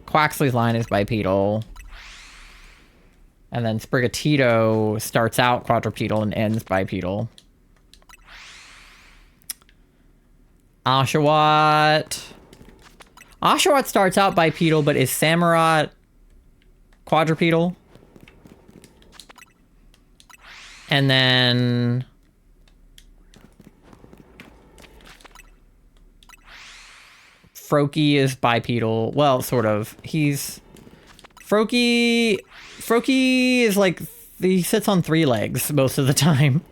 Quaxly's line is bipedal. And then Sprigatito starts out quadrupedal and ends bipedal. Oshawott. Oshawott starts out bipedal, but is Samurott quadrupedal? And then Froakie is bipedal. Well, sort of. Froakie is like, he sits on 3 legs most of the time.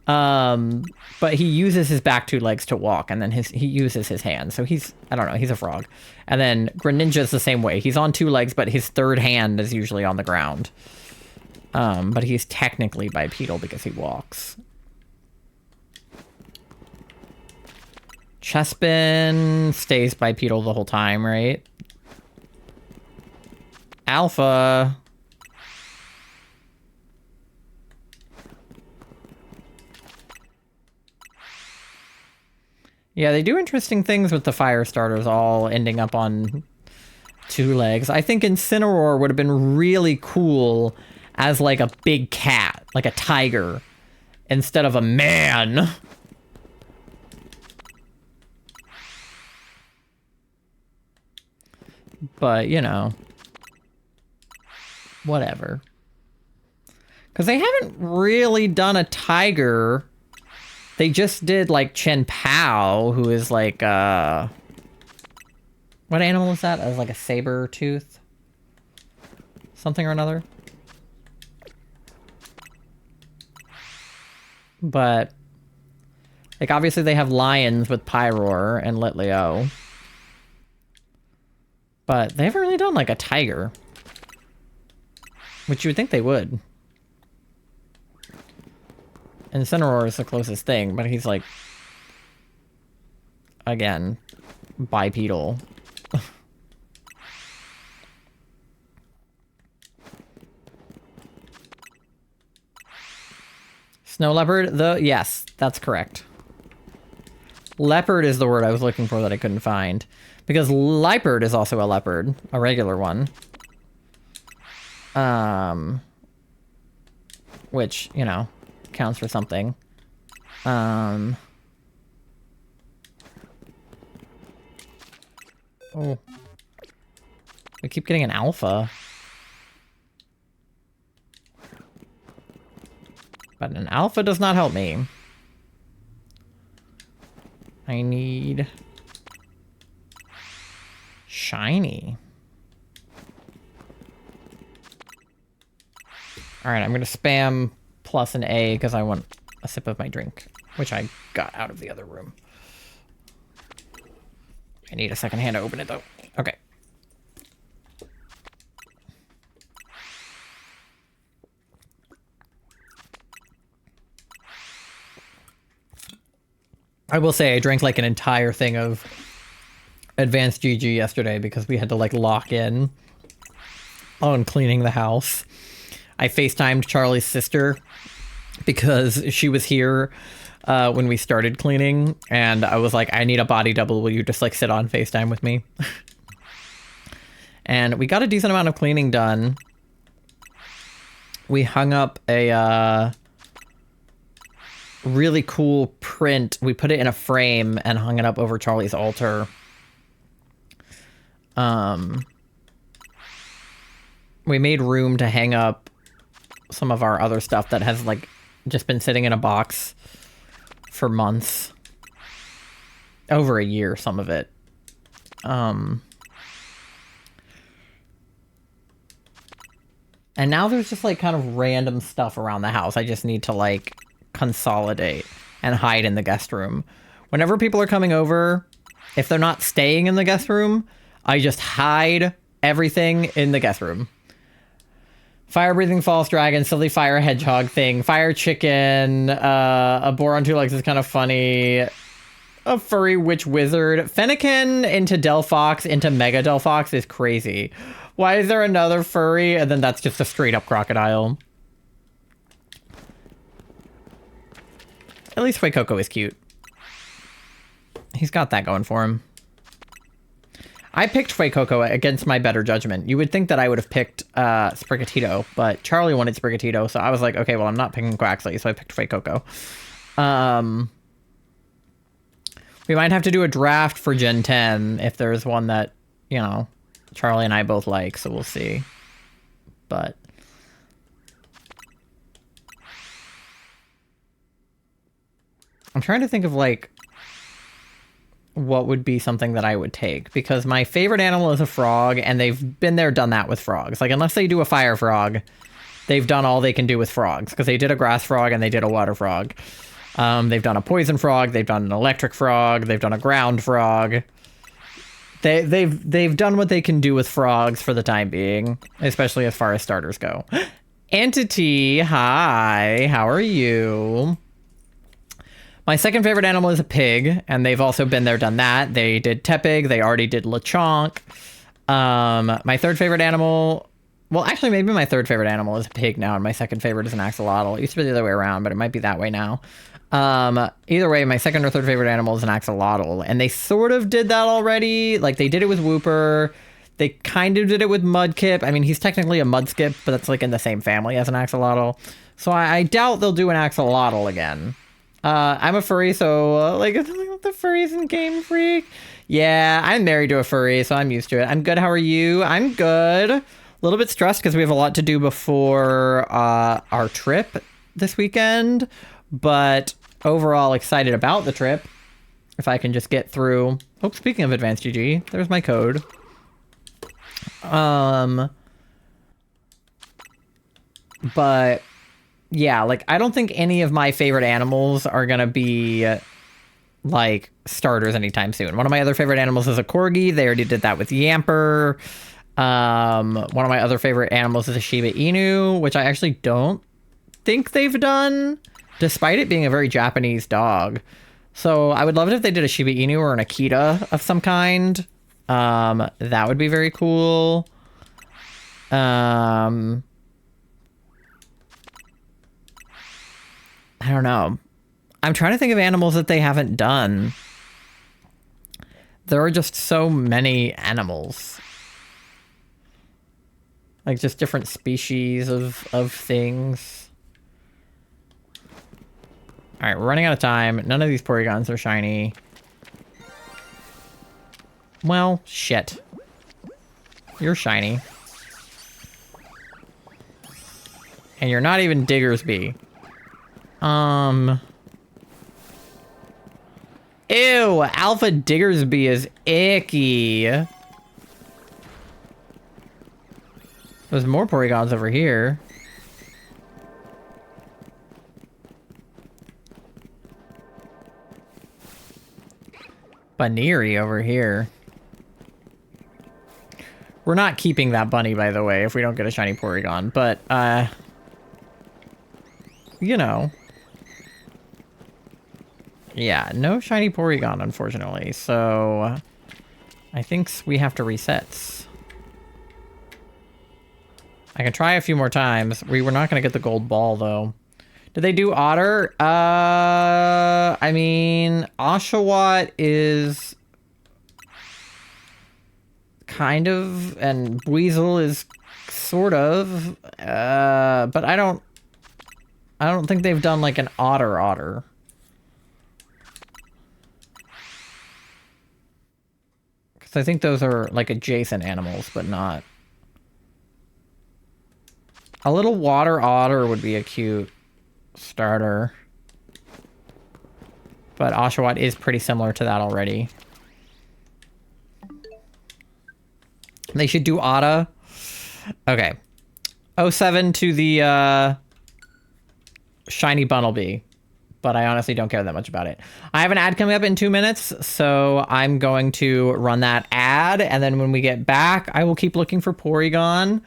But he uses his back 2 legs to walk, and then he uses his hands. So I don't know, he's a frog. And then Greninja's the same way. He's on 2 legs, but his 3rd hand is usually on the ground. But he's technically bipedal because he walks. Chespin stays bipedal the whole time, right? Alpha. Yeah, they do interesting things with the fire starters all ending up on 2 legs. I think Incineroar would have been really cool as like a big cat, like a tiger, instead of a man. But, you know, whatever. Because they haven't really done a tiger. They just did, like, Chen Pao, who is, like, what animal is that? As like a saber tooth? Something or another? But, like, obviously they have lions with Pyroar and Litleo. But they haven't really done, like, a tiger. Which you would think they would. Incineroar is the closest thing, but he's, like, again, bipedal. Snow leopard? Yes, that's correct. Leopard is the word I was looking for that I couldn't find. Because leopard is also a leopard, a regular one. Which, you know, counts for something. Oh. We keep getting an alpha. But an alpha does not help me. I need... shiny. Alright, I'm gonna spam plus an A because I want a sip of my drink, which I got out of the other room. I need a second hand to open it, though. Okay. I will say I drank like an entire thing of Advanced GG yesterday because we had to like lock in on cleaning the house. I FaceTimed Charlie's sister because she was here when we started cleaning, and I was like, I need a body double. Will you just like sit on FaceTime with me? And we got a decent amount of cleaning done. We hung up a really cool print. We put it in a frame and hung it up over Charlie's altar. We made room to hang up some of our other stuff that has like just been sitting in a box for months. Over a year, some of it. And now there's just like kind of random stuff around the house. I just need to like consolidate and hide in the guest room. Whenever people are coming over, if they're not staying in the guest room, I just hide everything in the guest room. Fire-breathing false dragon, silly fire hedgehog thing, fire chicken, a boar on 2 legs is kind of funny, a furry witch wizard, Fennekin into Delphox into Mega Delphox is crazy. Why is there another furry? And then that's just a straight up crocodile. At least Fuecoco is cute. He's got that going for him. I picked Fuecoco against my better judgment. You would think that I would have picked Sprigatito, but Charlie wanted Sprigatito, so I was like, okay, well, I'm not picking Quaxley, so I picked Fuecoco. We might have to do a draft for Gen 10 if there's one that, you know, Charlie and I both like, so we'll see. But... I'm trying to think of, like... what would be something that I would take, because my favorite animal is a frog, and they've been there, done that with frogs. Like, unless they do a fire frog, they've done all they can do with frogs, because they did a grass frog and they did a water frog. They've done a poison frog, they've done an electric frog, they've done a ground frog. They've done what they can do with frogs for the time being, especially as far as starters go. Entity, hi, how are you? My second favorite animal is a pig, and they've also been there, done that. They did Tepig, they already did Lechonk. My third favorite animal, well, actually, maybe my third favorite animal is a pig now, and my second favorite is an axolotl. It used to be the other way around, but it might be that way now. Either way, my second or third favorite animal is an axolotl, and they sort of did that already. Like, they did it with Wooper. They kind of did it with Mudkip. I mean, he's technically a Mudskip, but that's like in the same family as an axolotl. So I doubt they'll do an axolotl again. I'm a furry, so like the furries in Game Freak. Yeah, I'm married to a furry, so I'm used to it. I'm good. How are you? I'm good. A little bit stressed because we have a lot to do before our trip this weekend, but overall excited about the trip. If I can just get through. Oh, speaking of Advanced GG, there's my code. But yeah, like, I don't think any of my favorite animals are gonna be like starters anytime soon. One of my other favorite animals is a corgi. They already did that with Yamper. One of my other favorite animals is a Shiba Inu, which I actually don't think they've done, despite it being a very Japanese dog. So I would love it if they did a Shiba Inu or an Akita of some kind. That would be very cool. I don't know. I'm trying to think of animals that they haven't done. There are just so many animals. Like, just different species of things. Alright, we're running out of time. None of these Porygons are shiny. Well, shit. You're shiny. And you're not even Diggersby. Ew, Alpha Diggersby is icky. There's more Porygons over here. Baneri over here. We're not keeping that bunny, by the way, if we don't get a shiny Porygon, but, you know. Yeah, no shiny Porygon, unfortunately, so I think we have to reset. I can try a few more times. We were not going to get the gold ball, though. Did they do Otter? I mean, Oshawott is kind of, and Weasel is sort of, but I don't think they've done like an Otter. Because I think those are like adjacent animals, but not. A little water otter would be a cute starter. But Oshawott is pretty similar to that already. They should do Otta. Okay. 07 to the shiny Bunnelby. But I honestly don't care that much about it. I have an ad coming up in 2 minutes, so I'm going to run that ad, and then when we get back, I will keep looking for Porygon.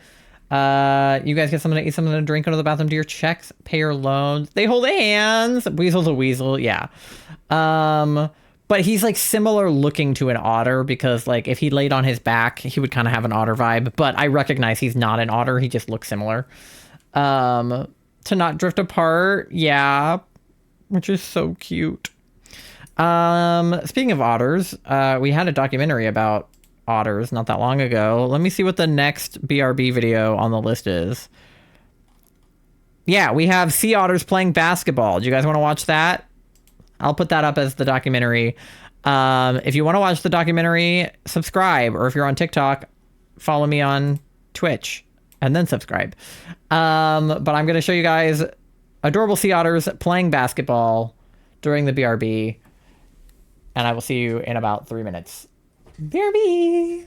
You guys get something to eat, something to drink, go to the bathroom, do your checks, pay your loans. They hold hands. Weasel's a weasel, yeah. But he's like similar looking to an otter, because like if he laid on his back, he would kind of have an otter vibe. But I recognize he's not an otter. He just looks similar. To not drift apart, yeah, which is so cute. Speaking of otters, we had a documentary about otters not that long ago. Let me see what the next BRB video on the list is. Yeah, we have sea otters playing basketball. Do you guys want to watch that? I'll put that up as the documentary. If you want to watch the documentary, subscribe. Or if you're on TikTok, follow me on Twitch and then subscribe. But I'm going to show you guys adorable sea otters playing basketball during the BRB. and I will see you in about 3 minutes. BRB!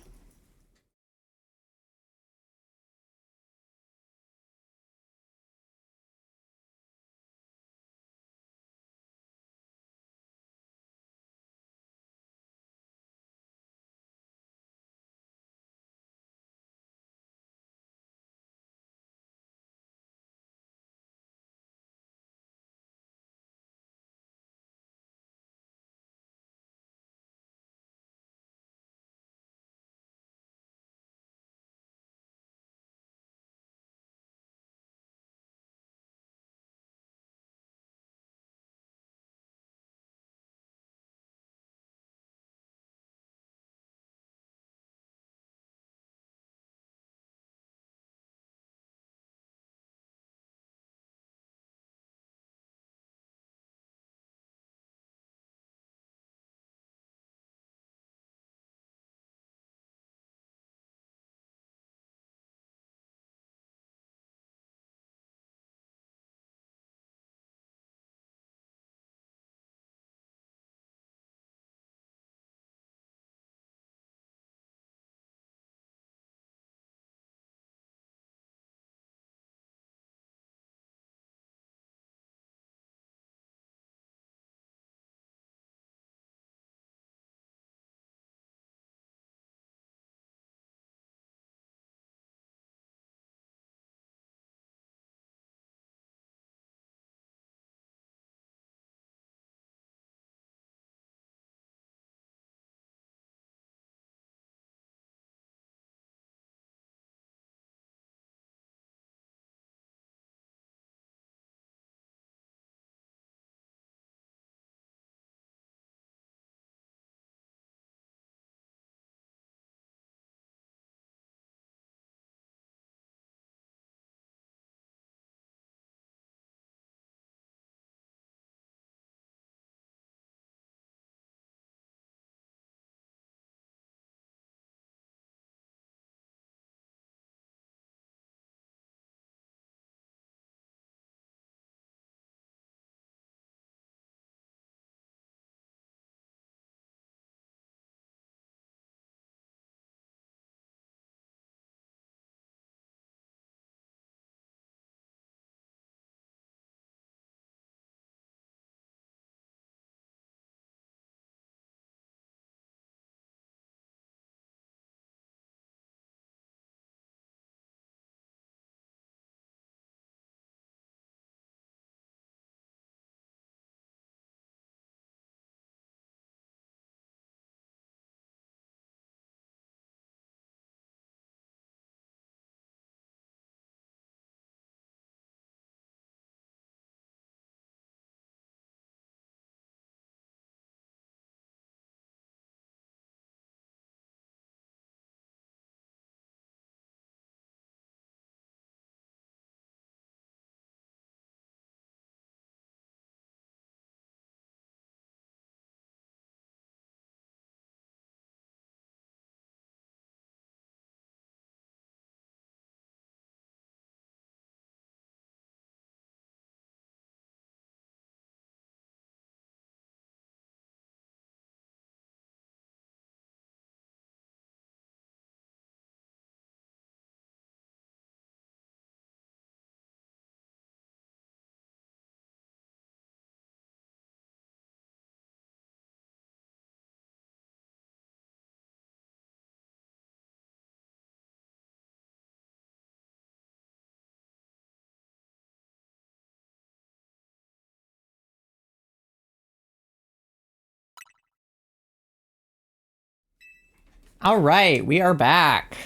All right, we are back.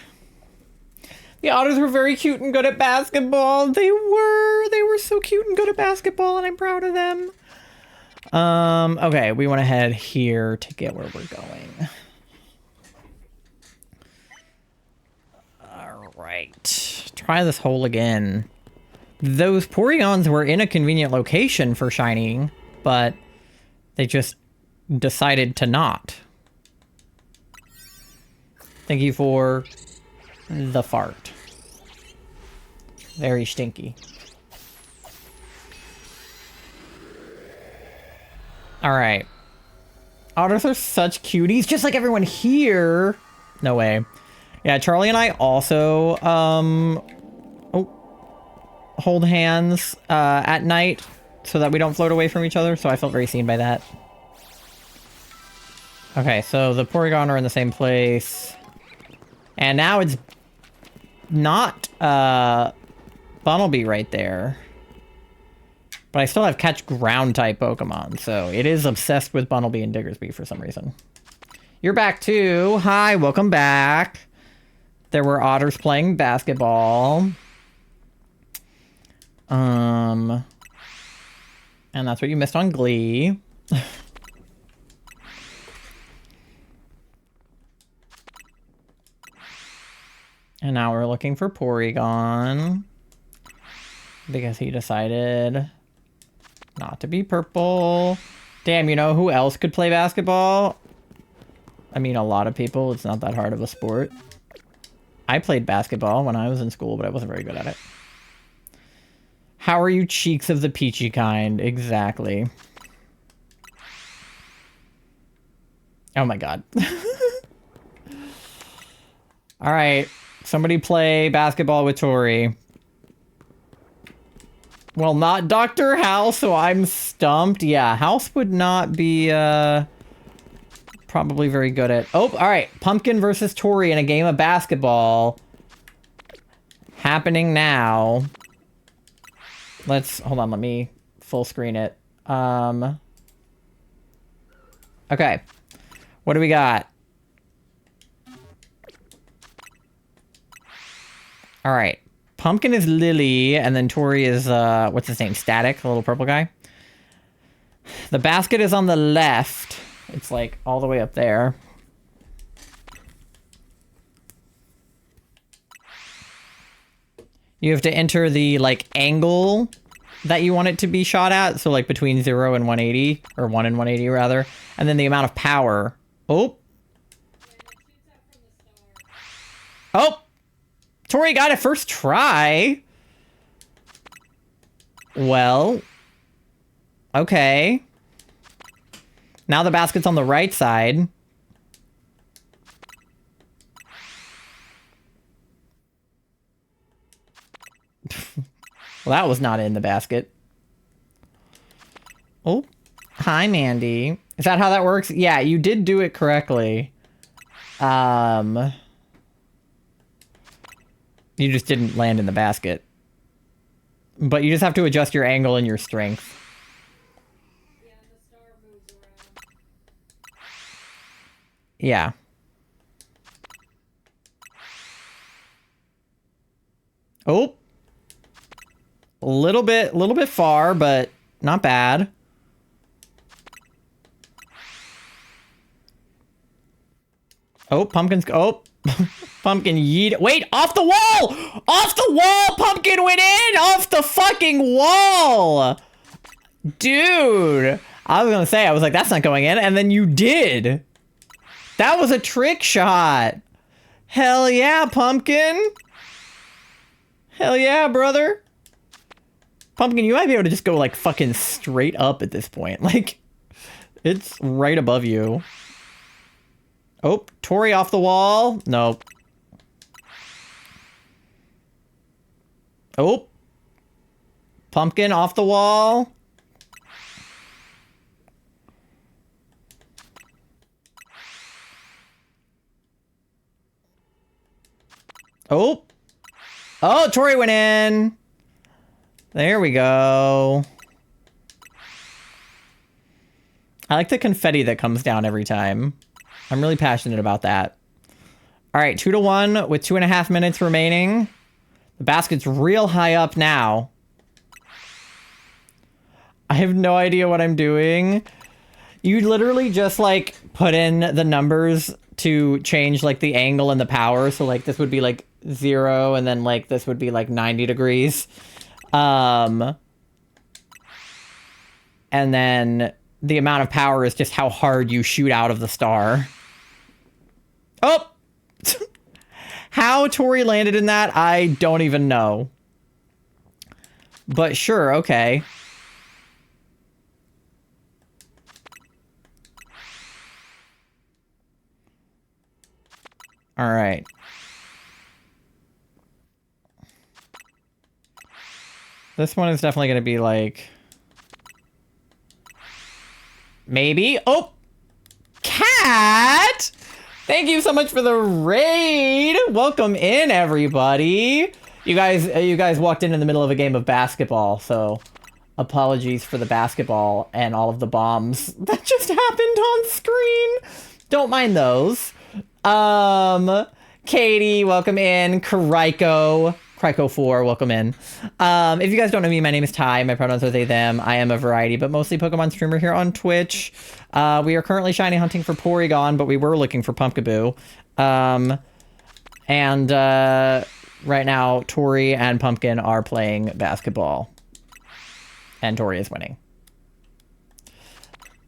The Otters were very cute and good at basketball. They were so cute and good at basketball, and I'm proud of them. Okay, we want to head here to get where we're going. All right, try this hole again. Those Porygons were in a convenient location for shining, but they just decided to not. Thank you for the fart. Very stinky. All right. Otters are such cuties, just like everyone here. No way. Yeah, Charlie and I also hold hands at night so that we don't float away from each other, so I felt very seen by that. Okay, so the Porygon are in the same place. And now it's not Bunnelby right there. But I still have catch ground type Pokemon, so it is obsessed with Bunnelby and Diggersby for some reason. You're back too. Hi, welcome back. There were otters playing basketball. And that's what you missed on Glee. And now we're looking for Porygon. Because he decided not to be purple. Damn, you know who else could play basketball? I mean, a lot of people. It's not that hard of a sport. I played basketball when I was in school, but I wasn't very good at it. How are you cheeks of the peachy kind? Exactly. Oh my god. Alright. Somebody play basketball with Tori. Well, not Dr. House, so I'm stumped. Yeah, House would not be, probably very good at... Oh, alright. Pumpkin versus Tori in a game of basketball. Happening now. Let's... Hold on, let me full screen it. Okay. What do we got? Alright. Pumpkin is Lily, and then Tori is, what's his name? Static, the little purple guy. The basket is on the left. It's, like, all the way up there. You have to enter the, like, angle that you want it to be shot at. So, like, between 0 and 180, or 1 and 180, rather. And then the amount of power. Oh! Oh! Tori got it first try. Well. Okay. Now the basket's on the right side. Well, that was not in the basket. Oh. Hi, Mandy. Is that how that works? Yeah, you did do it correctly. You just didn't land in the basket. But you just have to adjust your angle and your strength. Yeah, the star moves around. Yeah. Oh. A little bit far, but not bad. Oh, Pumpkin's... Oh. Pumpkin yeet. Wait, off the wall! Off the wall! Pumpkin went in! Off the fucking wall! Dude! I was gonna say, I was like, that's not going in. And then you did. That was a trick shot. Hell yeah, Pumpkin. Hell yeah, brother. Pumpkin, you might be able to just go, like, fucking straight up at this point. Like, it's right above you. Oh, Tori off the wall. Nope. Oh. Pumpkin off the wall. Oh. Oh, Tori went in. There we go. I like the confetti that comes down every time. I'm really passionate about that. All right, 2-1 with 2.5 minutes remaining. The basket's real high up now. I have no idea what I'm doing. You literally just, like, put in the numbers to change, like, the angle and the power. So, like, this would be, like, 0, and then, like, this would be, like, 90 degrees. And then the amount of power is just how hard you shoot out of the star. Oh! How Tori landed in that, I don't even know. But sure, okay. All right. This one is definitely going to be like... Maybe. Oh! Cat! Thank you so much for the raid! Welcome in, everybody! You guys walked in the middle of a game of basketball, so... Apologies for the basketball and all of the bombs that just happened on screen. Don't mind those. Katie, welcome in. Kryko4, welcome in. If you guys don't know me, my name is Ty. My pronouns are they, them. I am a variety, but mostly Pokemon streamer here on Twitch. We are currently shiny hunting for Porygon, but we were looking for Pumpkaboo. Right now, Tori and Pumpkin are playing basketball. And Tori is winning.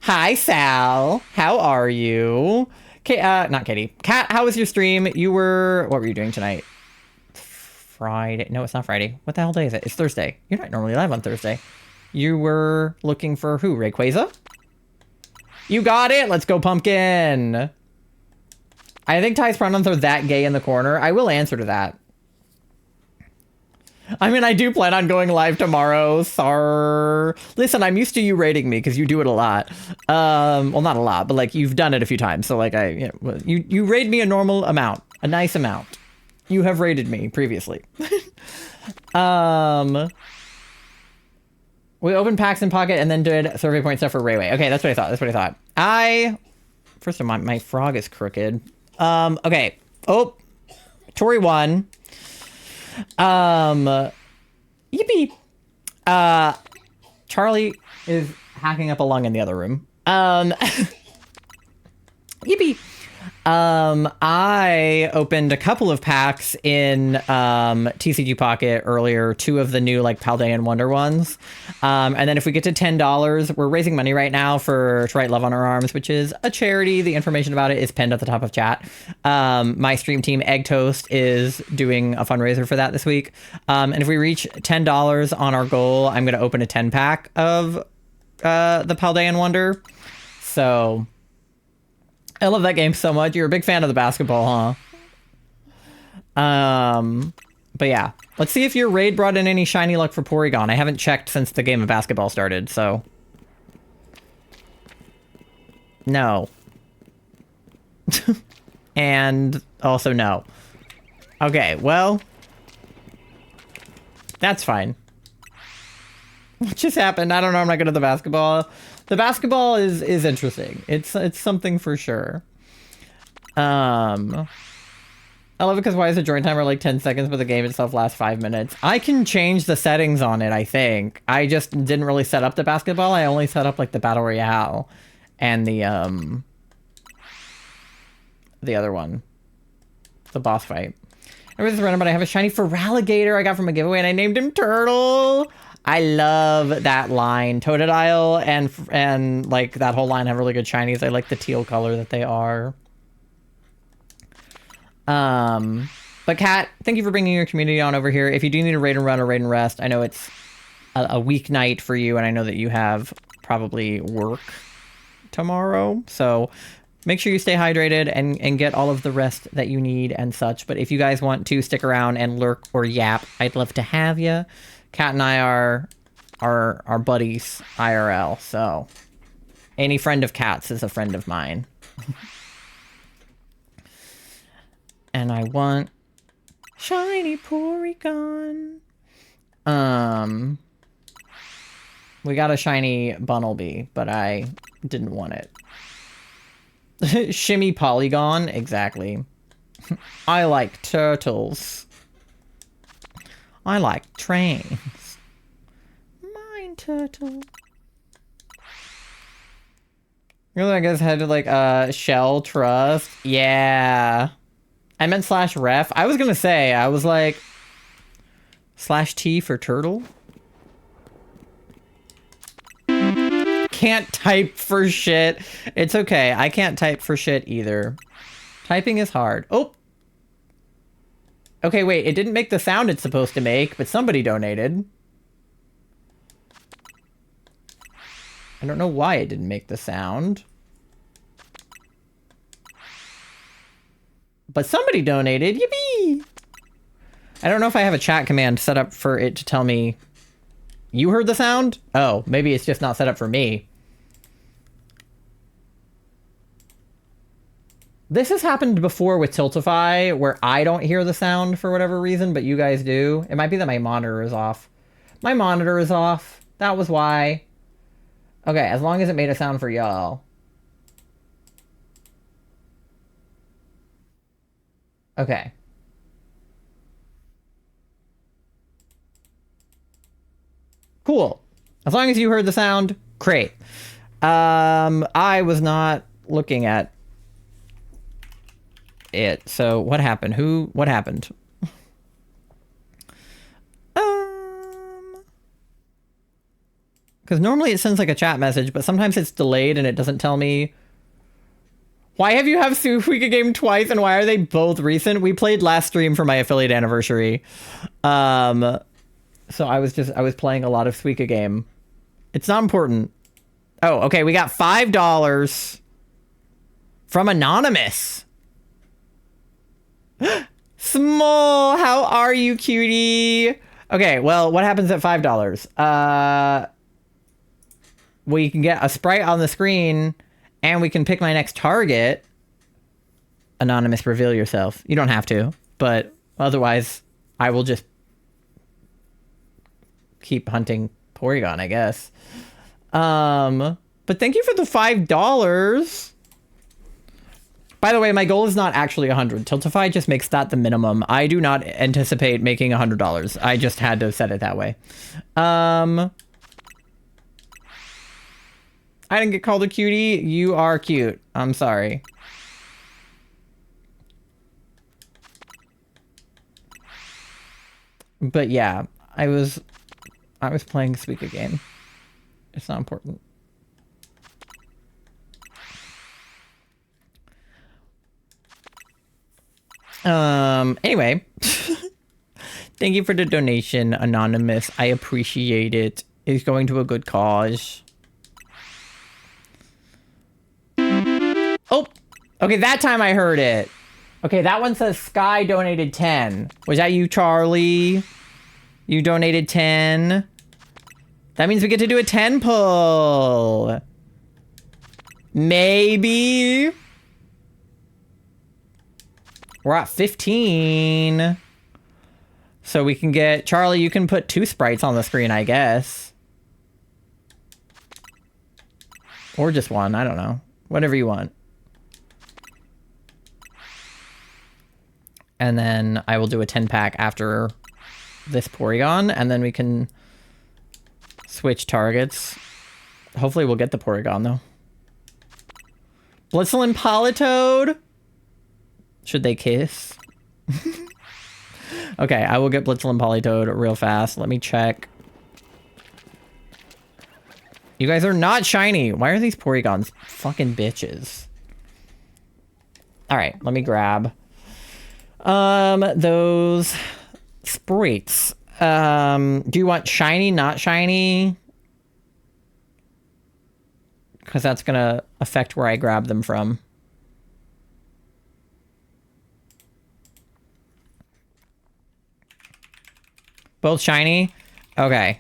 Hi, Sal. How are you? Not Katie. Kat, how was your stream? What were you doing tonight? Friday. No, it's not Friday. What the hell day is it? It's Thursday. You're not normally live on Thursday. You were looking for who? Rayquaza? You got it. Let's go, Pumpkin. I think Ty's pronouns are that gay in the corner. I will answer to that. I mean, I do plan on going live tomorrow. Listen, I'm used to you rating me because you do it a lot. Well, not a lot, but like you've done it a few times. So like you raid me a normal amount, a nice amount. You have rated me previously. We opened packs in Pocket and then did survey point stuff for Rayway. Okay, that's what I thought. First of all, my frog is crooked. Okay. Oh, Tori won. Yippee. Charlie is hacking up a lung in the other room. Yippee. I opened a couple of packs in TCG Pocket earlier, 2 of the new like Paldean Wonder ones. And then if we get to $10, we're raising money right now to write Love on Our Arms, which is a charity. The information about it is pinned at the top of chat. My stream team Egg Toast is doing a fundraiser for that this week. And if we reach $10 on our goal, I'm going to open a 10 pack of the Paldean Wonder. So I love that game so much. You're a big fan of the basketball, huh? But yeah. Let's see if your raid brought in any shiny luck for Porygon. I haven't checked since the game of basketball started, so... No. And also no. Okay, well... That's fine. What just happened? I don't know, I'm not good at the basketball. The basketball is interesting. It's something for sure. I love it because why is the join timer like 10 seconds, but the game itself lasts 5 minutes? I can change the settings on it, I think. I just didn't really set up the basketball. I only set up like the Battle Royale and the other one. The boss fight. Everything's random, but I have a shiny Feraligatr I got from a giveaway and I named him Turtle. I love that line. Totodile and like that whole line have really good shinies. I like the teal color that they are. But Kat, thank you for bringing your community on over here. If you do need a raid and run or raid and rest, I know it's a weeknight for you, and I know that you have probably work tomorrow. So make sure you stay hydrated and get all of the rest that you need and such. But if you guys want to stick around and lurk or yap, I'd love to have you. Kat and I are buddies IRL, so any friend of Kat's is a friend of mine. And I want shiny Porygon. We got a shiny Bunnelby, but I didn't want it. Shimmy Polygon, exactly. I like turtles. I like trains. Mine turtle. Really, I guess had to like shell trust. Yeah. I meant /ref. I was gonna say, I was like /T for turtle. Can't type for shit. It's okay. I can't type for shit either. Typing is hard. Oh. Okay, wait. It didn't make the sound it's supposed to make, but somebody donated. I don't know why it didn't make the sound. But somebody donated. Yippee! I don't know if I have a chat command set up for it to tell me you heard the sound? Oh, maybe it's just not set up for me. This has happened before with Tiltify, where I don't hear the sound for whatever reason, but you guys do. It might be that my monitor is off. My monitor is off. That was why. Okay, as long as it made a sound for y'all. Okay. Cool. As long as you heard the sound, great. I was not looking at it. So what happened? What happened? Because normally it sends like a chat message, but sometimes it's delayed and it doesn't tell me. Why have you have Suika game twice and why are they both recent? We played last stream for my affiliate anniversary. So I was playing a lot of Suika game. It's not important. Oh, okay, we got $5 from Anonymous. Small, how are you, cutie? Okay, well, what happens at $5? We can get a sprite on the screen, and we can pick my next target. Anonymous, reveal yourself. You don't have to, but otherwise, I will just keep hunting Porygon, I guess. But thank you for the $5. By the way, my goal is not actually 100. Tiltify just makes that the minimum. I do not anticipate making $100. I just had to set it that way. I didn't get called a cutie. You are cute. I'm sorry. But yeah, I was playing Suika game. It's not important. Anyway. Thank you for the donation, Anonymous. I appreciate it. It's going to a good cause. Oh! Okay, that time I heard it. Okay, that one says Sky donated 10. Was that you, Charlie? You donated 10. That means we get to do a 10 pull. Maybe. We're at 15. So we can get... Charlie, you can put 2 sprites on the screen, I guess. Or just 1, I don't know. Whatever you want. And then I will do a 10-pack after this Porygon, and then we can switch targets. Hopefully we'll get the Porygon, though. Blitzel and Politoed? Should they kiss? Okay, I will get Blitzel and Politoed real fast. Let me check. You guys are not shiny. Why are these Porygons fucking bitches? Alright, let me grab those sprites. Do you want shiny, not shiny? Because that's gonna affect where I grab them from. Both shiny? Okay.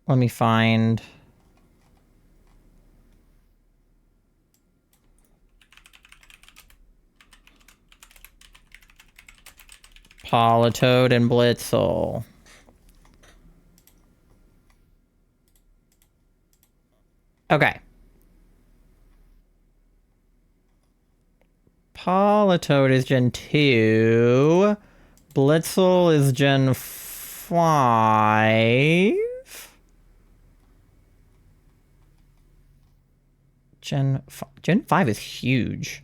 Let me find... Politoed and Blitzel. Okay. Politoed is Gen 2. Blitzel is Gen 5. Gen 5 is huge.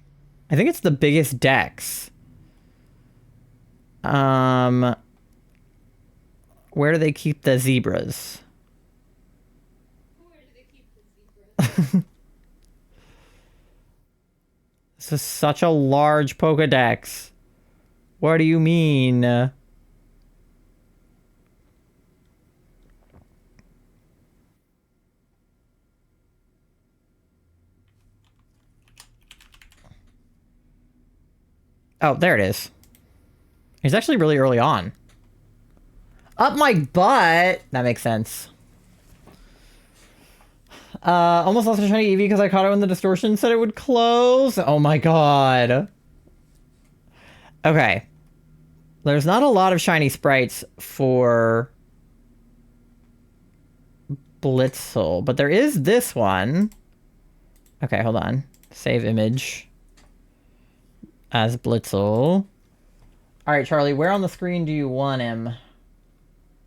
I think it's the biggest dex. Where do they keep the zebras? Where do they keep the zebras? This is such a large Pokedex. What do you mean? Oh, there it is. He's actually really early on. Up my butt! That makes sense. Almost lost a shiny Eevee because I caught it when the distortion said it would close. Oh my god. Okay. There's not a lot of shiny sprites for Blitzel, but there is this one. Okay, hold on. Save image as Blitzel. Alright, Charlie, where on the screen do you want him?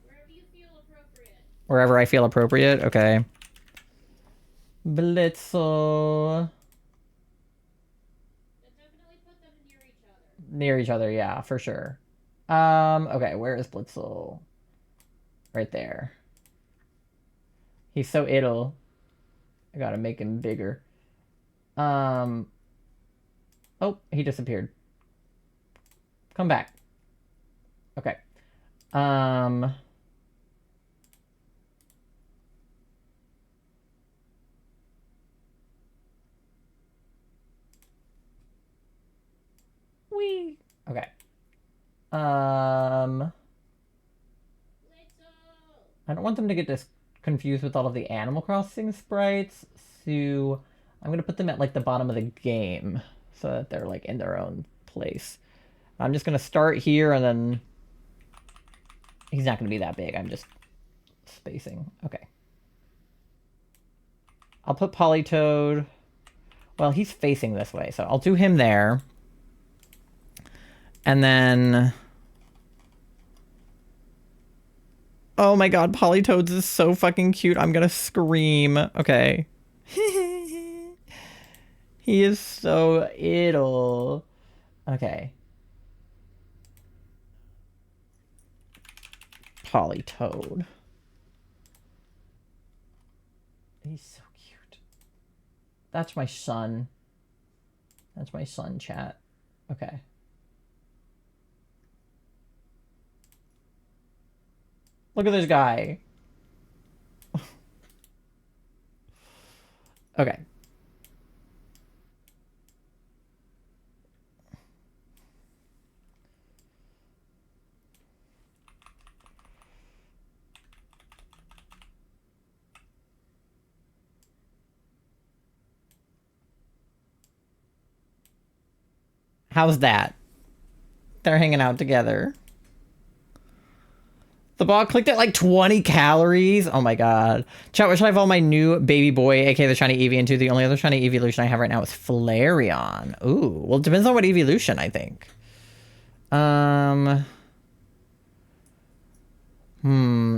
Wherever you feel appropriate. Wherever I feel appropriate? Okay. Blitzel. But definitely put them near each other. Near each other, yeah, for sure. Okay, where is Blitzel? Right there. He's so idle. I gotta make him bigger. Oh, he disappeared. Come back. Okay. Wee. Okay. Little. I don't want them to get confused with all of the Animal Crossing sprites, so I'm gonna put them at like the bottom of the game so that they're like in their own place. I'm just gonna start here and then he's not gonna be that big. I'm just spacing. Okay. I'll put Politoed. Well, he's facing this way, so I'll do him there. And then... Oh my god, Politoads is so fucking cute. I'm gonna scream. Okay. He is so idle. Okay. Politoad. He's so cute. That's my son. That's my son, chat. Okay. Look at this guy. Okay. How's that? They're hanging out together. The bot clicked at like 20 calories. Oh my god. Chat, what should I evolve my new baby boy, aka the shiny Eevee, into? The only other shiny evolution I have right now is Flareon. Ooh, well, it depends on what evolution, I think.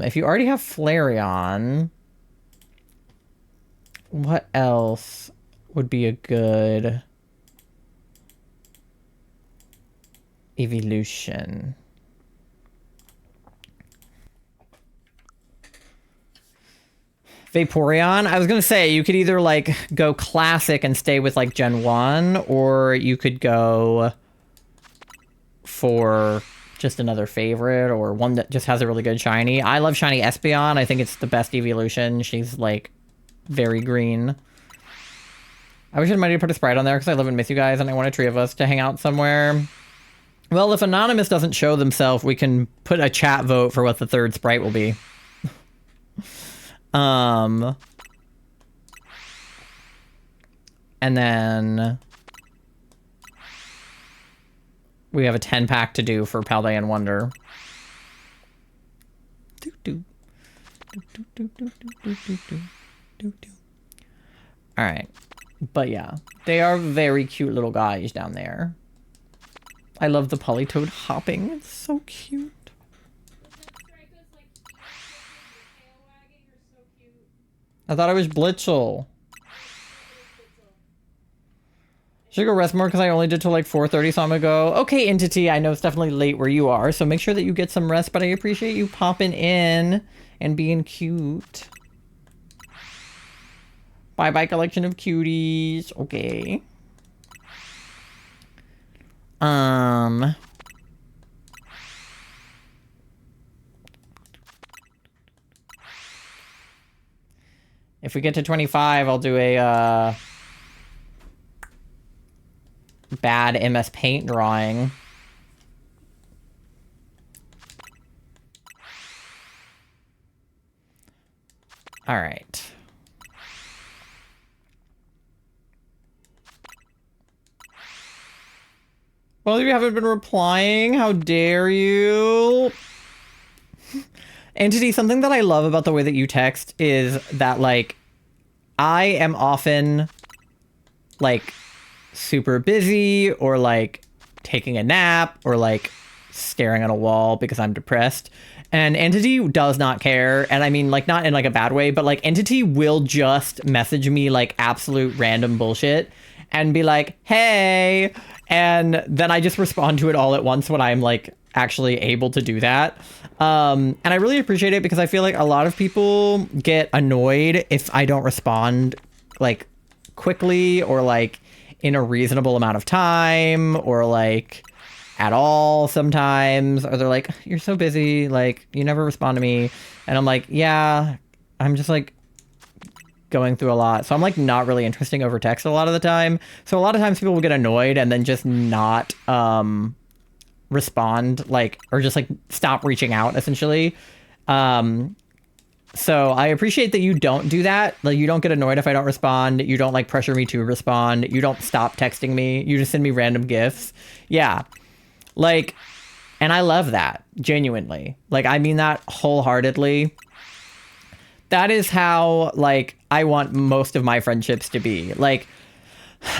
If you already have Flareon, what else would be a good evolution? Vaporeon? I was gonna say, you could either, like, go classic and stay with, like, Gen 1, or you could go for just another favorite, or one that just has a really good shiny. I love shiny Espeon. I think it's the best evolution. She's, like, very green. I wish I might have put a sprite on there, because I love and miss you guys, and I want a tree of us to hang out somewhere. Well, if Anonymous doesn't show themselves, we can put a chat vote for what the third sprite will be. And then we have a 10-pack to do for Paldean Wonder. Alright. But yeah, they are very cute little guys down there. I love the Politoed hopping. It's so cute. I thought I was Blitzel. Should I go rest more because I only did till like 4:30 so I'm gonna go. Okay, Entity, I know it's definitely late where you are, so make sure that you get some rest, but I appreciate you popping in and being cute. Bye-bye, collection of cuties. Okay. If we get to 25, I'll do a, bad MS Paint drawing. All right. Well, you haven't been replying. How dare you? Entity, something that I love about the way that you text is that, like, I am often, like, super busy or, like, taking a nap or, like, staring at a wall because I'm depressed. And Entity does not care. And I mean, like, not in, like, a bad way, but, like, Entity will just message me, like, absolute random bullshit and be like, hey. And then I just respond to it all at once when I'm, like, actually able to do that. And I really appreciate it because I feel like a lot of people get annoyed if I don't respond, like, quickly or, like, in a reasonable amount of time or, like, at all sometimes. Or they're like, you're so busy, like, you never respond to me. And I'm like, yeah, I'm just, like, going through a lot. So I'm, like, not really interesting over text a lot of the time. So a lot of times people will get annoyed and then just not, respond, like, or just, like, stop reaching out, essentially. So I appreciate that you don't do that. Like, you don't get annoyed if I don't respond. You don't, like, pressure me to respond. You don't stop texting me. You just send me random gifs. Yeah. Like, and I love that, genuinely. Like, I mean that wholeheartedly. That is how, like, I want most of my friendships to be. Like,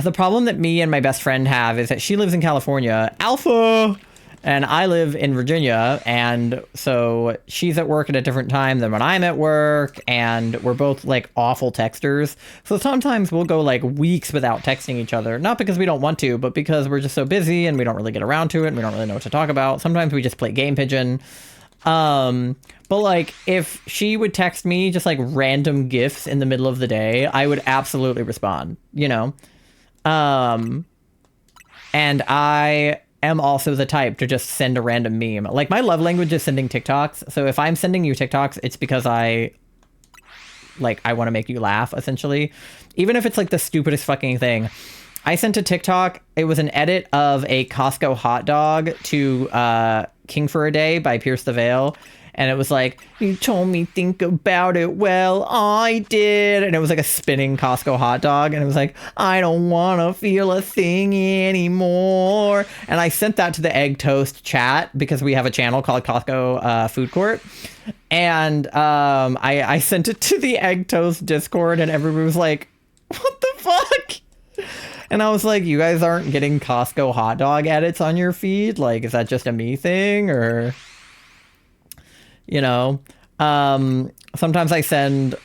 the problem that me and my best friend have is that she lives in California, Alpha, and I live in Virginia, and so she's at work at a different time than when I'm at work, and we're both, like, awful texters. So sometimes we'll go, like, weeks without texting each other, not because we don't want to, but because we're just so busy and we don't really get around to it, and we don't really know what to talk about. Sometimes we just play Game Pigeon. But, like, if she would text me just, like, random gifs in the middle of the day, I would absolutely respond, you know? And I am also the type to just send a random meme. Like, my love language is sending TikToks. So if I'm sending you TikToks, it's because I want to make you laugh, essentially. Even if it's, like, the stupidest fucking thing. I sent a TikTok. It was an edit of a Costco hot dog to King for a Day by Pierce the Veil. And it was like, you told me think about it. Well, I did. And it was like a spinning Costco hot dog. And it was like, I don't want to feel a thing anymore. And I sent that to the Egg Toast chat because we have a channel called Costco Food Court. And I sent it to the Egg Toast Discord and everybody was like, what the fuck? And I was like, you guys aren't getting Costco hot dog edits on your feed? Like, is that just a me thing or... You know, sometimes I send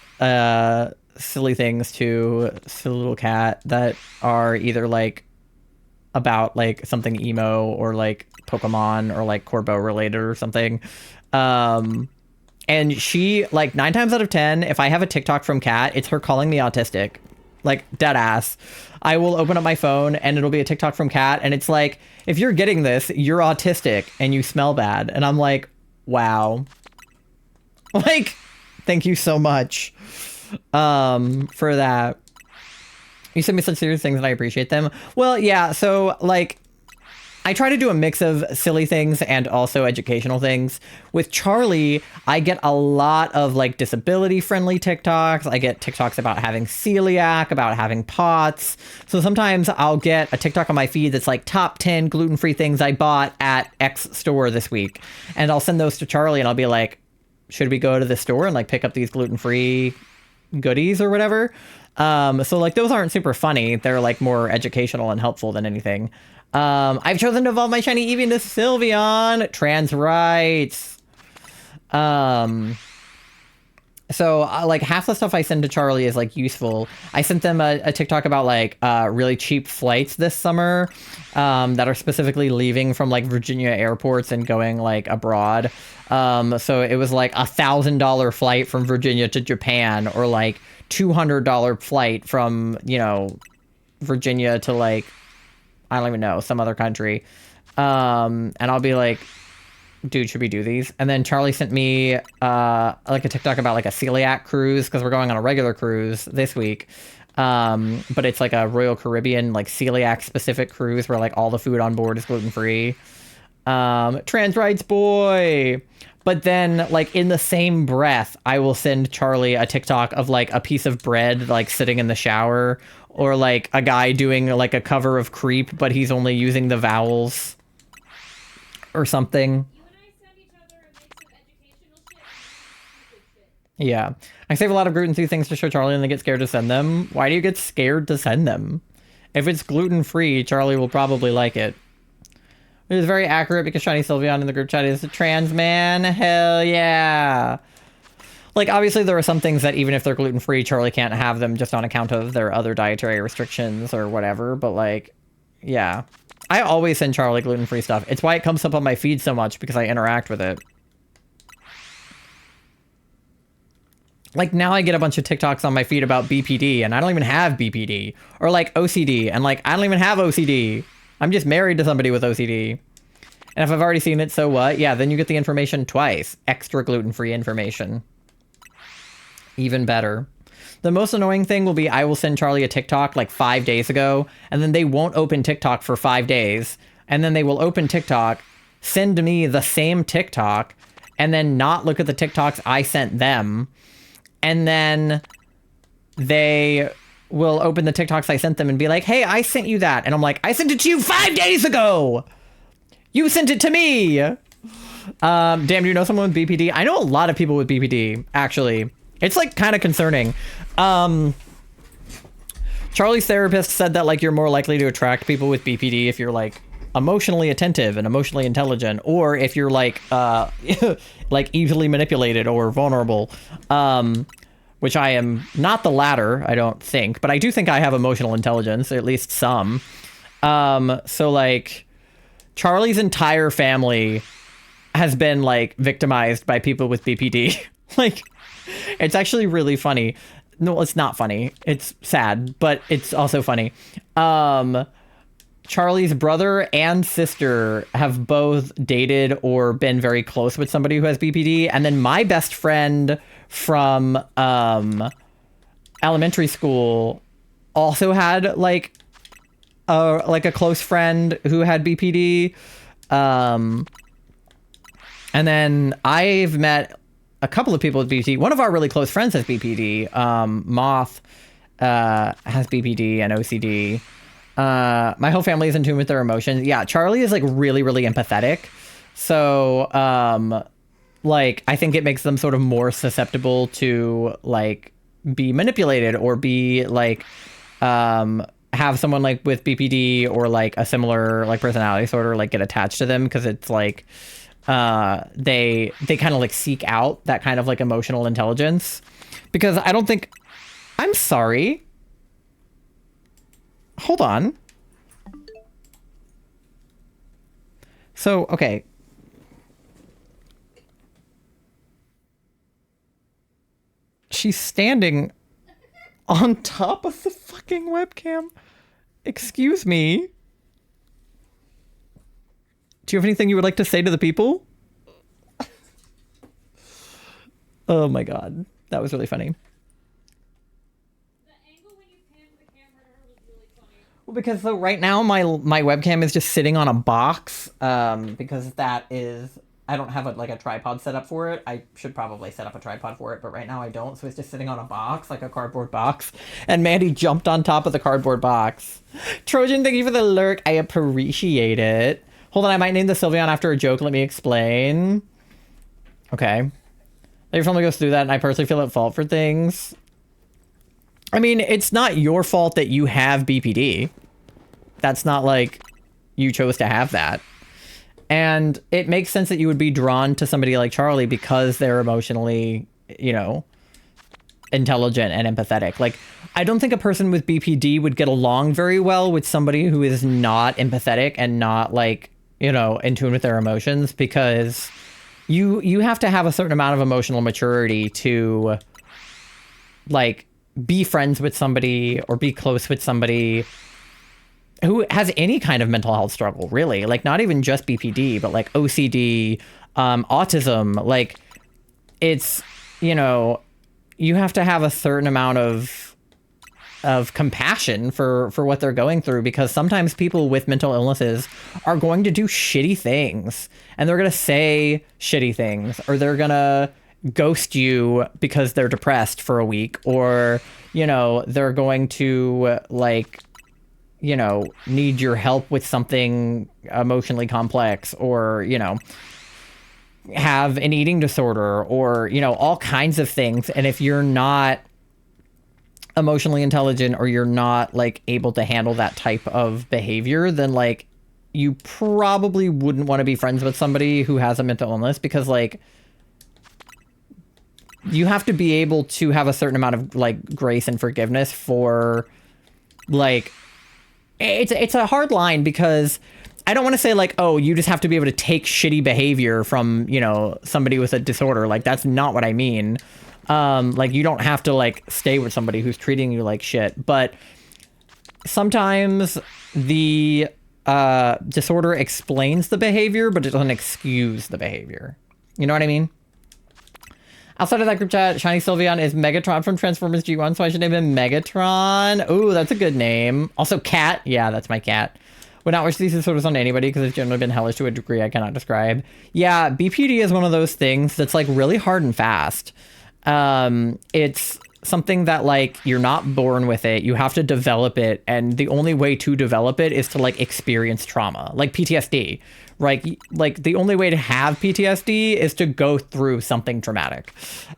silly things to Silly Little Cat that are either, like, about, like, something emo or, like, Pokemon or, like, Corbo related or something. And she, like, 9 times out of 10, if I have a TikTok from Cat, it's her calling me autistic. Like, dead ass. I will open up my phone and it'll be a TikTok from Cat and it's like, if you're getting this, you're autistic and you smell bad. And I'm like, wow. Like, thank you so much for that. You send me such serious things and I appreciate them. Well, yeah, so, like, I try to do a mix of silly things and also educational things. With Charlie, I get a lot of, like, disability-friendly TikToks. I get TikToks about having celiac, about having POTS. So sometimes I'll get a TikTok on my feed that's like, top 10 gluten-free things I bought at X store this week. And I'll send those to Charlie and I'll be like, should we go to the store and, like, pick up these gluten-free goodies or whatever? So, like, those aren't super funny. They're, like, more educational and helpful than anything. I've chosen to evolve my shiny Eevee into Sylveon. Trans rights. So, like, half the stuff I send to Charlie is, like, useful. I sent them a TikTok about, like, really cheap flights this summer that are specifically leaving from, like, Virginia airports and going, like, abroad. So it was, like, $1,000 flight from Virginia to Japan or, like, $200 flight from, you know, Virginia to, like, I don't even know, some other country. And I'll be like, dude, should we do these? And then Charlie sent me like a TikTok about, like, a celiac cruise because we're going on a regular cruise this week. But it's like a Royal Caribbean, like celiac specific cruise where like all the food on board is gluten free. Trans rights boy. But then, like, in the same breath, I will send Charlie a TikTok of, like, a piece of bread, like, sitting in the shower. Or, like, a guy doing, like, a cover of Creep, but he's only using the vowels. Or something. You and I send each other a mix of educational shit and stupid shit. Yeah. I save a lot of gluten-free things to show Charlie and then get scared to send them. Why do you get scared to send them? If it's gluten-free, Charlie will probably like it. It is very accurate because Shiny Sylveon in the group chat is a trans man. Hell yeah. Like, obviously, there are some things that even if they're gluten-free, Charlie can't have them just on account of their other dietary restrictions or whatever. But, like, yeah. I always send Charlie gluten-free stuff. It's why it comes up on my feed so much, because I interact with it. Like, now I get a bunch of TikToks on my feed about BPD, and I don't even have BPD. Or, like, OCD, and, like, I don't even have OCD. I'm just married to somebody with OCD. And if I've already seen it, so what? Yeah, then you get the information twice. Extra gluten-free information. Even better. The most annoying thing will be I will send Charlie a TikTok like 5 days ago, and then they won't open TikTok for 5 days. And then they will open TikTok, send me the same TikTok, and then not look at the TikToks I sent them. And then they will open the TikToks I sent them and be like, hey, I sent you that. And I'm like, I sent it to you 5 days ago. You sent it to me. Damn, do you know someone with BPD? I know a lot of people with BPD, actually. It's like kind of concerning. Charlie's therapist said that like you're more likely to attract people with BPD if you're like emotionally attentive and emotionally intelligent, or if you're like like easily manipulated or vulnerable. Which I am not the latter, I don't think, but I do think I have emotional intelligence, at least some. So like Charlie's entire family has been like victimized by people with BPD. Like, it's actually really funny. No, it's not funny. It's sad, but it's also funny. Charlie's brother and sister have both dated or been very close with somebody who has BPD. And then my best friend from elementary school also had like a close friend who had BPD. And then I've met a couple of people with BPD. One of our really close friends has BPD. Moth has BPD and OCD. My whole family is in tune with their emotions. Yeah, Charlie is like really, really empathetic. So, like, I think it makes them sort of more susceptible to like be manipulated or be like, have someone like with BPD or like a similar like personality disorder like get attached to them, because it's like, they kind of like seek out that kind of like emotional intelligence. Because I don't think, I'm sorry. Hold on. So, okay. She's standing on top of the fucking webcam. Excuse me. Do you have anything you would like to say to the people? Oh my god. That was really funny. Well, because so right now my webcam is just sitting on a box, because that is, I don't have like a tripod set up for it. I should probably set up a tripod for it, but right now I don't, so it's just sitting on a box, like a cardboard box, and Mandy jumped on top of the cardboard box. Trojan, thank you for the lurk. I appreciate it. Hold on, I might name the Sylveon after a joke. Let me explain. Okay. Your family goes through that, and I personally feel at fault for things. I mean, it's not your fault that you have BPD. That's not like you chose to have that. And it makes sense that you would be drawn to somebody like Charlie because they're emotionally, you know, intelligent and empathetic. Like, I don't think a person with BPD would get along very well with somebody who is not empathetic and not like, you know, in tune with their emotions, because you have to have a certain amount of emotional maturity to like be friends with somebody or be close with somebody who has any kind of mental health struggle, really. Like, not even just BPD, but like OCD, autism. Like, it's, you know, you have to have a certain amount of of compassion for what they're going through, because sometimes people with mental illnesses are going to do shitty things, and they're going to say shitty things, or they're going to ghost you because they're depressed for a week, or, you know, they're going to, like, you know, need your help with something emotionally complex, or, you know, have an eating disorder, or, you know, all kinds of things. And if you're not emotionally intelligent, or you're not, like, able to handle that type of behavior, then, like, you probably wouldn't want to be friends with somebody who has a mental illness, because, like, you have to be able to have a certain amount of, like, grace and forgiveness for, like, it's a hard line, because I don't want to say, like, oh, you just have to be able to take shitty behavior from, you know, somebody with a disorder. Like, that's not what I mean. Like, you don't have to, like, stay with somebody who's treating you like shit. But sometimes the disorder explains the behavior, but it doesn't excuse the behavior. You know what I mean? Outside of that group chat, Shiny Sylveon is Megatron from Transformers G1, so I should name him Megatron. Ooh, that's a good name. Also, cat. Yeah, that's my cat. Would not wish these disorders on anybody, because it's generally been hellish to a degree I cannot describe. Yeah, BPD is one of those things that's, like, really hard and fast. It's something that, like, you're not born with it. You have to develop it, and the only way to develop it is to, like, experience trauma, like PTSD. Like the only way to have PTSD is to go through something traumatic.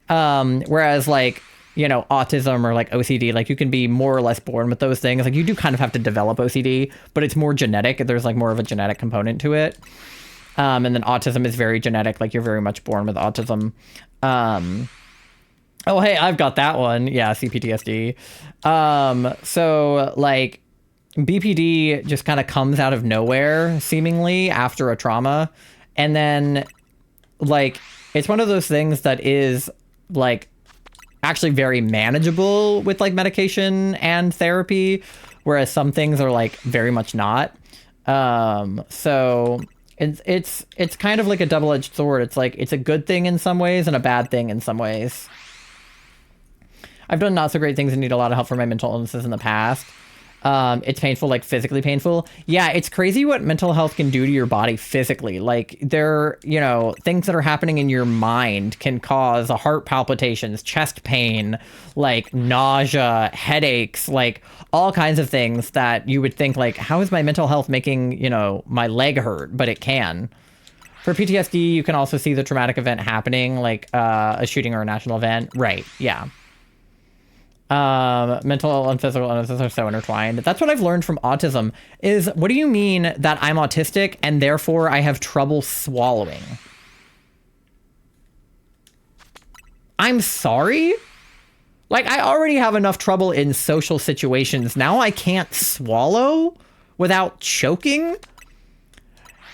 Whereas, like, you know, autism or, like, OCD, like, you can be more or less born with those things. Like, you do kind of have to develop OCD, but it's more genetic. There's, like, more of a genetic component to it. And then autism is very genetic. Like, you're very much born with autism. Oh, hey, I've got that one. Yeah, CPTSD. So, like, BPD just kind of comes out of nowhere, seemingly, after a trauma. And then, like, it's one of those things that is, like, actually very manageable with, like, medication and therapy, whereas some things are, like, very much not. So it's kind of like a double-edged sword. It's like, it's a good thing in some ways and a bad thing in some ways. I've done not so great things and need a lot of help for my mental illnesses in the past. It's painful, like physically painful. Yeah, it's crazy what mental health can do to your body physically. Like, you know, things that are happening in your mind can cause heart palpitations, chest pain, like nausea, headaches, like all kinds of things that you would think, like, how is my mental health making, you know, my leg hurt? But it can. For PTSD, you can also see the traumatic event happening, like a shooting or a national event. Right, yeah. Mental and physical illnesses are so intertwined. That's what I've learned from autism is, what do you mean that I'm autistic and therefore I have trouble swallowing? I'm sorry? Like, I already have enough trouble in social situations. Now I can't swallow without choking?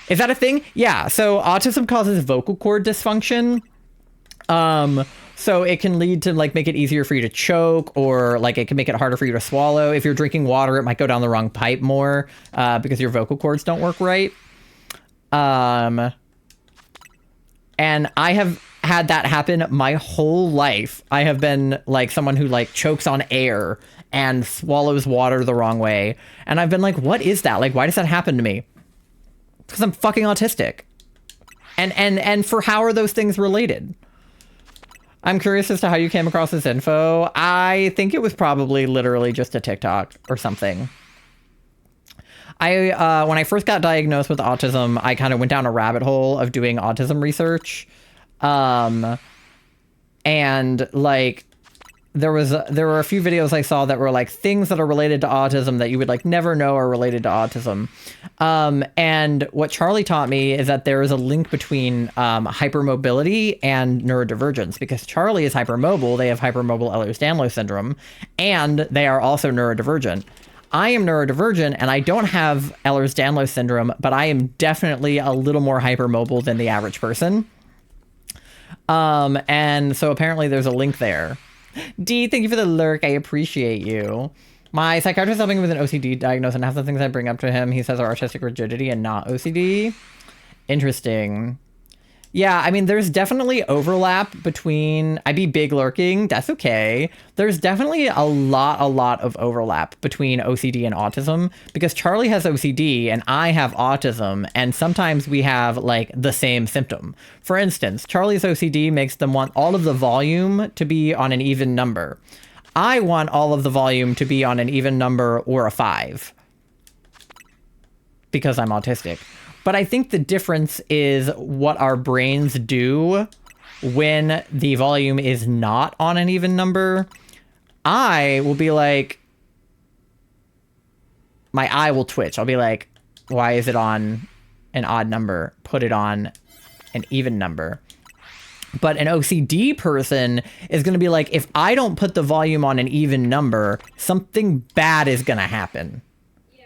Is that a thing? Yeah, so autism causes vocal cord dysfunction. So it can lead to, like, make it easier for you to choke, or, like, it can make it harder for you to swallow. If you're drinking water, it might go down the wrong pipe more, because your vocal cords don't work right. And I have had that happen my whole life. I have been, like, someone who, like, chokes on air and swallows water the wrong way. And I've been like, what is that? Like, why does that happen to me? Because I'm fucking autistic. And for how are those things related? I'm curious as to how you came across this info. I think it was probably literally just a TikTok or something. When I first got diagnosed with autism, I kind of went down a rabbit hole of doing autism research. And, like, there were a few videos I saw that were, like, things that are related to autism that you would, like, never know are related to autism. And what Charlie taught me is that there is a link between hypermobility and neurodivergence, because Charlie is hypermobile. They have hypermobile Ehlers-Danlos syndrome, and they are also neurodivergent. I am neurodivergent, and I don't have Ehlers-Danlos syndrome, but I am definitely a little more hypermobile than the average person. And so apparently there's a link there. D, thank you for the lurk. I appreciate you. My psychiatrist is helping me with an OCD diagnosis, and half the things I bring up to him, he says, are artistic rigidity and not OCD. Interesting. Yeah, I mean, there's definitely overlap between. I be big lurking. That's okay. There's definitely a lot of overlap between OCD and autism because Charlie has OCD and I have autism, and sometimes we have like the same symptom. For instance, Charlie's OCD makes them want all of the volume to be on an even number. I want all of the volume to be on an even number or a 5 because I'm autistic. But I think the difference is what our brains do when the volume is not on an even number. I will be like, my eye will twitch. I'll be like, why is it on an odd number? Put it on an even number. But an OCD person is going to be like, if I don't put the volume on an even number, something bad is going to happen. Yeah,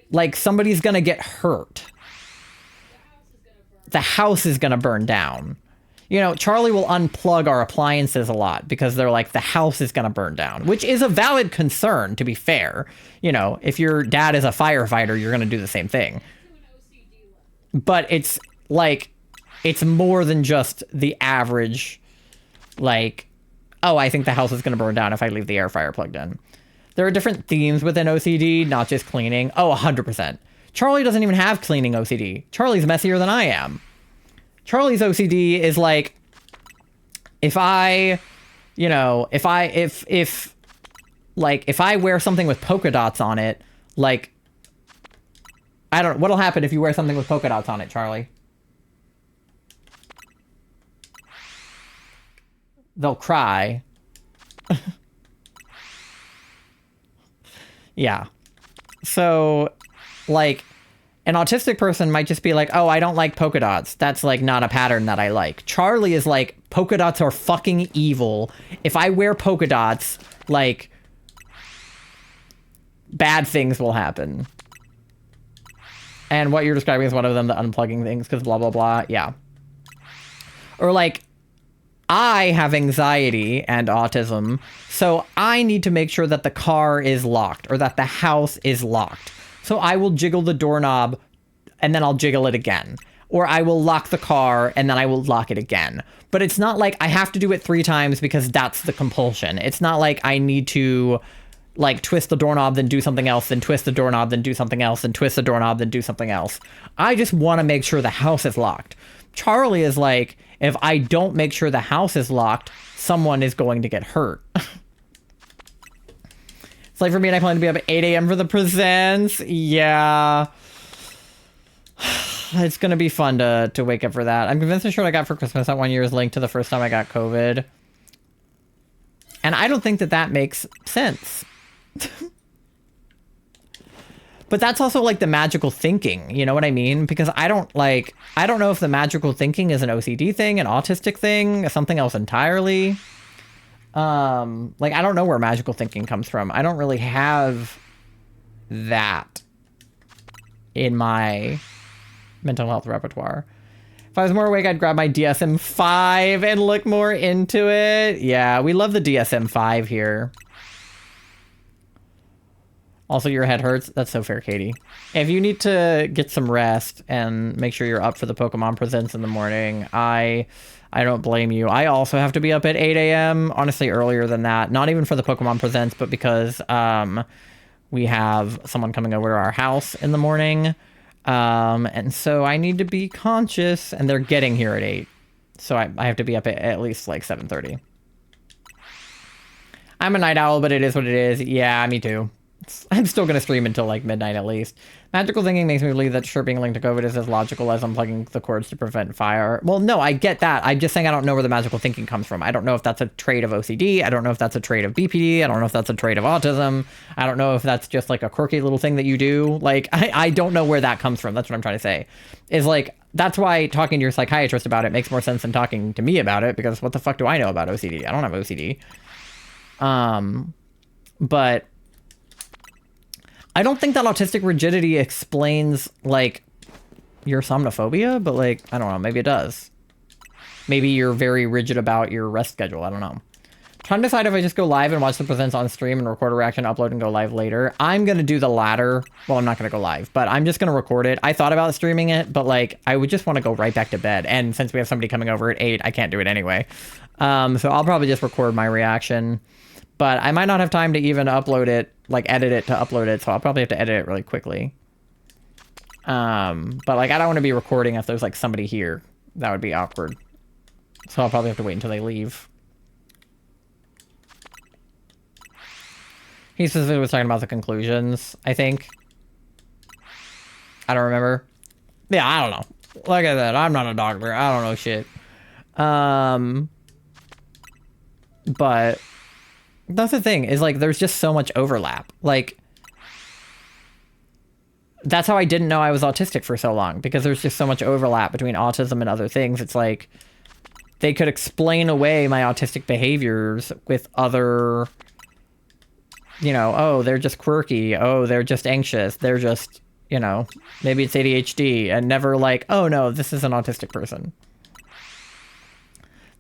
Like somebody's going to get hurt. the house is gonna burn. The house is going to burn down. You know, Charlie will unplug our appliances a lot because they're like, the house is going to burn down, which is a valid concern, to be fair. You know, if your dad is a firefighter, you're going to do the same thing. To an OCD level. But it's like, it's more than just the average, like, oh, I think the house is going to burn down if I leave the air fryer plugged in. There are different themes within OCD, not just cleaning. Oh, 100%. Charlie doesn't even have cleaning OCD. Charlie's messier than I am. Charlie's OCD is like, if I, you know, if I wear something with polka dots on it, like, I don't, what'll happen if you wear something with polka dots on it, Charlie? They'll cry. Yeah. So, like, an autistic person might just be like, oh, I don't like polka dots. That's, like, not a pattern that I like. Charlie is like, polka dots are fucking evil. If I wear polka dots, like, bad things will happen. And what you're describing is one of them, the unplugging things, because blah, blah, blah. Yeah. Or, like, I have anxiety and autism, so I need to make sure that the car is locked or that the house is locked. So I will jiggle the doorknob and then I'll jiggle it again. Or I will lock the car and then I will lock it again. But it's not like I have to do it 3 times because that's the compulsion. It's not like I need to like twist the doorknob, then do something else, then twist the doorknob, then do something else, then twist the doorknob, then do something else. I just want to make sure the house is locked. Charlie is like, if I don't make sure the house is locked, someone is going to get hurt. It's like for me and I plan to be up at 8 a.m. for the presents. Yeah. It's going to be fun to wake up for that. I'm convinced the shirt I got for Christmas that one year is linked to the first time I got COVID. And I don't think that that makes sense. But that's also like the magical thinking, you know what I mean? Because I don't know if the magical thinking is an OCD thing, an autistic thing, something else entirely. Like, I don't know where magical thinking comes from. I don't really have that in my mental health repertoire. If I was more awake, I'd grab my DSM-5 and look more into it. Yeah, we love the DSM-5 here. Also, your head hurts. That's so fair, Katie. If you need to get some rest and make sure you're up for the Pokemon Presents in the morning, I don't blame you. I also have to be up at 8 a.m. Honestly, earlier than that. Not even for the Pokemon Presents, but because we have someone coming over to our house in the morning. And so I need to be conscious, and they're getting here at 8. So I have to be up at least like 7:30. I'm a night owl, but it is what it is. Yeah, me too. I'm still going to stream until like midnight at least. Magical thinking makes me believe that shirt being linked to COVID is as logical as unplugging the cords to prevent fire. Well, no, I get that. I'm just saying I don't know where the magical thinking comes from. I don't know if that's a trait of OCD. I don't know if that's a trait of BPD. I don't know if that's a trait of autism. I don't know if that's just like a quirky little thing that you do. Like, I don't know where that comes from. That's what I'm trying to say. Is like, that's why talking to your psychiatrist about it makes more sense than talking to me about it, because what the fuck do I know about OCD? I don't have OCD. But I don't think that autistic rigidity explains, like, your somnophobia, but, like, I don't know, maybe it does. Maybe you're very rigid about your rest schedule, I don't know. Trying to decide if I just go live and watch the presents on stream and record a reaction, upload, and go live later. I'm gonna do the latter. Well, I'm not gonna go live, but I'm just gonna record it. I thought about streaming it, but like, I would just want to go right back to bed. And since we have somebody coming over at 8, I can't do it anyway. So I'll probably just record my reaction. But I might not have time to even upload it, like edit it to upload it, so I'll probably have to edit it really quickly. But like, I don't want to be recording if there's like somebody here. That would be awkward. So I'll probably have to wait until they leave. He specifically was talking about the conclusions, I think. I don't remember. Yeah, I don't know. Like I said, I'm not a doctor. I don't know shit. But that's the thing, is like, there's just so much overlap. Like, that's how I didn't know I was autistic for so long, because there's just so much overlap between autism and other things. It's like, they could explain away my autistic behaviors with other... You know, oh, they're just quirky. Oh, they're just anxious. They're just, you know, maybe it's ADHD, and never like, oh no, this is an autistic person.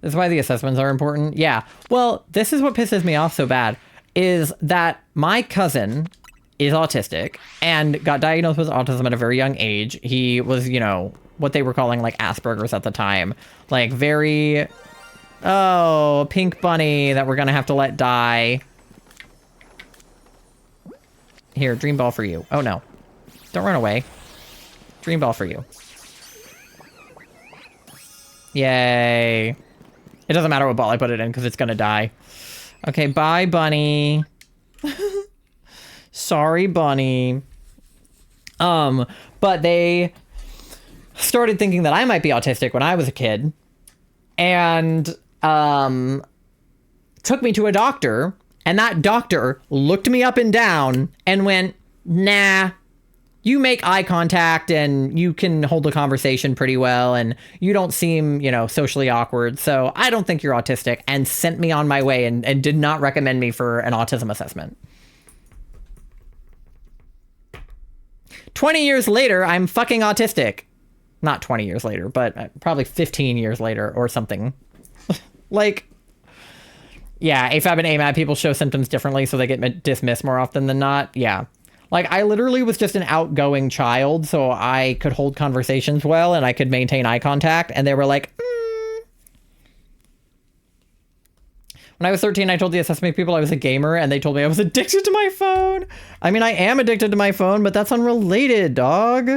This is why the assessments are important. Yeah. Well, this is what pisses me off so bad, is that my cousin is autistic and got diagnosed with autism at a very young age. He was, you know, what they were calling like Asperger's at the time. Like very, oh, pink bunny that we're gonna have to let die. Here, dream ball for you. Oh no. Don't run away. Dream ball for you. Yay. It doesn't matter what ball I put it in because it's gonna die. Okay, bye, bunny. Sorry, bunny. But they started thinking that I might be autistic when I was a kid. And, took me to a doctor. And that doctor looked me up and down and went, nah, you make eye contact and you can hold a conversation pretty well and you don't seem, you know, socially awkward. So I don't think you're autistic, and sent me on my way and did not recommend me for an autism assessment. 20 years later, I'm fucking autistic. Not 20 years later, but probably 15 years later or something. Like... Yeah, AFAB and AMAB people show symptoms differently, so they get dismissed more often than not. Yeah. Like, I literally was just an outgoing child, so I could hold conversations well, and I could maintain eye contact, and they were like, When I was 13, I told the assessment people I was a gamer, and they told me I was addicted to my phone. I mean, I am addicted to my phone, but that's unrelated, dog.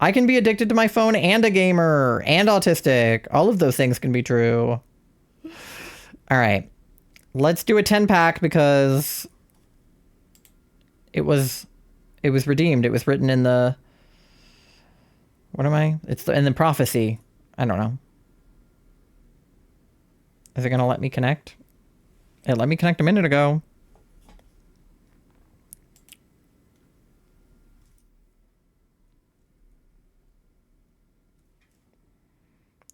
I can be addicted to my phone and a gamer, and autistic. All of those things can be true. All right. Let's do a 10-pack because it was redeemed. It was written in the... What am I? It's in the prophecy. I don't know. Is it going to let me connect? It let me connect a minute ago.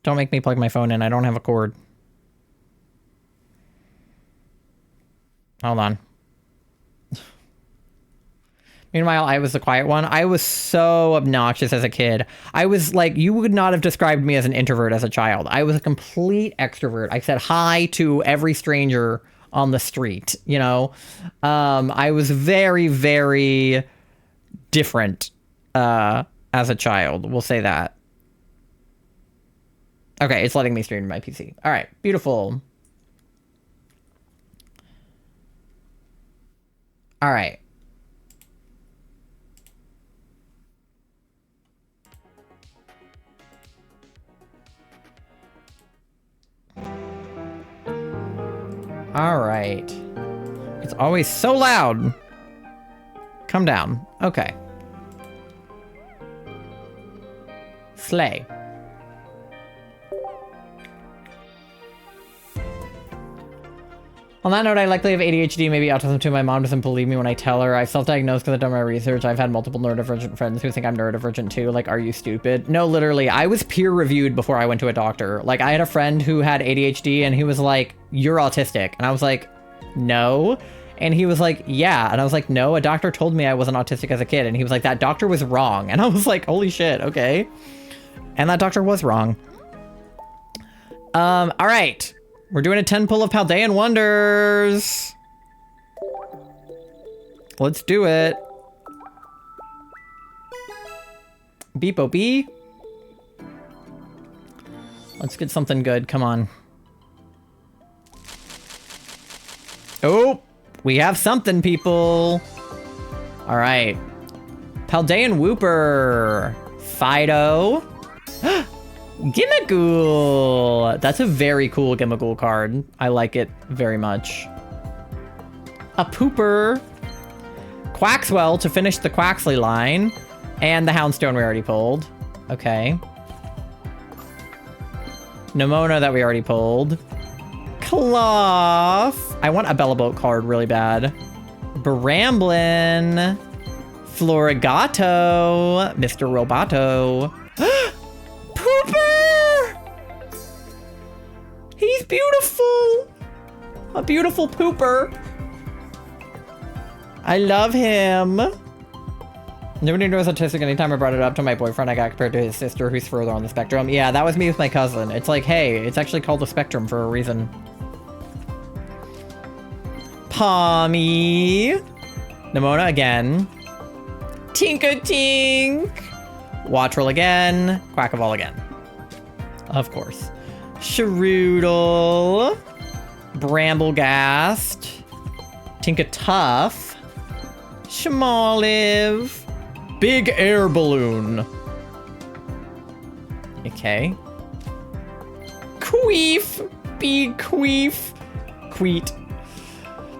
Don't make me plug my phone in. I don't have a cord. Hold on. Meanwhile, I was the quiet one. I was so obnoxious as a kid. I was like, you would not have described me as an introvert as a child. I was a complete extrovert. I said hi to every stranger on the street, you know? I was very, very different as a child. We'll say that. Okay, it's letting me stream to my PC. All right, beautiful. All right. All right. It's always so loud. Come down. Okay. Slay. On that note, I likely have ADHD, maybe autism too. My mom doesn't believe me when I tell her. I self-diagnosed because I've done my research. I've had multiple neurodivergent friends who think I'm neurodivergent too. Like, are you stupid? No, literally. I was peer-reviewed before I went to a doctor. Like, I had a friend who had ADHD and he was like, you're autistic. And I was like, no. And he was like, yeah. And I was like, no, a doctor told me I wasn't autistic as a kid. And he was like, that doctor was wrong. And I was like, holy shit, okay. And that doctor was wrong. All right. We're doing a 10 pull of Paldean Wonders. Let's do it. Beep-o bee. Let's get something good. Come on. Oh, we have something, people. All right. Paldean Wooper. Fido. Gimmighoul. That's a very cool Gimmighoul card. I like it very much. A Pooper. Quaxwell to finish the Quaxley line. And the Houndstone we already pulled. Okay. Nimona that we already pulled. Cloth. I want a Bellaboat card really bad. Bramblin. Florigato. Mr. Roboto. Pooper! He's beautiful. A beautiful Pooper. I love him. Nobody knows autistic. Anytime I brought it up to my boyfriend, I got compared to his sister, who's further on the spectrum. Yeah, that was me with my cousin. It's like, hey, it's actually called the spectrum for a reason. Pommy. Nimona again. Tinka-tink. Wattrel again. Quackavall again. Of course. Sharoodle. Bramblegast. Tinka-tuff. Shmoliv. Big air balloon. Okay. Queef. Big queef. Queet.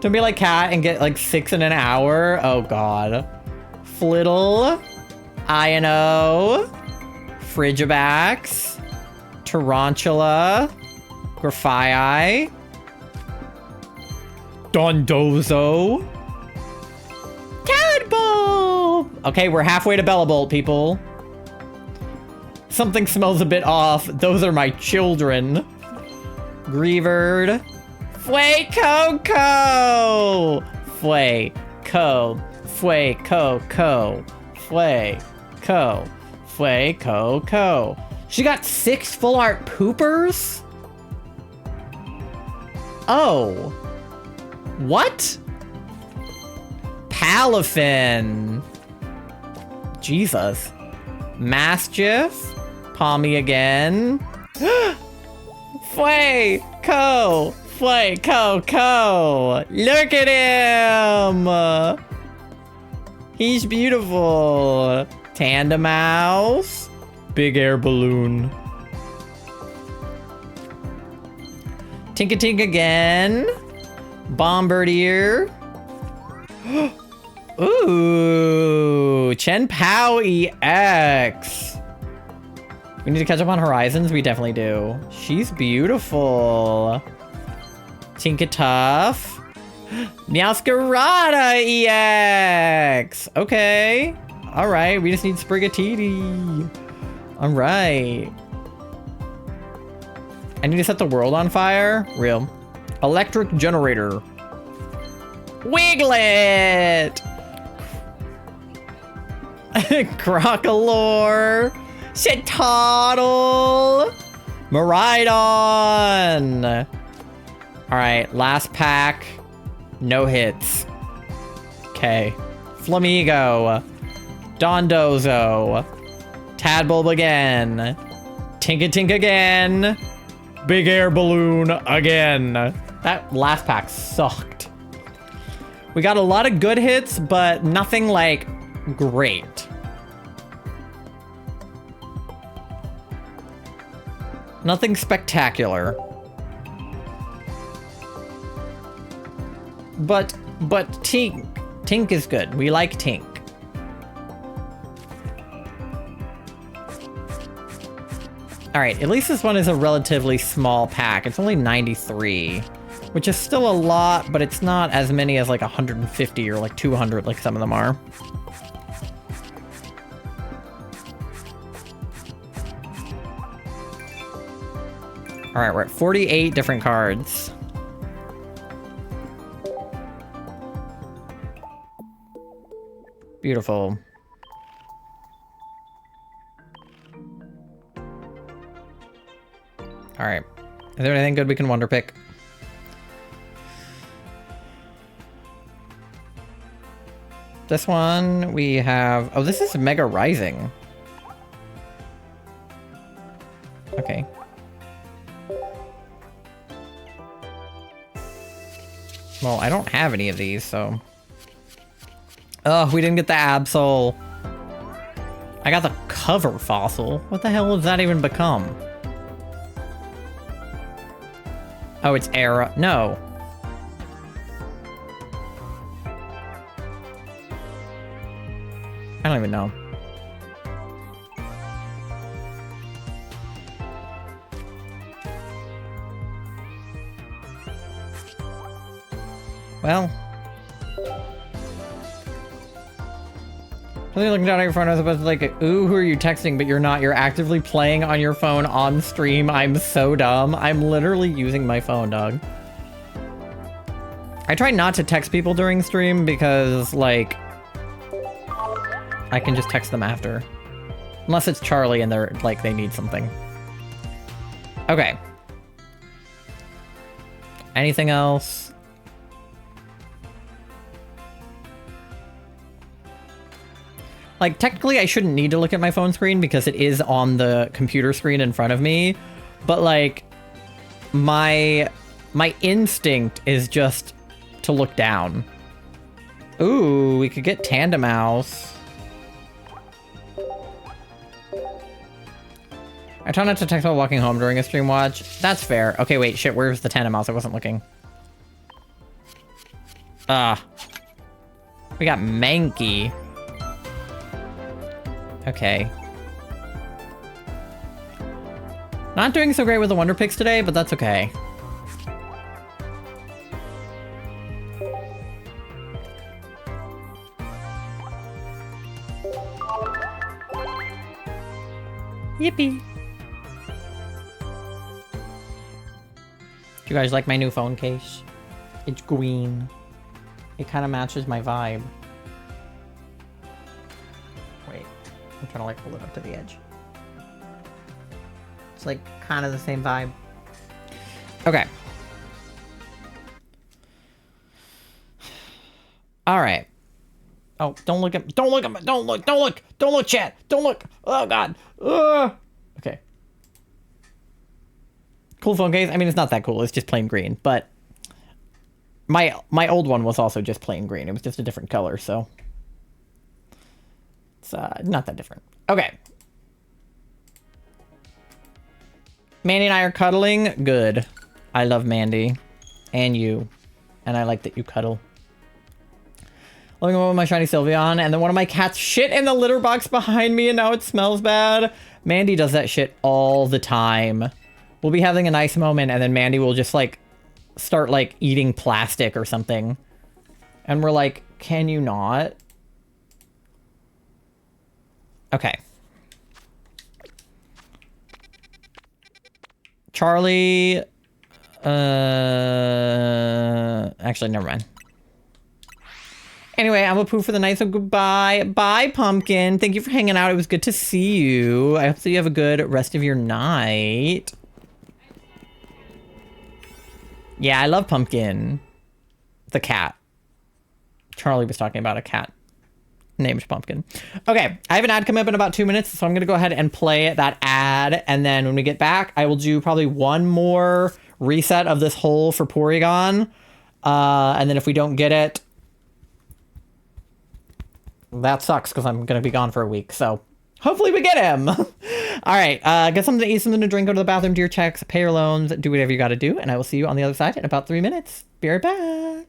Don't be like Cat and get like 6 in an hour. Oh god. Flittle. Ino. Frigibax. Tarantula. Grafii. Dondozo. Cadbulb! Okay, we're halfway to Bellabolt, people. Something smells a bit off. Those are my children. Greavard. Fuecoco! Fueco. Fuecoco. Fueco. Fuecoco. She got 6 full art poopers? Oh. What? Palafin. Jesus. Mastiff. Pommy again. Fueco. Fuecoco. Look at him. He's beautiful. Tandemouse. Big air balloon. Tinka-tink again. Bombardier. Ooh, Chen Pao EX. We need to catch up on Horizons. We definitely do. She's beautiful. Tinka-tuff. Meowscarada EX. Okay. All right. We just need Sprigatiti. All right. I need to set the world on fire. Real. Electric generator. Wiglet. Crocolore. Shitoddle. Maridon. All right, last pack. No hits. Okay. Flamigo. Dondozo. Tadbulb again. Tinka-tink again. Big air balloon again. That last pack sucked. We got a lot of good hits, but nothing like great. Nothing spectacular. But Tink is good. We like Tink. All right, at least this one is a relatively small pack. It's only 93, which is still a lot, but it's not as many as like 150 or like 200 like some of them are. All right, we're at 48 different cards. Beautiful. All right. Is there anything good we can wonder pick? This one we have... Oh, this is Mega Rising. Okay. Well, I don't have any of these, so... Oh, we didn't get the Absol. I got the cover fossil. What the hell does that even become? Oh, it's Era. No. I don't even know. Well. Really looking down at your phone, I was supposed to like, ooh, who are you texting? But you're not. You're actively playing on your phone on stream. I'm so dumb. I'm literally using my phone, dog. I try not to text people during stream because, like, I can just text them after. Unless it's Charlie and they're, like, they need something. Okay. Anything else? Like, technically, I shouldn't need to look at my phone screen because it is on the computer screen in front of me. But, like, my instinct is just to look down. Ooh, we could get Tandem Mouse. I try not to text while walking home during a stream watch. That's fair. Okay, wait, shit, where's the Tandem Mouse? I wasn't looking. We got Mankey. Okay. Not doing so great with the Wonder Picks today, but that's okay. Yippee. Do you guys like my new phone case? It's green. It kind of matches my vibe. Wait, I'm trying to like pull it up to the edge. It's like kind of the same vibe. Okay. All right. Oh, don't look, chat. Don't look. Oh God. Ugh. Okay. Cool phone case. I mean, it's not that cool. It's just plain green, but my old one was also just plain green. It was just a different color, so it's not that different. Okay. Mandy and I are cuddling. Good. I love Mandy. And you. And I like that you cuddle. Looking at my shiny Sylveon, and then one of my cats shit in the litter box behind me, and now it smells bad. Mandy does that shit all the time. We'll be having a nice moment, and then Mandy will just, like, start, like, eating plastic or something. And we're like, can you not? Okay. Charlie... Actually, never mind. Anyway, I'm a poo for the night, so goodbye. Bye, Pumpkin. Thank you for hanging out. It was good to see you. I hope that you have a good rest of your night. Yeah, I love Pumpkin. The cat. Charlie was talking about a cat named Pumpkin. Okay, I have an ad coming up in about 2 minutes, so I'm going to go ahead and play that ad. And then when we get back, I will do probably one more reset of this hole for Porygon. And then if we don't get it, that sucks because I'm going to be gone for a week. So hopefully we get him. All right. Get something to eat, something to drink, go to the bathroom, do your checks, pay your loans, do whatever you got to do. And I will see you on the other side in about 3 minutes. Be right back.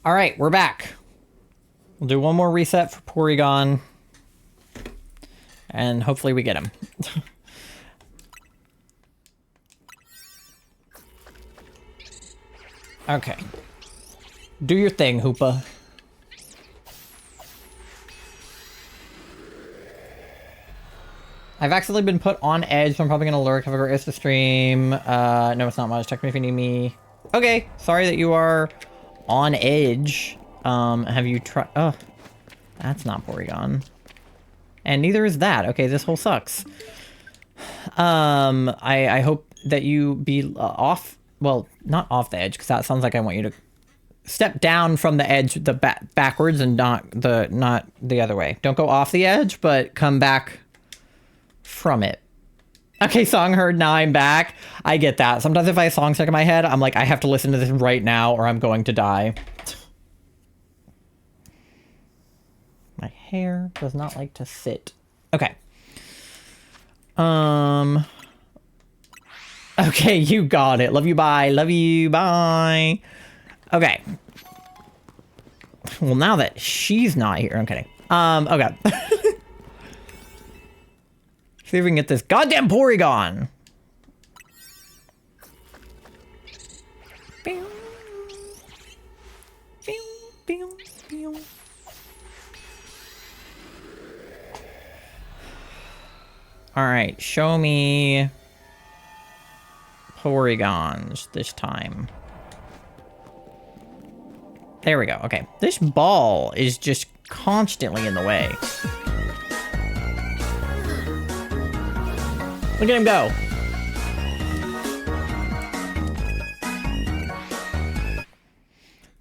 All right, we're back. We'll do one more reset for Porygon. And hopefully we get him. Okay. Do your thing, Hoopa. I've accidentally been put on edge, so I'm probably gonna lurk. Have a great rest of the stream. No, it's not much. Text me if you need me. Okay, sorry that you are on edge. Have you tried? Oh, that's not Porygon. And neither is that. Okay, this whole sucks. I hope that you be off. Well, not off the edge, because that sounds like I want you to step down from the edge, the backwards, and not the other way. Don't go off the edge, but come back from it. Okay, song heard, now I'm back. I get that. Sometimes if I have a song stuck in my head, I'm like, I have to listen to this right now or I'm going to die. My hair does not like to sit. Okay. Okay, you got it. Love you, bye. Love you, bye. Okay. Well, now that she's not here, I'm kidding. Okay. See if we can get this goddamn Porygon. Pew. Pew, pew, pew. All right, show me Porygons this time. There we go. Okay, this ball is just constantly in the way. Look at him go.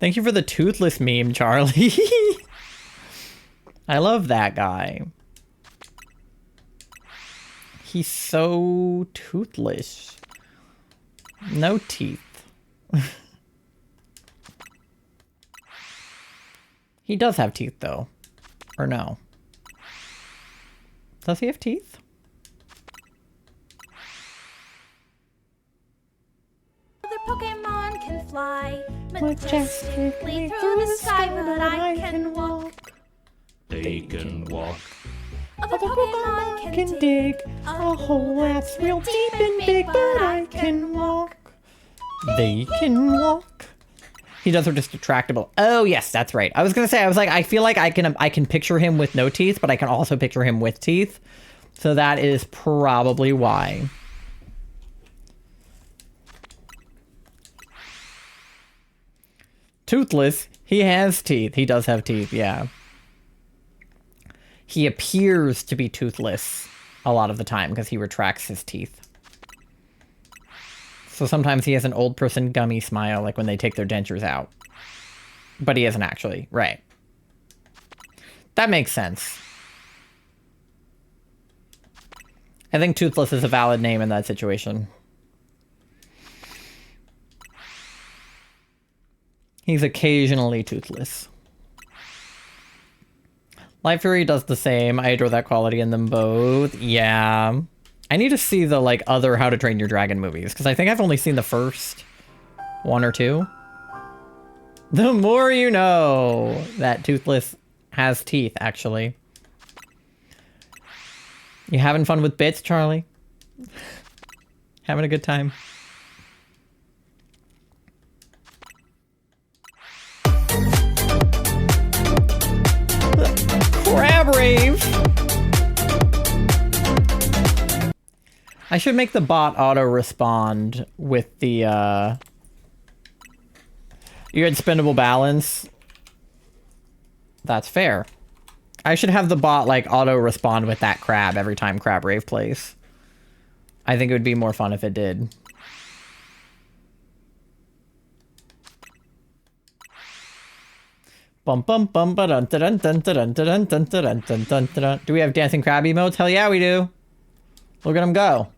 Thank you for the toothless meme, Charlie. I love that guy. He's so toothless. No teeth. He does have teeth, though. Or no? Does he have teeth? Other Pokemon can fly majestically through the sky, but I can walk. They can walk. Other Pokemon can dig a hole that's real deep and big, but I can walk. They can walk. He does are just retractable. Oh yes, that's right. I was gonna say, I was like, I feel like I can picture him with no teeth, but I can also picture him with teeth. So that is probably why. Toothless. He has teeth. He does have teeth, yeah. He appears to be toothless a lot of the time because he retracts his teeth. So sometimes he has an old person gummy smile, like when they take their dentures out. But he isn't actually. Right. That makes sense. I think toothless is a valid name in that situation. He's occasionally toothless. Life Fury does the same. I adore that quality in them both. Yeah. I need to see the, like, other How to Train Your Dragon movies, because I think I've only seen the first one or two. The more you know that Toothless has teeth, actually. You having fun with bits, Charlie? Having a good time? Crab Rave! I should make the bot auto-respond with the, You had spendable balance. That's fair. I should have the bot, like, auto-respond with that crab every time Crab Rave plays. I think it would be more fun if it did. Bum bum bum ba dun dun dun dun dun dun dun dun dun dun dun. Do we have dancing crab emotes? Hell yeah, we do. Look at him go.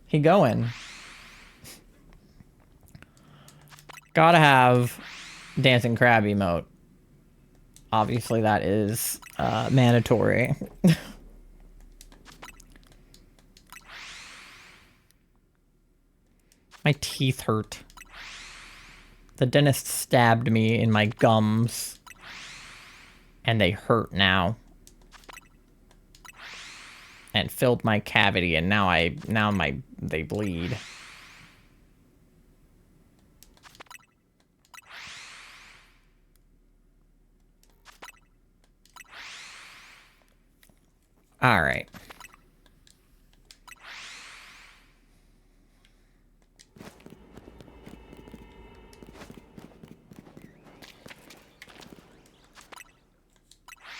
He going. Gotta have dancing crab emote. Obviously, that is mandatory. My teeth hurt. The dentist stabbed me in my gums. And they hurt now. And filled my cavity, and now they bleed. All right.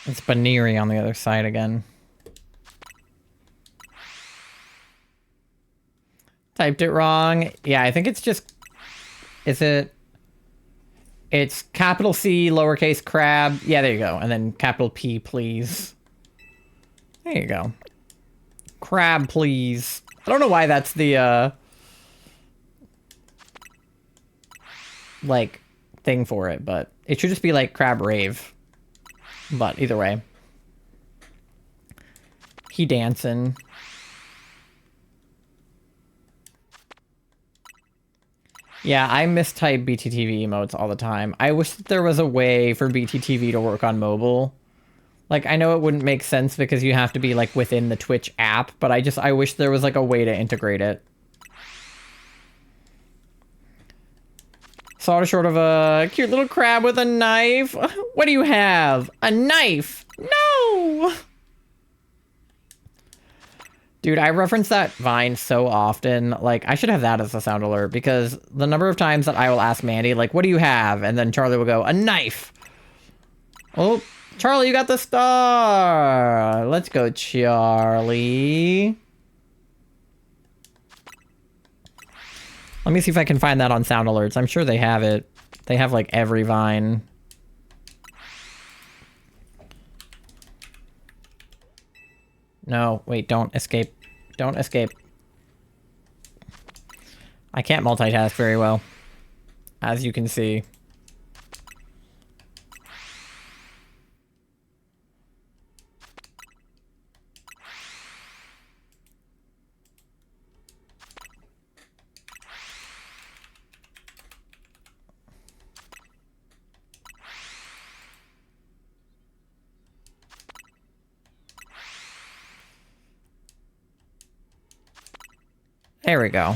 It's Baneri on the other side again. Typed it wrong. Yeah, I think it's just... Is it... It's capital C, lowercase crab. Yeah, there you go. And then capital P, please. There you go. Crab, please. I don't know why that's the, like, thing for it, but it should just be like crab rave. But either way. He dancing. Yeah, I mistype BTTV emotes all the time. I wish that there was a way for BTTV to work on mobile. Like, I know it wouldn't make sense because you have to be, like, within the Twitch app, but I wish there was, like, a way to integrate it. Saw short of a cute little crab with a knife. What do you have? A knife? No! Dude, I reference that Vine so often. Like, I should have that as a sound alert, because the number of times that I will ask Mandy, like, what do you have? And then Charlie will go, a knife! Oh, Charlie, you got the star! Let's go, Charlie. Let me see if I can find that on sound alerts. I'm sure they have it. They have, like, every Vine. No, wait, don't escape. Don't escape. I can't multitask very well, as you can see. There we go.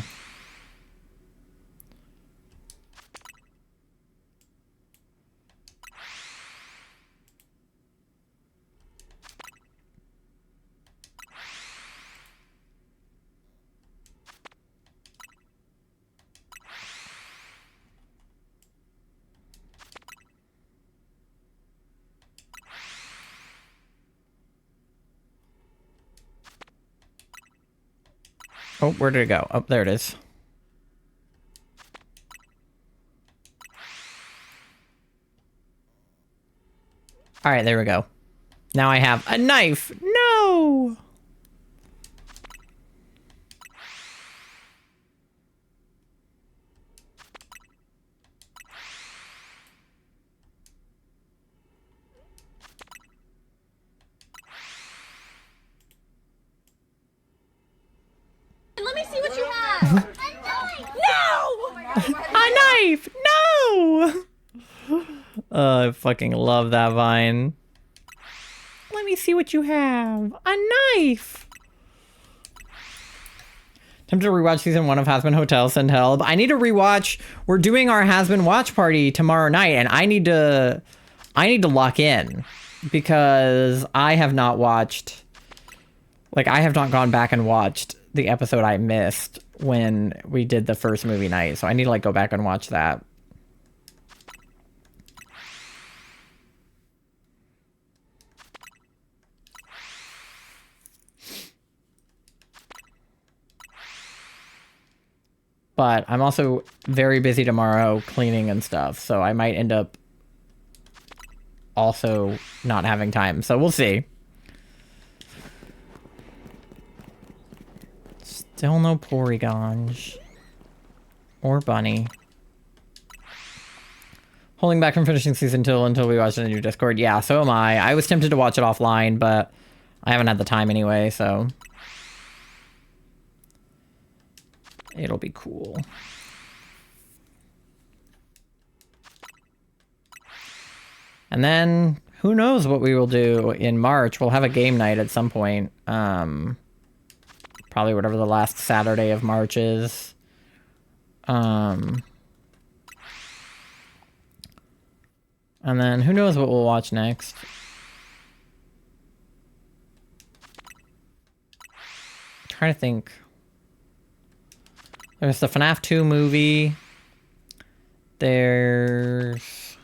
Oh, where did it go? Oh, there it is. All right, there we go. Now I have a knife. No! Let me see what you have. No! A knife! No! I fucking love that Vine. Let me see what you have. A knife! Time to rewatch season 1 of Has Been Hotel, send help. I need to rewatch. We're doing our Has Been watch party tomorrow night, and I need to lock in because I have not watched. Like, I have not gone back and watched the episode I missed when we did the first movie night, so I need to, like, go back and watch that. But I'm also very busy tomorrow cleaning and stuff, so I might end up also not having time. So we'll see. Still no Porygonj. Or Bunny. Holding back from finishing season 2 until we watch the new Discord. Yeah, so am I. I was tempted to watch it offline, but I haven't had the time anyway, so... It'll be cool. And then who knows what we will do in March. We'll have a game night at some point. Probably whatever the last Saturday of March is. And then who knows what we'll watch next. I'm trying to think. There's the FNAF 2 movie. There's...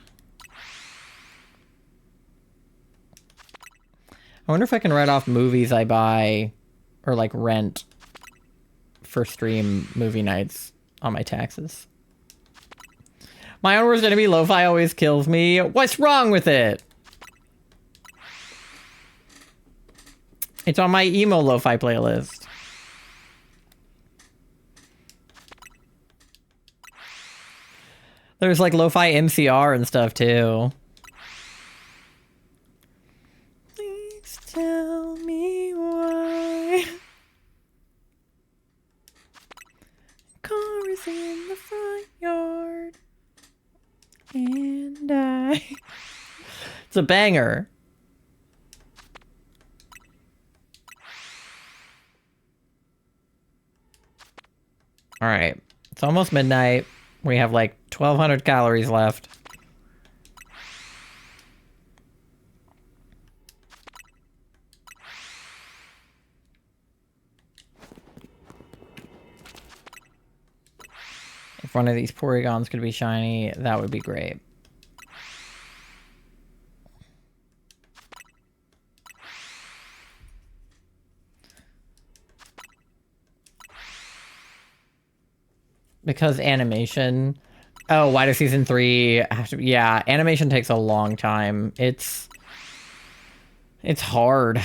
I wonder if I can write off movies I buy or like rent for stream movie nights on my taxes. My own worst enemy, lo-fi, always kills me. What's wrong with it? It's on my emo lo-fi playlist. There's like lo-fi MCR and stuff too. Please tell me why. Car is in the front yard. And I... It's a banger. Alright. It's almost midnight. We have like 1,200 calories left. If one of these Porygons could be shiny, that would be great. Because animation... Oh, why does season 3 have to... Yeah, animation takes a long time. It's hard.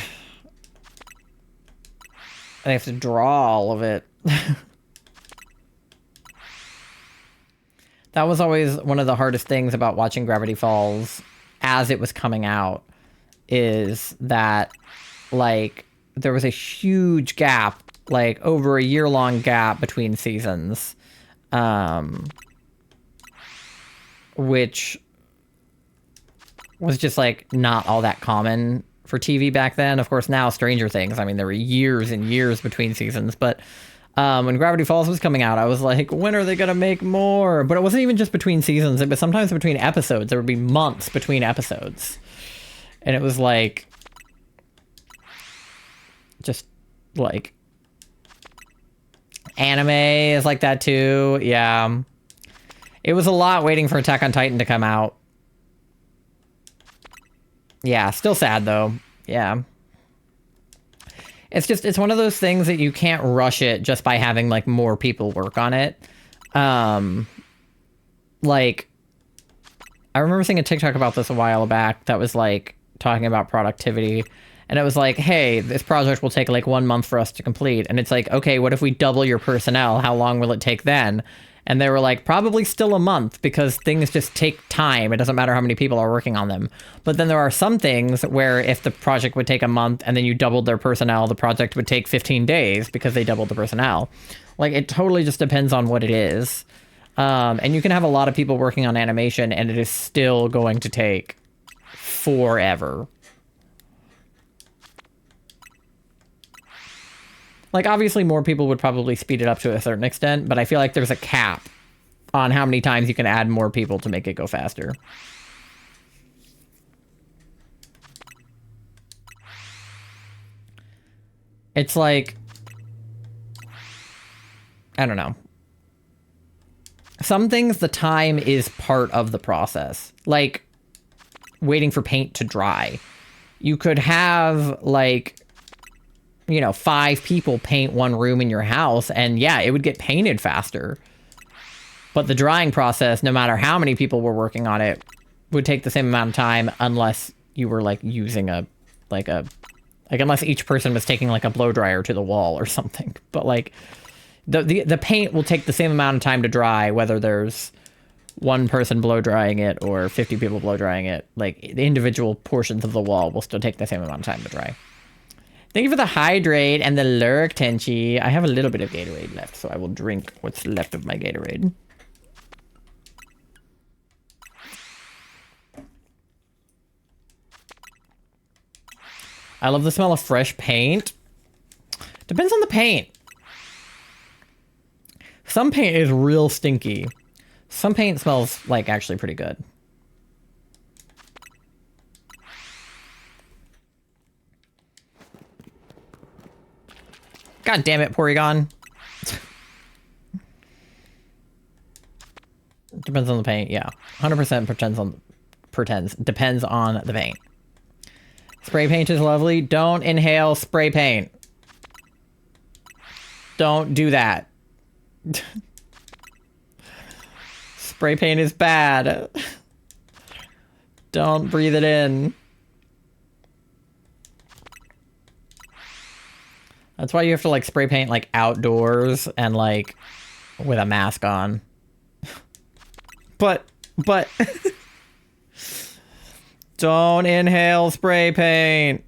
They have to draw all of it. That was always one of the hardest things about watching Gravity Falls as it was coming out, is that, like, there was a huge gap, like, over a year-long gap between seasons. Which was just, like, not all that common for TV back then. Of course, now Stranger Things, I mean, there were years and years between seasons, but when Gravity Falls was coming out, I was like, when are they gonna make more? But it wasn't even just between seasons, it was sometimes between episodes. There would be months between episodes. And it was like... just, like... Anime is like that too, yeah. It was a lot waiting for Attack on Titan to come out. Yeah, still sad though. Yeah. It's one of those things that you can't rush it just by having like more people work on it. Like, I remember seeing a TikTok about this a while back that was like talking about productivity. And it was like, hey, this project will take like 1 month for us to complete. And it's like, okay, what if we double your personnel? How long will it take then? And they were like, probably still a month, because things just take time. It doesn't matter how many people are working on them. But then there are some things where if the project would take a month and then you doubled their personnel, the project would take 15 days because they doubled the personnel. Like, it totally just depends on what it is. And you can have a lot of people working on animation and it is still going to take forever. Like, obviously more people would probably speed it up to a certain extent, but I feel like there's a cap on how many times you can add more people to make it go faster. It's like... I don't know. Some things, the time is part of the process. Like, waiting for paint to dry. You could have, like... you know, 5 people paint one room in your house, and yeah, it would get painted faster. But the drying process, no matter how many people were working on it, would take the same amount of time unless you were, like, using unless each person was taking, like, a blow dryer to the wall or something. But, like, the paint will take the same amount of time to dry, whether there's one person blow drying it or 50 people blow drying it. Like, the individual portions of the wall will still take the same amount of time to dry. Thank you for the hydrate and the lurk, Tenchi. I have a little bit of Gatorade left, so I will drink what's left of my Gatorade. I love the smell of fresh paint. Depends on the paint. Some paint is real stinky. Some paint smells like actually pretty good. God damn it, Porygon. Depends on the paint, yeah. 100% depends on the paint. Spray paint is lovely. Don't inhale spray paint. Don't do that. Spray paint is bad. Don't breathe it in. That's why you have to like spray paint like outdoors and like with a mask on. But don't inhale spray paint.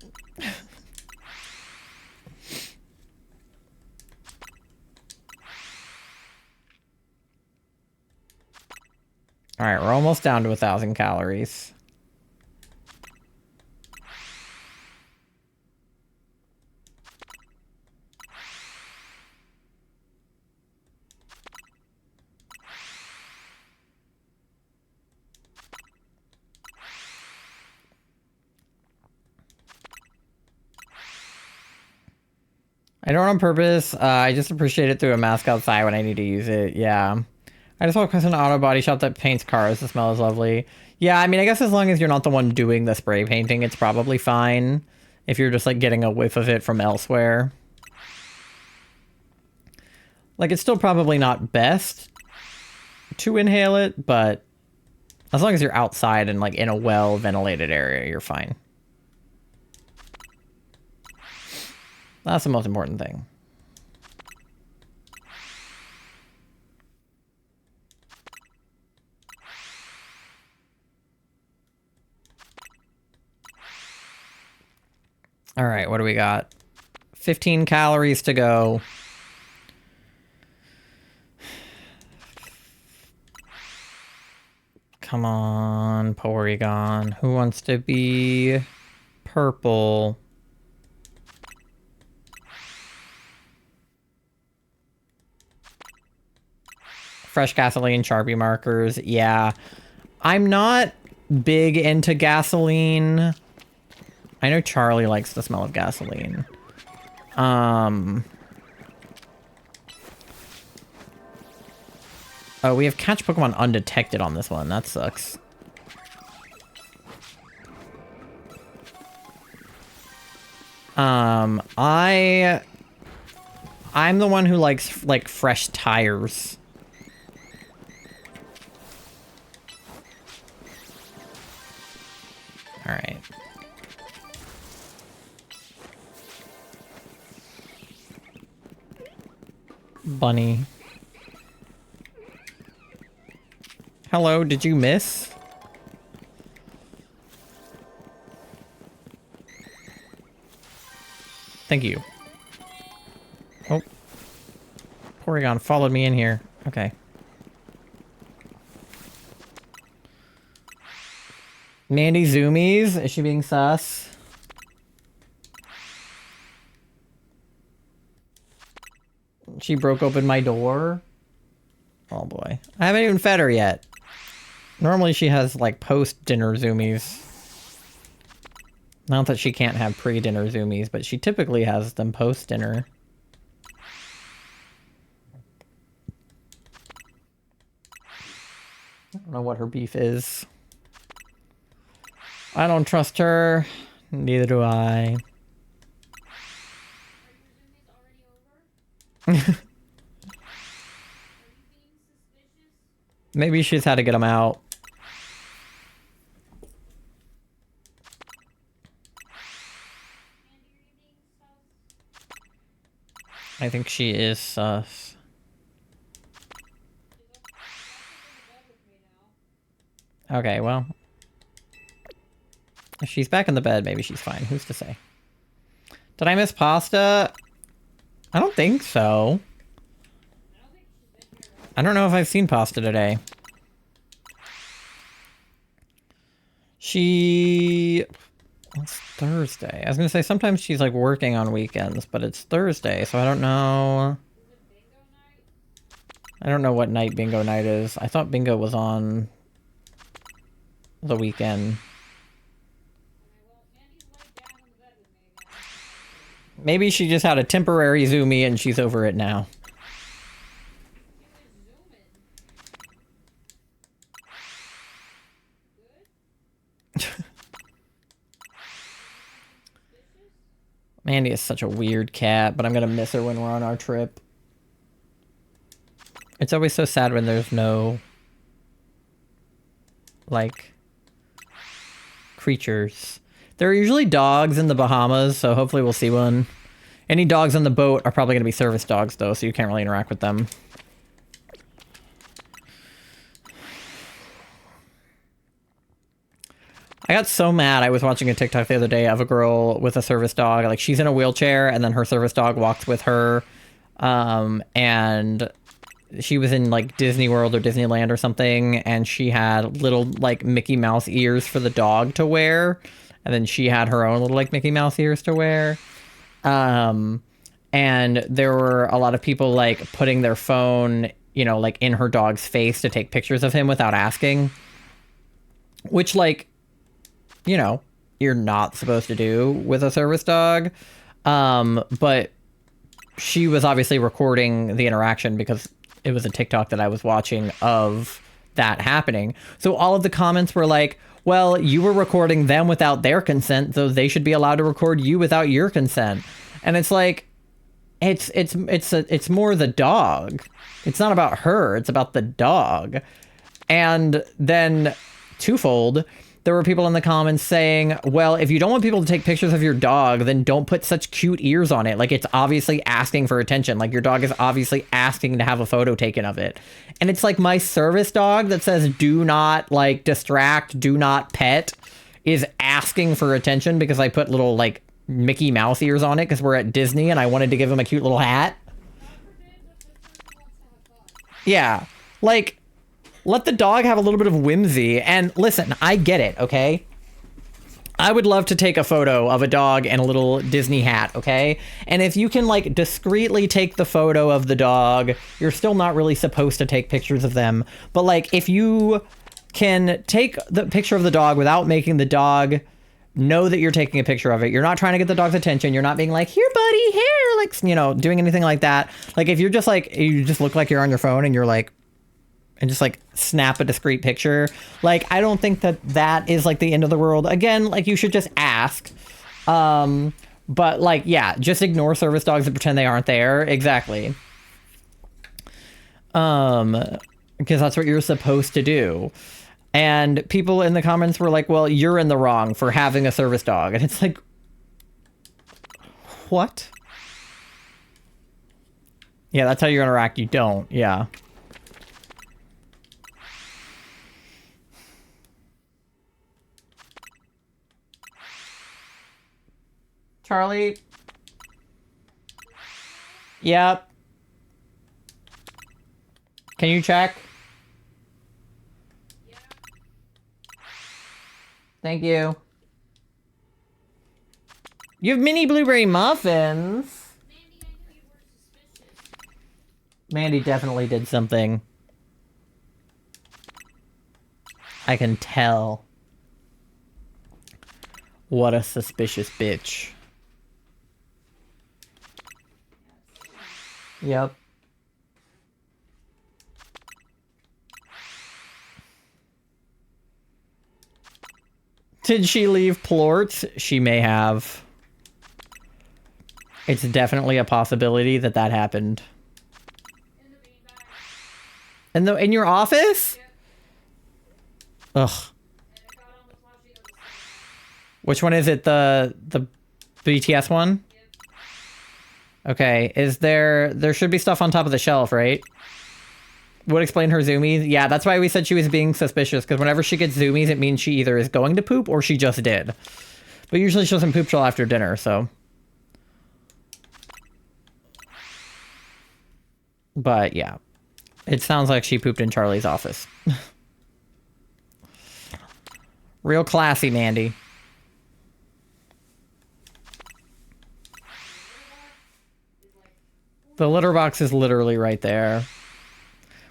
All right, we're almost down to 1,000 calories. I don't on purpose. I just appreciate it through a mask outside when I need to use it. Yeah. I just walk past an auto body shop that paints cars. The smell is lovely. Yeah, I mean, I guess as long as you're not the one doing the spray painting, it's probably fine. If you're just like getting a whiff of it from elsewhere. Like, it's still probably not best to inhale it, but as long as you're outside and like in a well-ventilated area, you're fine. That's the most important thing. All right, what do we got? 15 calories to go. Come on, Porygon. Who wants to be purple? Fresh gasoline, Sharpie markers. Yeah. I'm not big into gasoline. I know Charlie likes the smell of gasoline. Oh, we have catch Pokemon undetected on this one. That sucks. I'm the one who likes like fresh tires. All right. Bunny. Hello, did you miss? Thank you. Oh. Porygon followed me in here. Okay. Mandy Zoomies? Is she being sus? She broke open my door. Oh boy. I haven't even fed her yet. Normally she has like post-dinner zoomies. Not that she can't have pre-dinner zoomies, but she typically has them post-dinner. I don't know what her beef is. I don't trust her. Neither do I. Maybe she's had to get them out. I think she is sus. Okay, well. If she's back in the bed, maybe she's fine. Who's to say? Did I miss pasta? I don't think so. I don't know if I've seen pasta today. It's Thursday. I was gonna say sometimes she's like working on weekends, but it's Thursday, so I don't know. I don't know what night bingo night is. I thought bingo was on the weekend. Maybe she just had a temporary zoomie and she's over it now. Mandy is such a weird cat, but I'm gonna miss her when we're on our trip. It's always so sad when there's no, like, creatures. There are usually dogs in the Bahamas, so hopefully we'll see one. Any dogs on the boat are probably going to be service dogs, though, so you can't really interact with them. I got so mad. I was watching a TikTok the other day of a girl with a service dog. Like, she's in a wheelchair, and then her service dog walks with her. And she was in, like, Disney World or Disneyland or something, and she had little, like, Mickey Mouse ears for the dog to wear. And then she had her own little, like, Mickey Mouse ears to wear. And there were a lot of people, like, putting their phone, you know, like, in her dog's face to take pictures of him without asking. Which, like, you know, you're not supposed to do with a service dog. But she was obviously recording the interaction because it was a TikTok that I was watching of that happening. So all of the comments were like, well, you were recording them without their consent, so they should be allowed to record you without your consent. And it's like, it's more the dog. It's not about her. It's about the dog. And then twofold, there were people in the comments saying, well, if you don't want people to take pictures of your dog, then don't put such cute ears on it. Like, it's obviously asking for attention. Like, your dog is obviously asking to have a photo taken of it. And it's like my service dog that says, do not, like, distract, do not pet, is asking for attention because I put little, like, Mickey Mouse ears on it because we're at Disney and I wanted to give him a cute little hat. Yeah. Like, let the dog have a little bit of whimsy. And listen, I get it, okay? I would love to take a photo of a dog and a little Disney hat, okay? And if you can, like, discreetly take the photo of the dog, you're still not really supposed to take pictures of them. But, like, if you can take the picture of the dog without making the dog know that you're taking a picture of it, you're not trying to get the dog's attention, you're not being like, here, buddy, here, like, you know, doing anything like that. Like, if you're just, like, you just look like you're on your phone and you're like, and just, like, snap a discrete picture. Like, I don't think that that is, like, the end of the world. Again, like, you should just ask. But, like, yeah, just ignore service dogs and pretend they aren't there. Exactly. Because that's what you're supposed to do. And people in the comments were like, well, you're in the wrong for having a service dog. And it's like, what? Yeah, that's how you interact. You don't. Yeah. Charlie? Yep. Can you check? Yeah. Thank you. You have mini blueberry muffins. Mandy, I knew you were suspicious. Mandy definitely did something. I can tell. What a suspicious bitch. Yep. Did she leave Plort? She may have. It's definitely a possibility that that happened. In the beanbag. In your office? Yep. Ugh. And I got on the plushie that was there. Which one is it? The BTS one? Yep. Okay. Is there should be stuff on top of the shelf, right? Would explain her zoomies. Yeah, that's why we said she was being suspicious, because whenever she gets zoomies, it means she either is going to poop or she just did. But usually she doesn't poop till after dinner, so. But yeah. It sounds like she pooped in Charlie's office. Real classy, Mandy. The litter box is literally right there.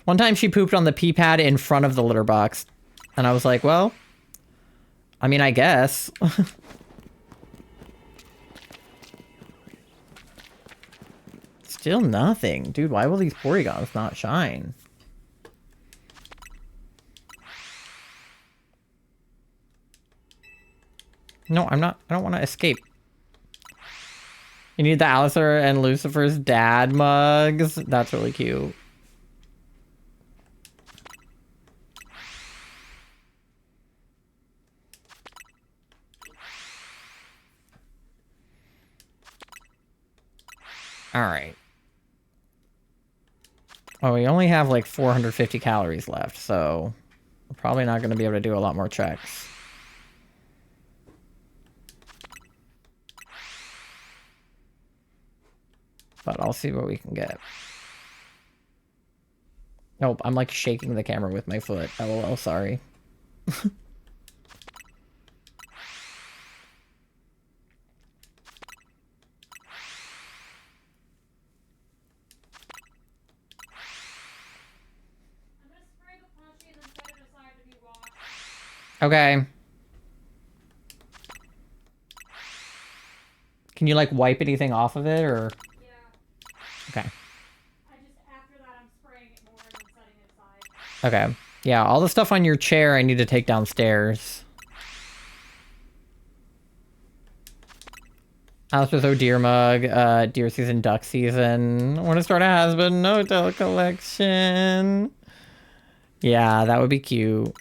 One time she pooped on the pee pad in front of the litter box. And I was like, well, I mean, I guess. Still nothing. Dude, why will these Porygons not shine? No, I'm not. I don't want to escape. You need the Alistair and Lucifer's dad mugs. That's really cute. All right. Oh, we only have like 450 calories left, so we're probably not going to be able to do a lot more checks. But I'll see what we can get. Nope, I'm like shaking the camera with my foot. LOL, sorry. Okay. Can you like wipe anything off of it or? Yeah. Okay. After that, I'm spraying it more and then setting it aside. Okay. Yeah, all the stuff on your chair I need to take downstairs. Alistair's Oh Dear mug, deer season, duck season. I want to start a has-been hotel collection. Yeah, that would be cute.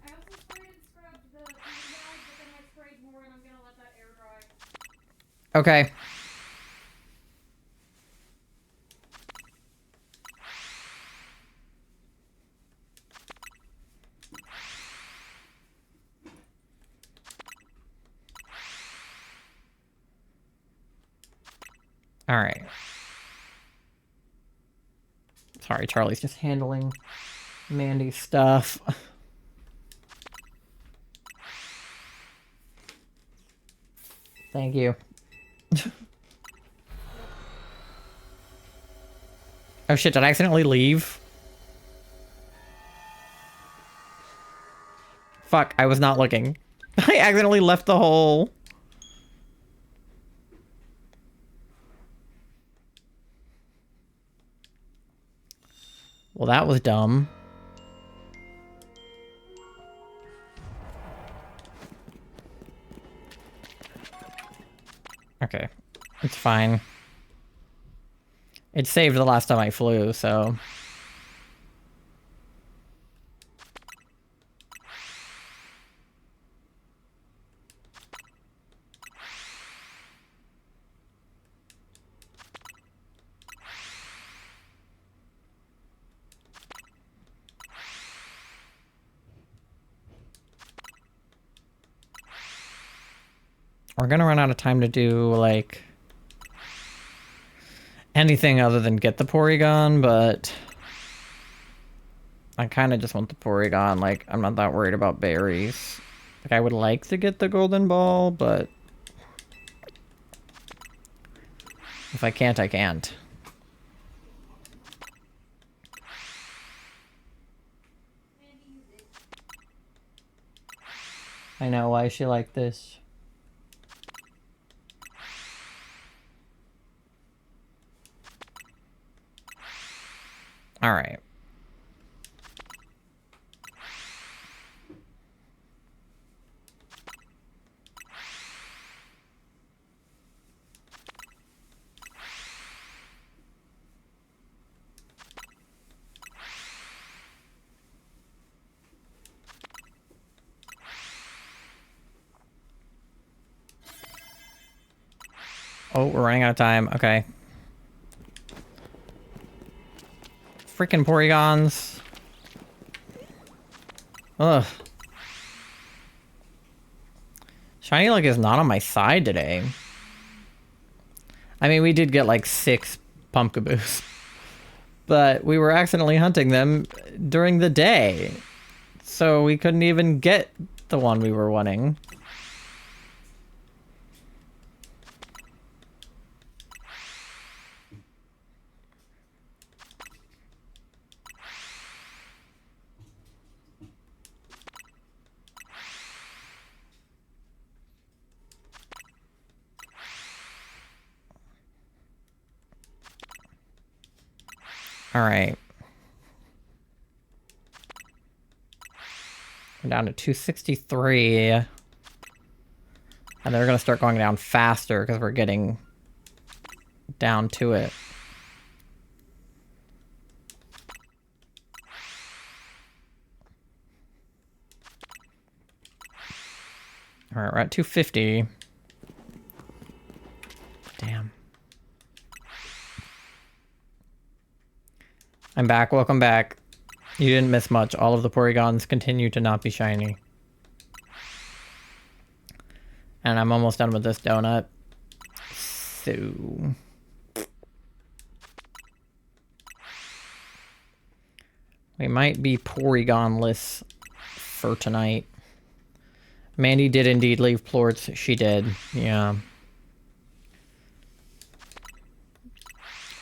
I also sprayed and scrubbed the bean bag, but then I sprayed more and I'm gonna let that air dry. Okay. All right. Sorry, Charlie's just handling Mandy's stuff. Thank you. Oh shit, did I accidentally leave? Fuck, I was not looking. I accidentally left the hole. Well, that was dumb. Okay, it's fine. It saved the last time I flew, so... We're gonna run out of time to do, like, anything other than get the Porygon, but I kind of just want the Porygon. Like, I'm not that worried about berries. Like, I would like to get the Golden Ball, but if I can't, I can't. I know, why is she like this? All right. Oh, we're running out of time. Okay. Freaking Porygons. Ugh. Shiny Luck is not on my side today. I mean, we did get like 6 pumpkaboos. But we were accidentally hunting them during the day. So we couldn't even get the one we were wanting. All right. We're down to 263. And they're going to start going down faster because we're getting down to it. All right, we're at 250. Damn. I'm back. Welcome back. You didn't miss much. All of the Porygons continue to not be shiny. And I'm almost done with this donut. So... we might be Porygon-less for tonight. Mandy did indeed leave Plorts. She did. Yeah.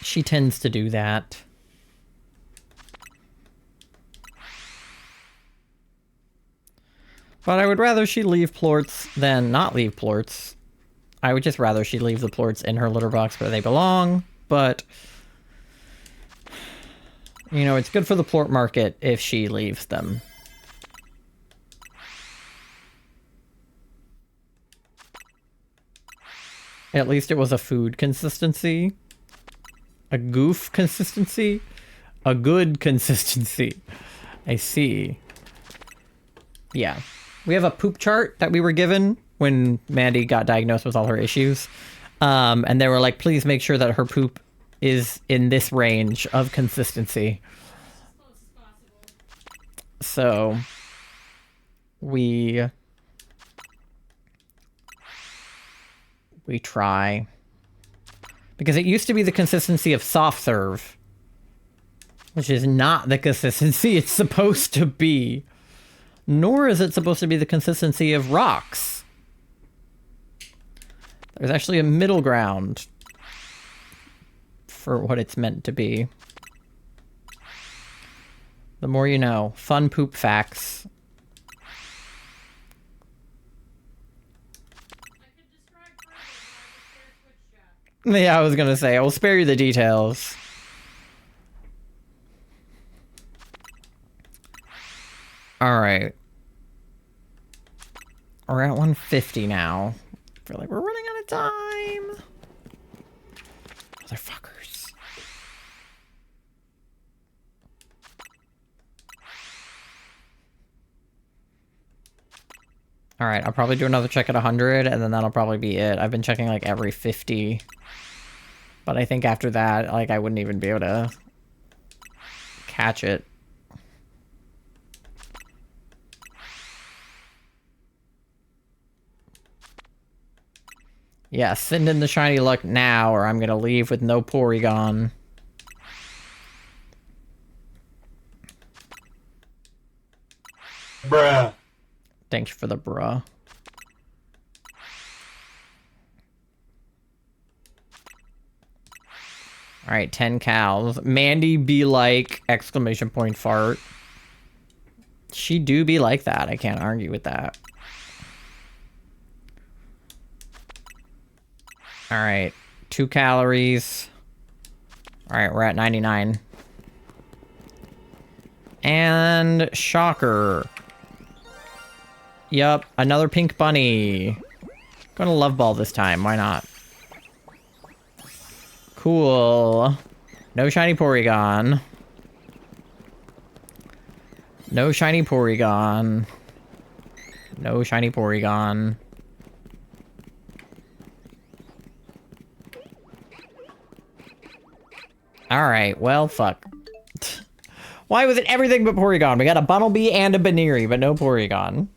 She tends to do that. But I would rather she leave Plorts than not leave Plorts. I would just rather she leave the Plorts in her litter box where they belong, but... you know, it's good for the Plort market if she leaves them. At least it was a food consistency. A goof consistency. A good consistency. I see. Yeah. We have a poop chart that we were given when Mandy got diagnosed with all her issues. And they were like, please make sure that her poop is in this range of consistency. So we try. Because it used to be the consistency of soft serve, which is not the consistency it's supposed to be. Nor is it supposed to be the consistency of rocks. There's actually a middle ground for what it's meant to be. The more you know. Fun poop facts. Yeah, I was gonna say, I will spare you the details. Alright. We're at 150 now. I feel like we're running out of time. Motherfuckers. Alright, I'll probably do another check at 100, and then that'll probably be it. I've been checking like every 50. But I think after that, like, I wouldn't even be able to catch it. Yeah, send in the shiny luck now, or I'm gonna leave with no Porygon. Bruh. Thanks for the bruh. Alright, 10 cows. Mandy be like, exclamation point fart. She do be like that. I can't argue with that. Alright, 2 calories. Alright, we're at 99. And shocker. Yup, another pink bunny. Gonna love ball this time, why not? Cool. No shiny Porygon. No shiny Porygon. No shiny Porygon. Alright, well, fuck. Why was it everything but Porygon? We got a Bunnelby and a Baneri, but no Porygon.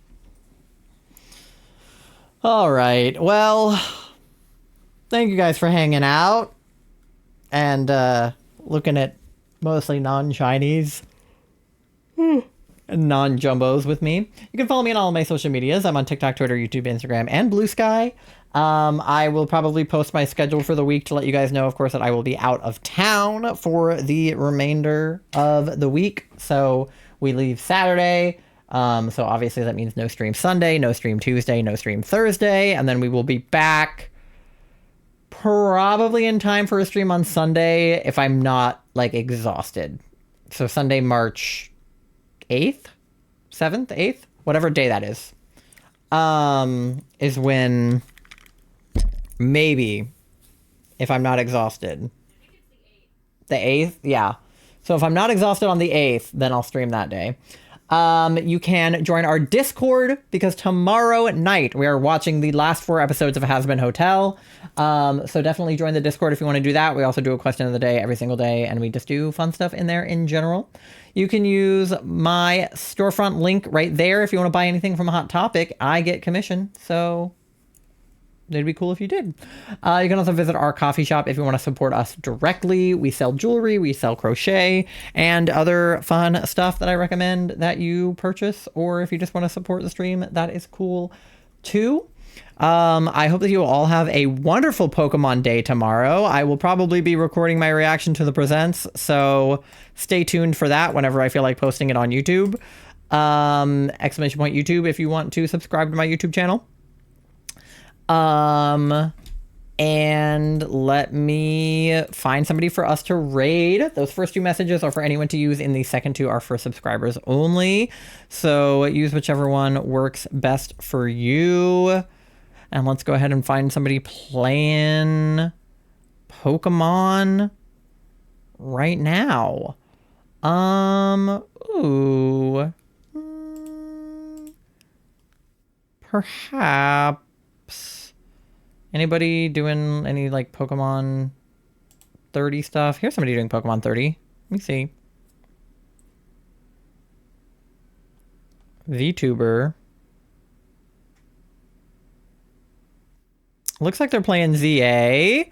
Alright, well... thank you guys for hanging out. And, looking at mostly non-shinies. And non-jumbos with me. You can follow me on all of my social medias. I'm on TikTok, Twitter, YouTube, Instagram, and Blue Sky. I will probably post my schedule for the week to let you guys know, of course, that I will be out of town for the remainder of the week. So we leave Saturday. So obviously that means no stream Sunday, no stream Tuesday, no stream Thursday. And then we will be back Probably in time for a stream on Sunday if I'm not like exhausted. So Sunday, March 8th, 7th, 8th, whatever day that is when maybe if I'm not exhausted. The 8th, yeah. So if I'm not exhausted on the 8th, then I'll stream that day. You can join our Discord because tomorrow night we are watching the last 4 episodes of Has Been Hotel. So definitely join the Discord if you want to do that. We also do a question of the day every single day, and we just do fun stuff in there in general. You can use my storefront link right there if you want to buy anything from Hot Topic. I get commission, so it'd be cool if you did. You can also visit our coffee shop if you want to support us directly. We sell jewelry, we sell crochet, and other fun stuff that I recommend that you purchase. Or if you just want to support the stream, that is cool too. I hope that you will all have a wonderful Pokemon day tomorrow. I will probably be recording my reaction to the presents, so stay tuned for that whenever I feel like posting it on YouTube. Exclamation point YouTube if you want to subscribe to my YouTube channel. And let me find somebody for us to raid. Those first 2 messages are for anyone to use, and the second 2 are for subscribers only. So use whichever one works best for you. And let's go ahead and find somebody playing Pokemon right now. Ooh. Perhaps. Anybody doing any like Pokemon 30 stuff? Here's somebody doing Pokemon 30. Let me see. VTuber. Looks like they're playing ZA.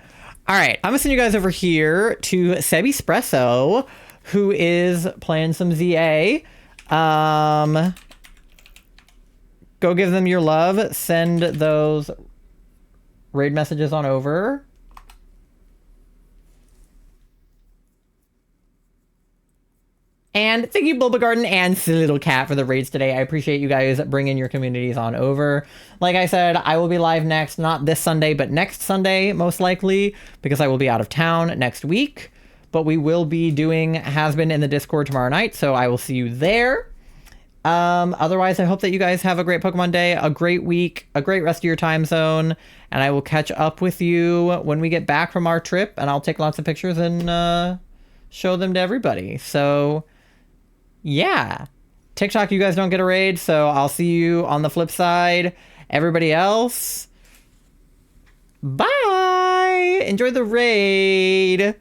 All right, I'm gonna send you guys over here to Sebi Espresso, who is playing some ZA. Go give them your love. Send those raid messages on over. And thank you, Bulba Garden and Silly Little Cat, for the raids today. I appreciate you guys bringing your communities on over. Like I said, I will be live next, not this Sunday, but next Sunday, most likely, because I will be out of town next week. But we will be doing Has Been in the Discord tomorrow night, so I will see you there. Otherwise, I hope that you guys have a great Pokemon day, a great week, a great rest of your time zone, and I will catch up with you when we get back from our trip, and I'll take lots of pictures and show them to everybody. So yeah, TikTok, you guys don't get a raid, so I'll see you on the flip side. Everybody else, bye. Enjoy the raid.